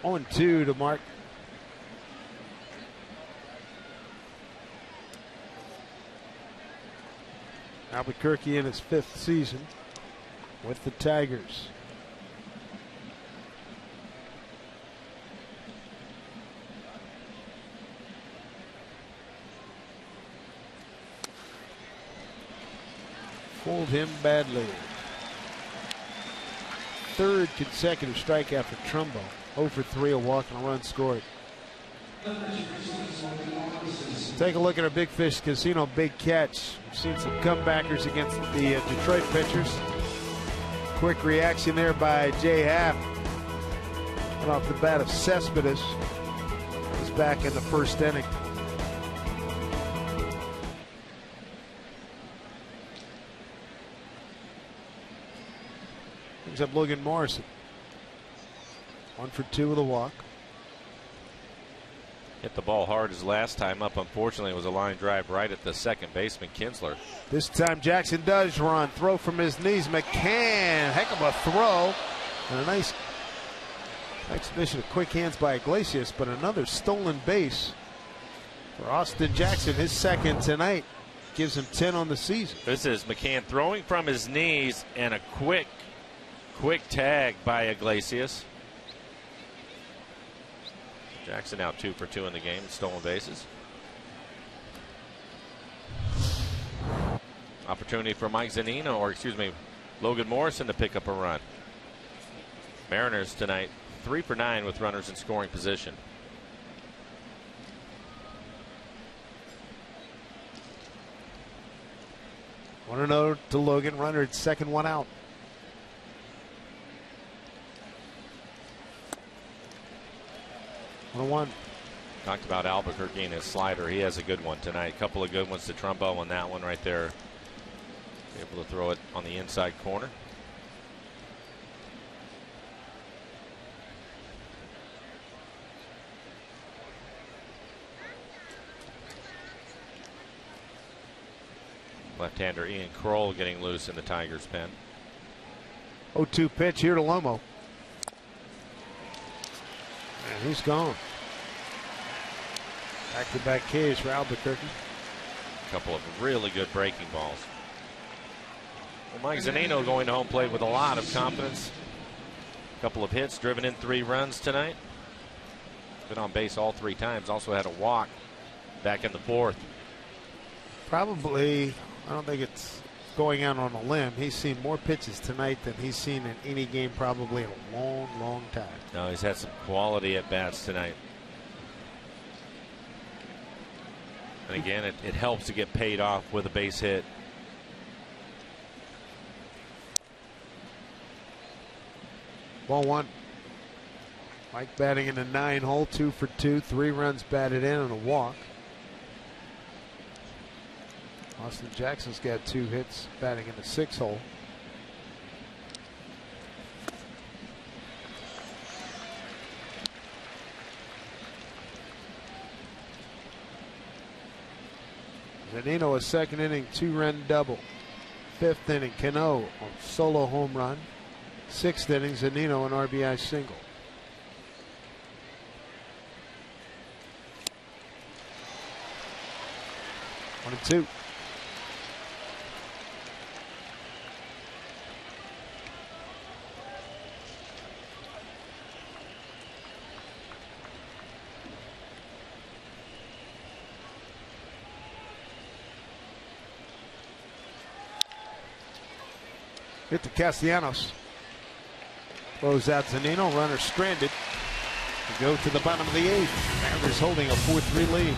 On 2 to Mark. Albuquerque in his 5th season with the Tigers. Fooled him badly. 3rd consecutive strikeout for Trumbo. 0 for 3, a walk and a run scored. Take a look at our Big Fish Casino Big Catch. We've seen some comebackers against the Detroit pitchers. Quick reaction there by Jay Happ. Went off the bat of Cespedes. Was back in the 1st inning. Brings up Logan Morrison. 1 for 2 with a walk. Hit the ball hard his last time up. Unfortunately, it was a line drive right at the second baseman, Kinsler. This time Jackson does run. Throw from his knees. McCann. Heck of a throw. And a nice exhibition of quick hands by Iglesias, but another stolen base for Austin Jackson. His 2nd tonight. Gives him 10 on the season. This is McCann throwing from his knees and a quick tag by Iglesias. Jackson now 2 for 2 in the game, stolen bases. Opportunity for Mike Zunino, or excuse me, Logan Morrison to pick up a run. Mariners tonight 3 for 9 with runners in scoring position. One to Logan, runner at 2nd, 1 out. 1-1. Talked about Albuquerque and his slider. He has a good one tonight. A couple of good ones to Trumbo on that one right there. Able to throw it on the inside corner. Left-hander Ian Kroll getting loose in the Tigers' pen. 0-2 pitch here to Lomo. And he's gone. Back-to-back Ks for Albuquerque. A couple of really good breaking balls. Well, Mike Zunino going to home plate with a lot of confidence. A couple of hits, driven in 3 runs tonight. Been on base all 3 times. Also had a walk back in the 4th. Probably, I don't think it's going out on a limb. He's seen more pitches tonight than he's seen in any game probably in a long, long time. No, he's had some quality at bats tonight. And again, it helps to get paid off with a base hit. Ball one. Mike batting in the 9 hole, 2 for 2, 3 runs batted in and a walk. Austin Jackson's got 2 hits batting in the 6 hole. Zunino, a second inning 2-run double. 5th inning, Cano, a solo home run. 6th inning, Zunino, an RBI single. 1-2. Hit to Castellanos. Close out Zunino. Runner stranded. We go to the bottom of the 8th. Mariners holding a 4-3 lead.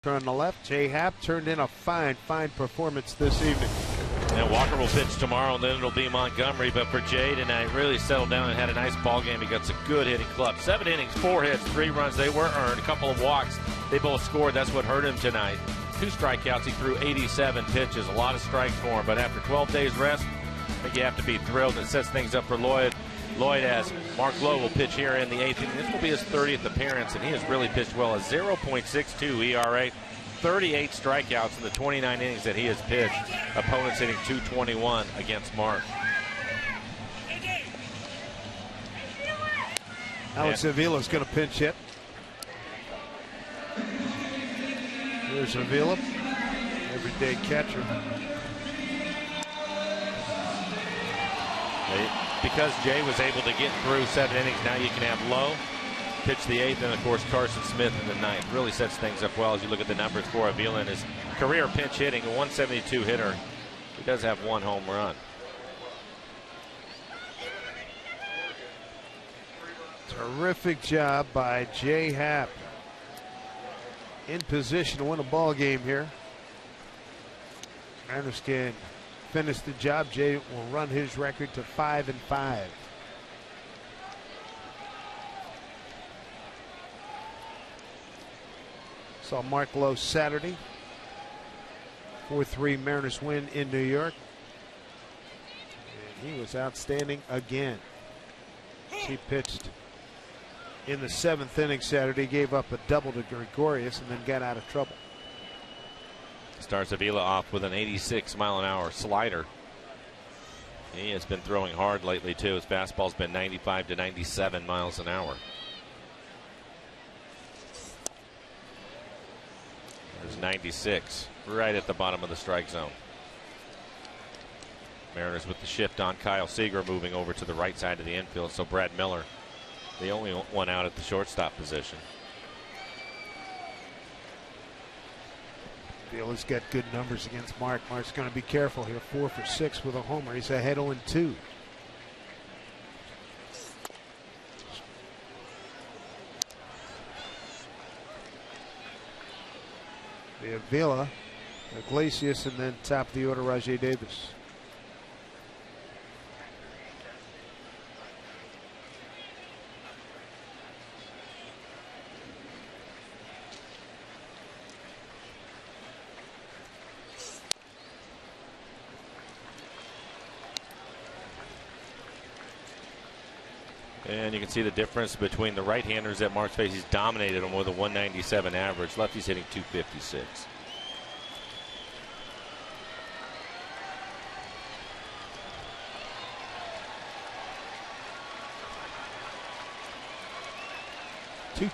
On the left, Jay Happ turned in a fine performance this evening. And Walker will pitch tomorrow, and then it'll be Montgomery. But for Jay tonight, really settled down and had a nice ball game against a good hitting club. 7 innings, 4 hits, 3 runs. They were earned. A couple of walks. They both scored. That's what hurt him tonight. 2 strikeouts. He threw 87 pitches. A lot of strikes for him. But after 12 days rest, I think you have to be thrilled. It sets things up for Lloyd. Lloyd, as Mark Lowe will pitch here in the 8th inning. This will be his 30th appearance, and he has really pitched well. A 0.62 ERA, 38 strikeouts in the 29 innings that he has pitched. Opponents hitting .221 against Mark. Alex Avila's going to pinch hit. Here's Avila, everyday catcher. Because Jay was able to get through 7 innings, now you can have Lowe pitch the 8th, and of course Carson Smith in the 9th. Really sets things up well as you look at the numbers for Avila in his career pinch hitting. A 172 hitter. He does have 1 home run. Terrific job by Jay Happ. In position to win a ball game here. Mariners can finish the job. Jay will run his record to 5-5. Saw Mark Lowe Saturday. 4-3 Mariners win in New York. And he was outstanding again. He pitched in the 7th inning Saturday, gave up a double to Gregorius, and then got out of trouble. Starts Avila off with an 86-mile-an-hour slider. He has been throwing hard lately, too. His fastball's been 95 to 97 miles an hour. There's 96, right at the bottom of the strike zone. Mariners with the shift on Kyle Seager moving over to the right side of the infield, so Brad Miller The only one out at the shortstop position. Viola's got good numbers against Mark. Mark's going to be careful here. 4 for 6 with a homer. He's ahead 0-2. Vila, Iglesias, and then top of the order, Rajai Davis. And you can see the difference between the right-handers at Mark's face. He's dominated them with a 197 average. Lefty's hitting 256.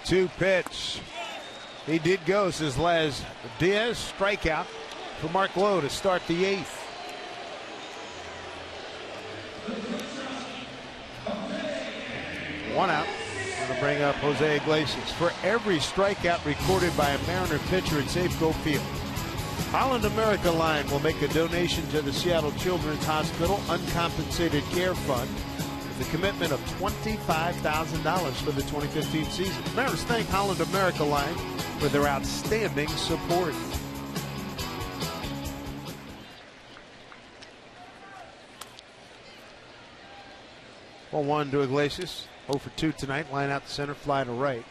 Two pitch. He did go, says Les Diaz. Strikeout for Mark Lowe to start the 8th. One out. Going to bring up Jose Iglesias. For every strikeout recorded by a Mariner pitcher at Safeco Field, Holland America Line will make a donation to the Seattle Children's Hospital Uncompensated Care Fund with a commitment of $25,000 for the 2015 season. Mariners thank Holland America Line for their outstanding support. Well, 1 to Iglesias. 0 for 2 tonight. Line out to center, fly to right.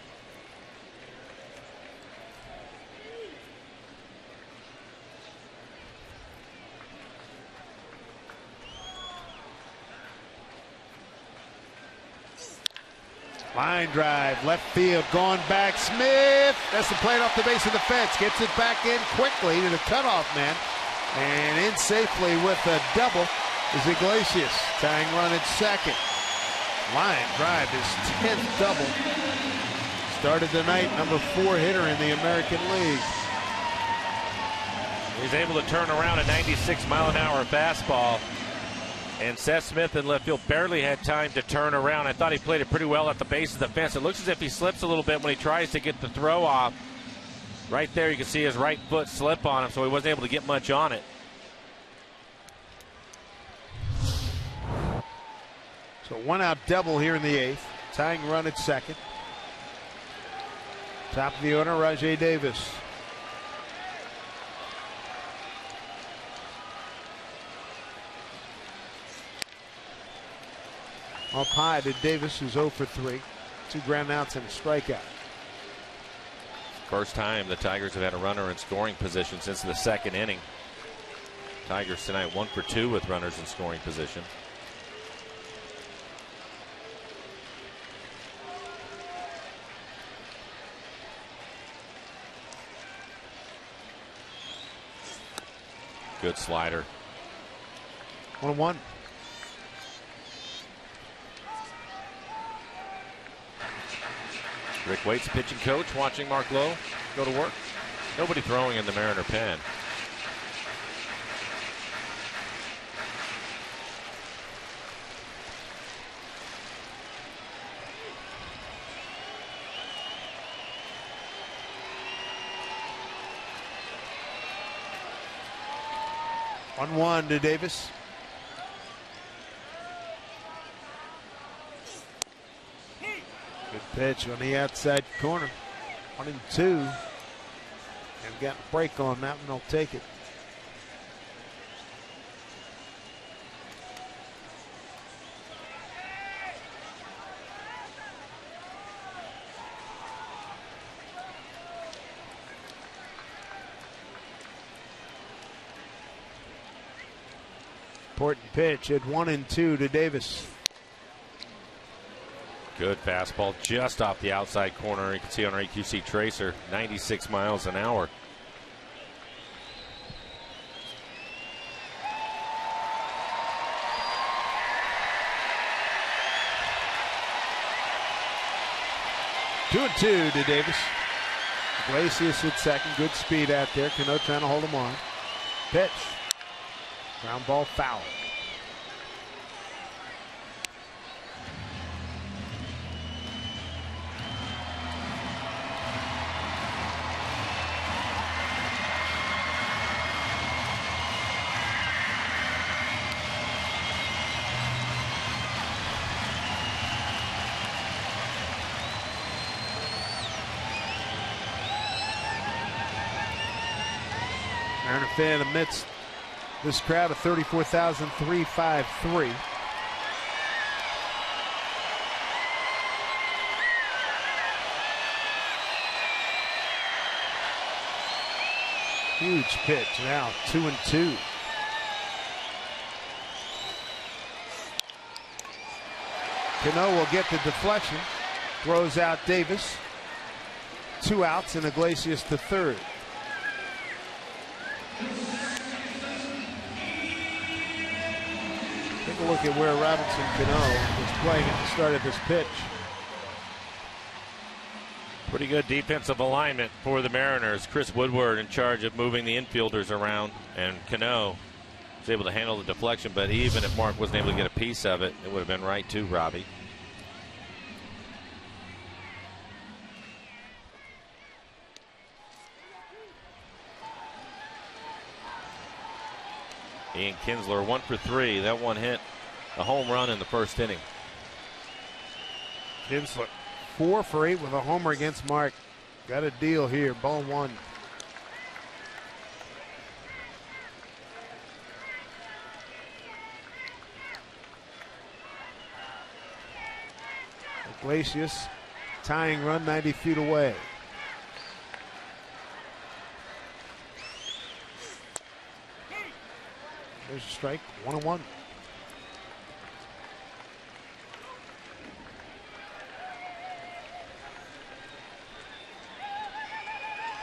Line drive, left field, going back. Smith, that's the plate off the base of the fence. Gets it back in quickly to the cutoff man. And in safely with a double is Iglesias. Tying run at second. Line drive, his 10th double. Started the night number 4 hitter in the American League. He's able to turn around a 96-mile-an-hour fastball. And Seth Smith in left field barely had time to turn around. I thought he played it pretty well at the base of the fence. It looks as if he slips a little bit when he tries to get the throw off. Right there you can see his right foot slip on him, so he wasn't able to get much on it. So 1 out double here in the 8th. Tying run at second. Top of the order, Rajai Davis. Up high to Davis, who's 0 for 3. 2 ground outs and a strikeout. First time the Tigers have had a runner in scoring position since the 2nd inning. Tigers tonight 1 for 2 with runners in scoring position. Good slider. 1-1. Rick Waite's pitching coach watching Mark Lowe go to work. Nobody throwing in the Mariner pen. On 1 to Davis. Good pitch on the outside corner. 1-2. They've got a break on that one. They'll take it. Important pitch at 1-2 to Davis. Good fastball just off the outside corner. You can see on our AQC tracer, 96 miles an hour. Two and 2 to Davis. Iglesias at second. Good speed out there. Cano trying to hold him on. Pitch. Ground ball foul. Mariner fan amidst this crowd of 34,353. Huge pitch now, 2-2. Cano will get the deflection, throws out Davis. 2 outs and Iglesias to third. Take a look at where Robinson Cano was playing at the start of this pitch. Pretty good defensive alignment for the Mariners. Chris Woodward in charge of moving the infielders around, and Cano was able to handle the deflection, but even if Mark wasn't able to get a piece of it, it would have been right too, Robbie. Ian Kinsler 1 for 3. That one hit a home run in the first inning. Kinsler 4 for 8 with a homer against Mark. Got a deal here. Ball 1. Iglesias tying run 90 feet away. There's a strike, 1-1.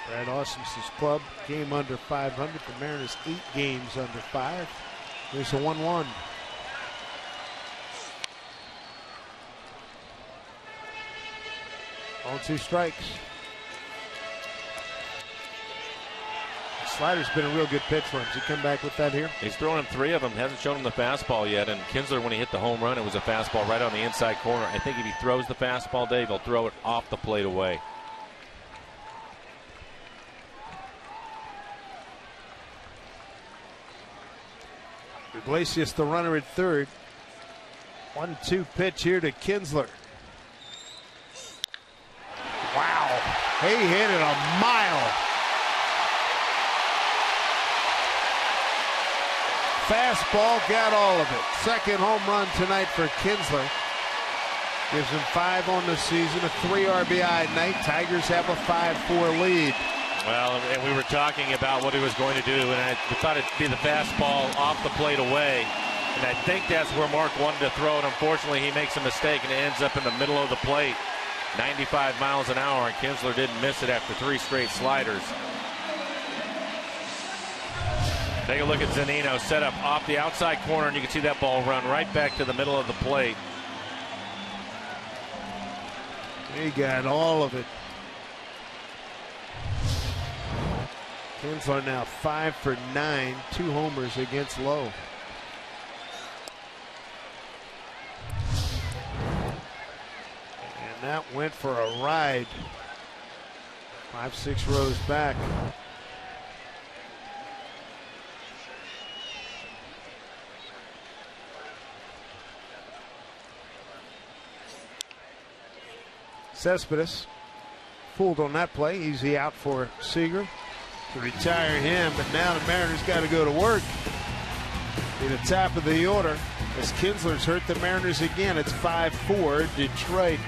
Brad Ausmus's club game under 500. The Mariners 8 games under 5. There's a 1-1. All 2 strikes. Slider's been a real good pitch for him. Does he come back with that here? He's throwing him 3 of them. Hasn't shown him the fastball yet. And Kinsler, when he hit the home run, it was a fastball right on the inside corner. I think if he throws the fastball, Dave, he'll throw it off the plate away. Iglesias, the runner at third. 1-2 pitch here to Kinsler. Wow. He hit it a mile. Fastball, got all of it. Second home run tonight for Kinsler. Gives him 5 on the season, a 3 RBI night. Tigers have a 5-4 lead. Well, and we were talking about what he was going to do, and I thought it'd be the fastball off the plate away. And I think that's where Mark wanted to throw it. Unfortunately, he makes a mistake, and it ends up in the middle of the plate. 95 miles an hour, and Kinsler didn't miss it after 3 straight sliders. Take a look at Zunino, set up off the outside corner, and you can see that ball run right back to the middle of the plate. He got all of it. Kinsler now 5 for 9, 2 homers against Lowe. And that went for a ride. 5-6 rows back. Cespedes fooled on that play. Easy out for Seager to retire him, but now the Mariners got to go to work. In the top of the order, as Kinsler's hurt the Mariners again. It's 5-4 Detroit.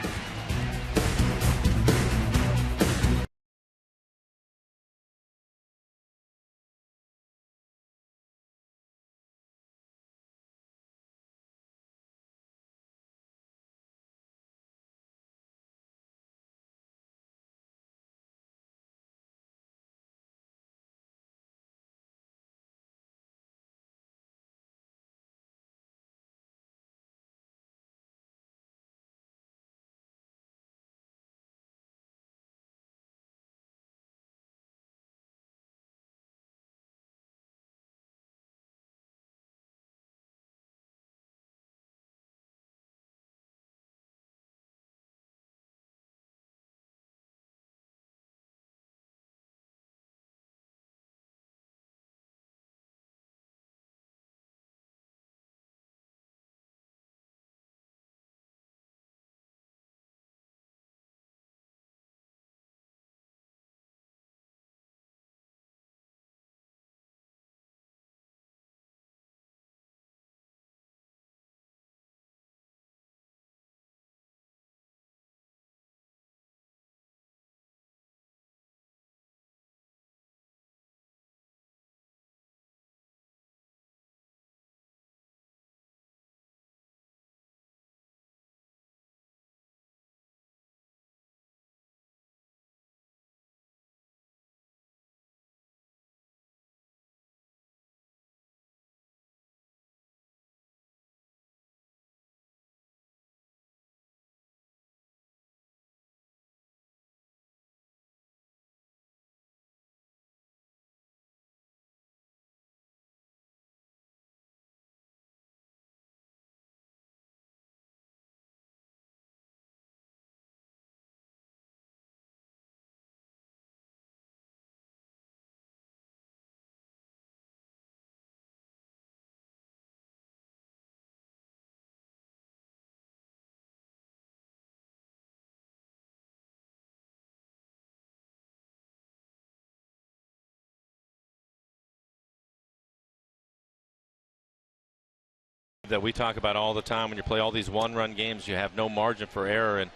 that we talk about all the time. When you play all these one-run games, you have no margin for error, and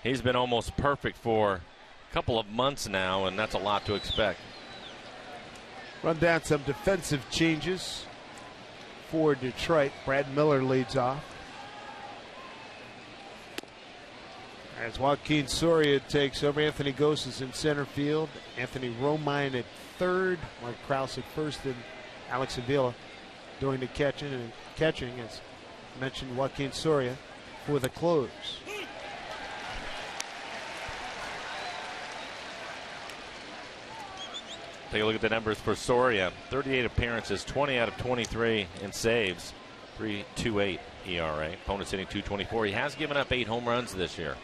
he's been almost perfect for a couple of months now, and that's a lot to expect. Run down some defensive changes for Detroit. Brad Miller leads off, as Joaquin Soria takes over. Anthony Gose is in center field. Anthony Romine at third. Mark Krause at first, and Alex Avila doing the catching. And as mentioned, Joaquin Soria for the close. Take a look at the numbers for Soria. 38 appearances, 20 out of 23 in saves. 3.28 ERA. Opponent's hitting .224. He has given up 8 home runs this year.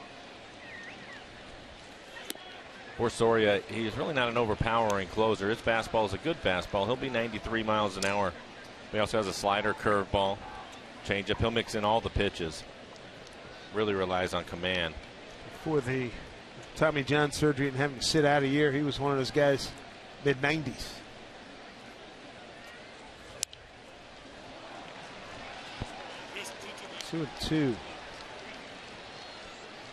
For Soria, he's really not an overpowering closer. His fastball is a good fastball. He'll be 93 miles an hour. He also has a slider, curveball, changeup. He'll mix in all the pitches. Really relies on command. Before the Tommy John surgery and having to sit out a year, he was one of those guys, mid-90s. Two and two.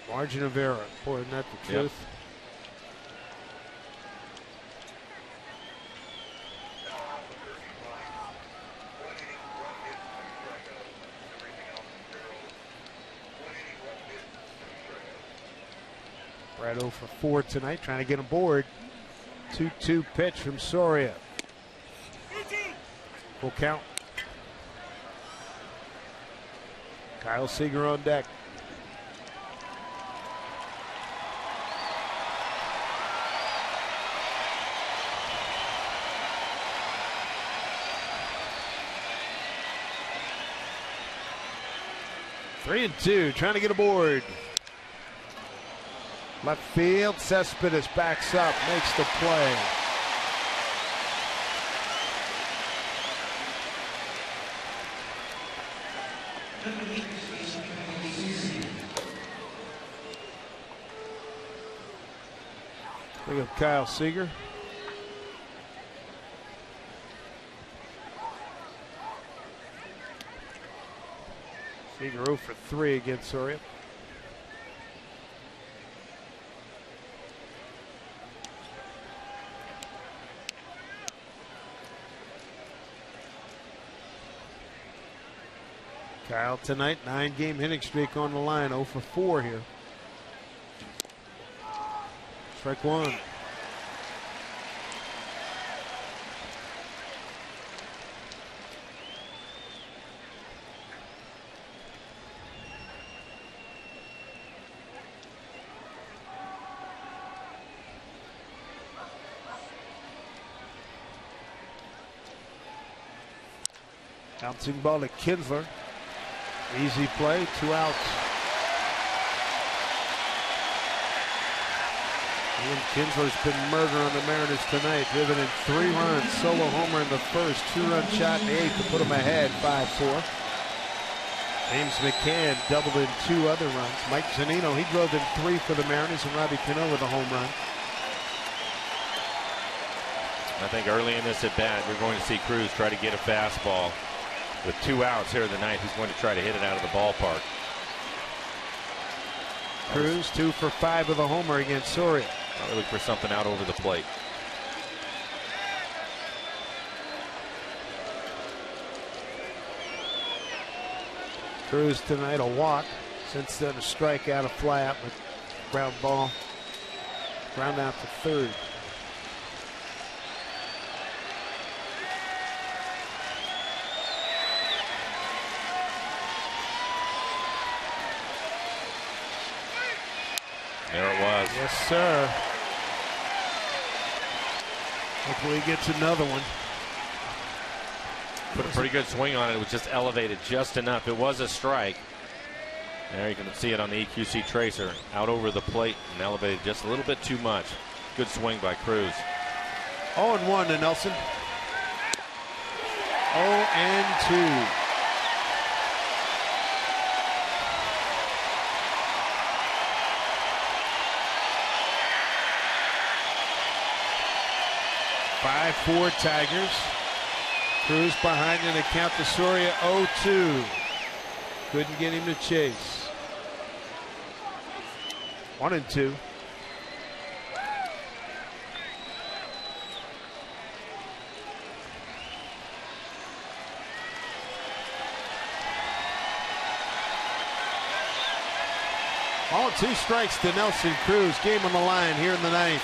Margin of error. Boy, isn't that the truth? Yep. Brad 0 for 4 tonight, trying to get him board. 2-2 pitch from Soria. Full count. Kyle Seager on deck. Three and two, trying to get aboard. Left field, Cespedes backs up, makes the play. Look at Kyle Seager. Seager 0 for 3 against Soria. Kyle tonight, 9-game hitting streak on the line, 0 for 4 here. Strike one. Bouncing ball to Kinsler. Easy play, 2 outs. Ian Kinsler's been murdering the Mariners tonight, driven in 3 runs, solo homer in the first, 2-run shot in the 8th to put them ahead 5-4. James McCann doubled in 2 other runs. Mike Zunino, he drove in 3 for the Mariners, and Robbie Cano with a home run. I think early in this at bat, we're going to see Cruz try to get a fastball. With 2 outs here tonight, he's going to try to hit it out of the ballpark. Cruz 2 for 5 with a homer against Soria. I'll look for something out over the plate. Cruz tonight a walk. Since then a strikeout, a fly out with ground ball. Ground out to third. There it was. Yes, sir. Hopefully he gets another one. Put a pretty good swing on it. It was just elevated just enough. It was a strike. There you can see it on the EQC tracer. Out over the plate and elevated just a little bit too much. Good swing by Cruz. 0-1 to Nelson. 0-2. Five-4 Tigers. Cruz behind in the count to Soria 0-2. Couldn't get him to chase. 1-2. All 2 strikes to Nelson Cruz. Game on the line here in the 9th.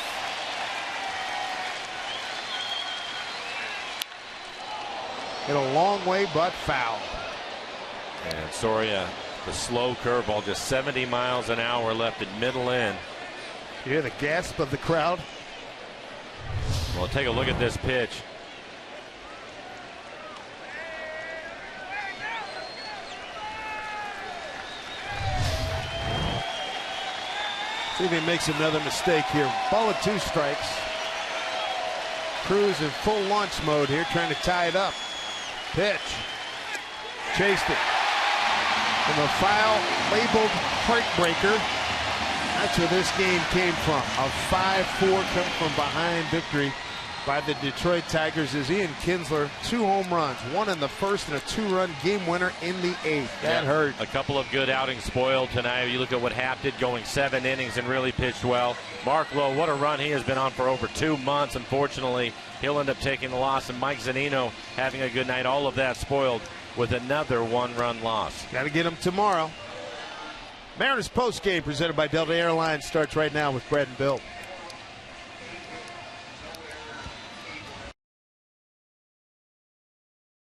Hit a long way, but foul. And Soria, the slow curveball, just 70 miles an hour left at middle end. You hear the gasp of the crowd? Well, take a look at this pitch. See if he makes another mistake here. Ball at 2 strikes. Cruz in full launch mode here, trying to tie it up. Pitch. Chased it. From a foul labeled heartbreaker. That's where this game came from. A 5-4 come from behind victory by the Detroit Tigers as Ian Kinsler, 2 home runs, 1 in the first and a 2-run game winner in the 8th. That hurt. A couple of good outings spoiled tonight. You look at what Happ did, going 7 innings and really pitched well. Mark Lowe, what a run he has been on for over 2 months. Unfortunately, he'll end up taking the loss, and Mike Zunino having a good night. All of that spoiled with another 1-run loss. Got to get him tomorrow. Mariners postgame presented by Delta Airlines starts right now with Brad and Bill.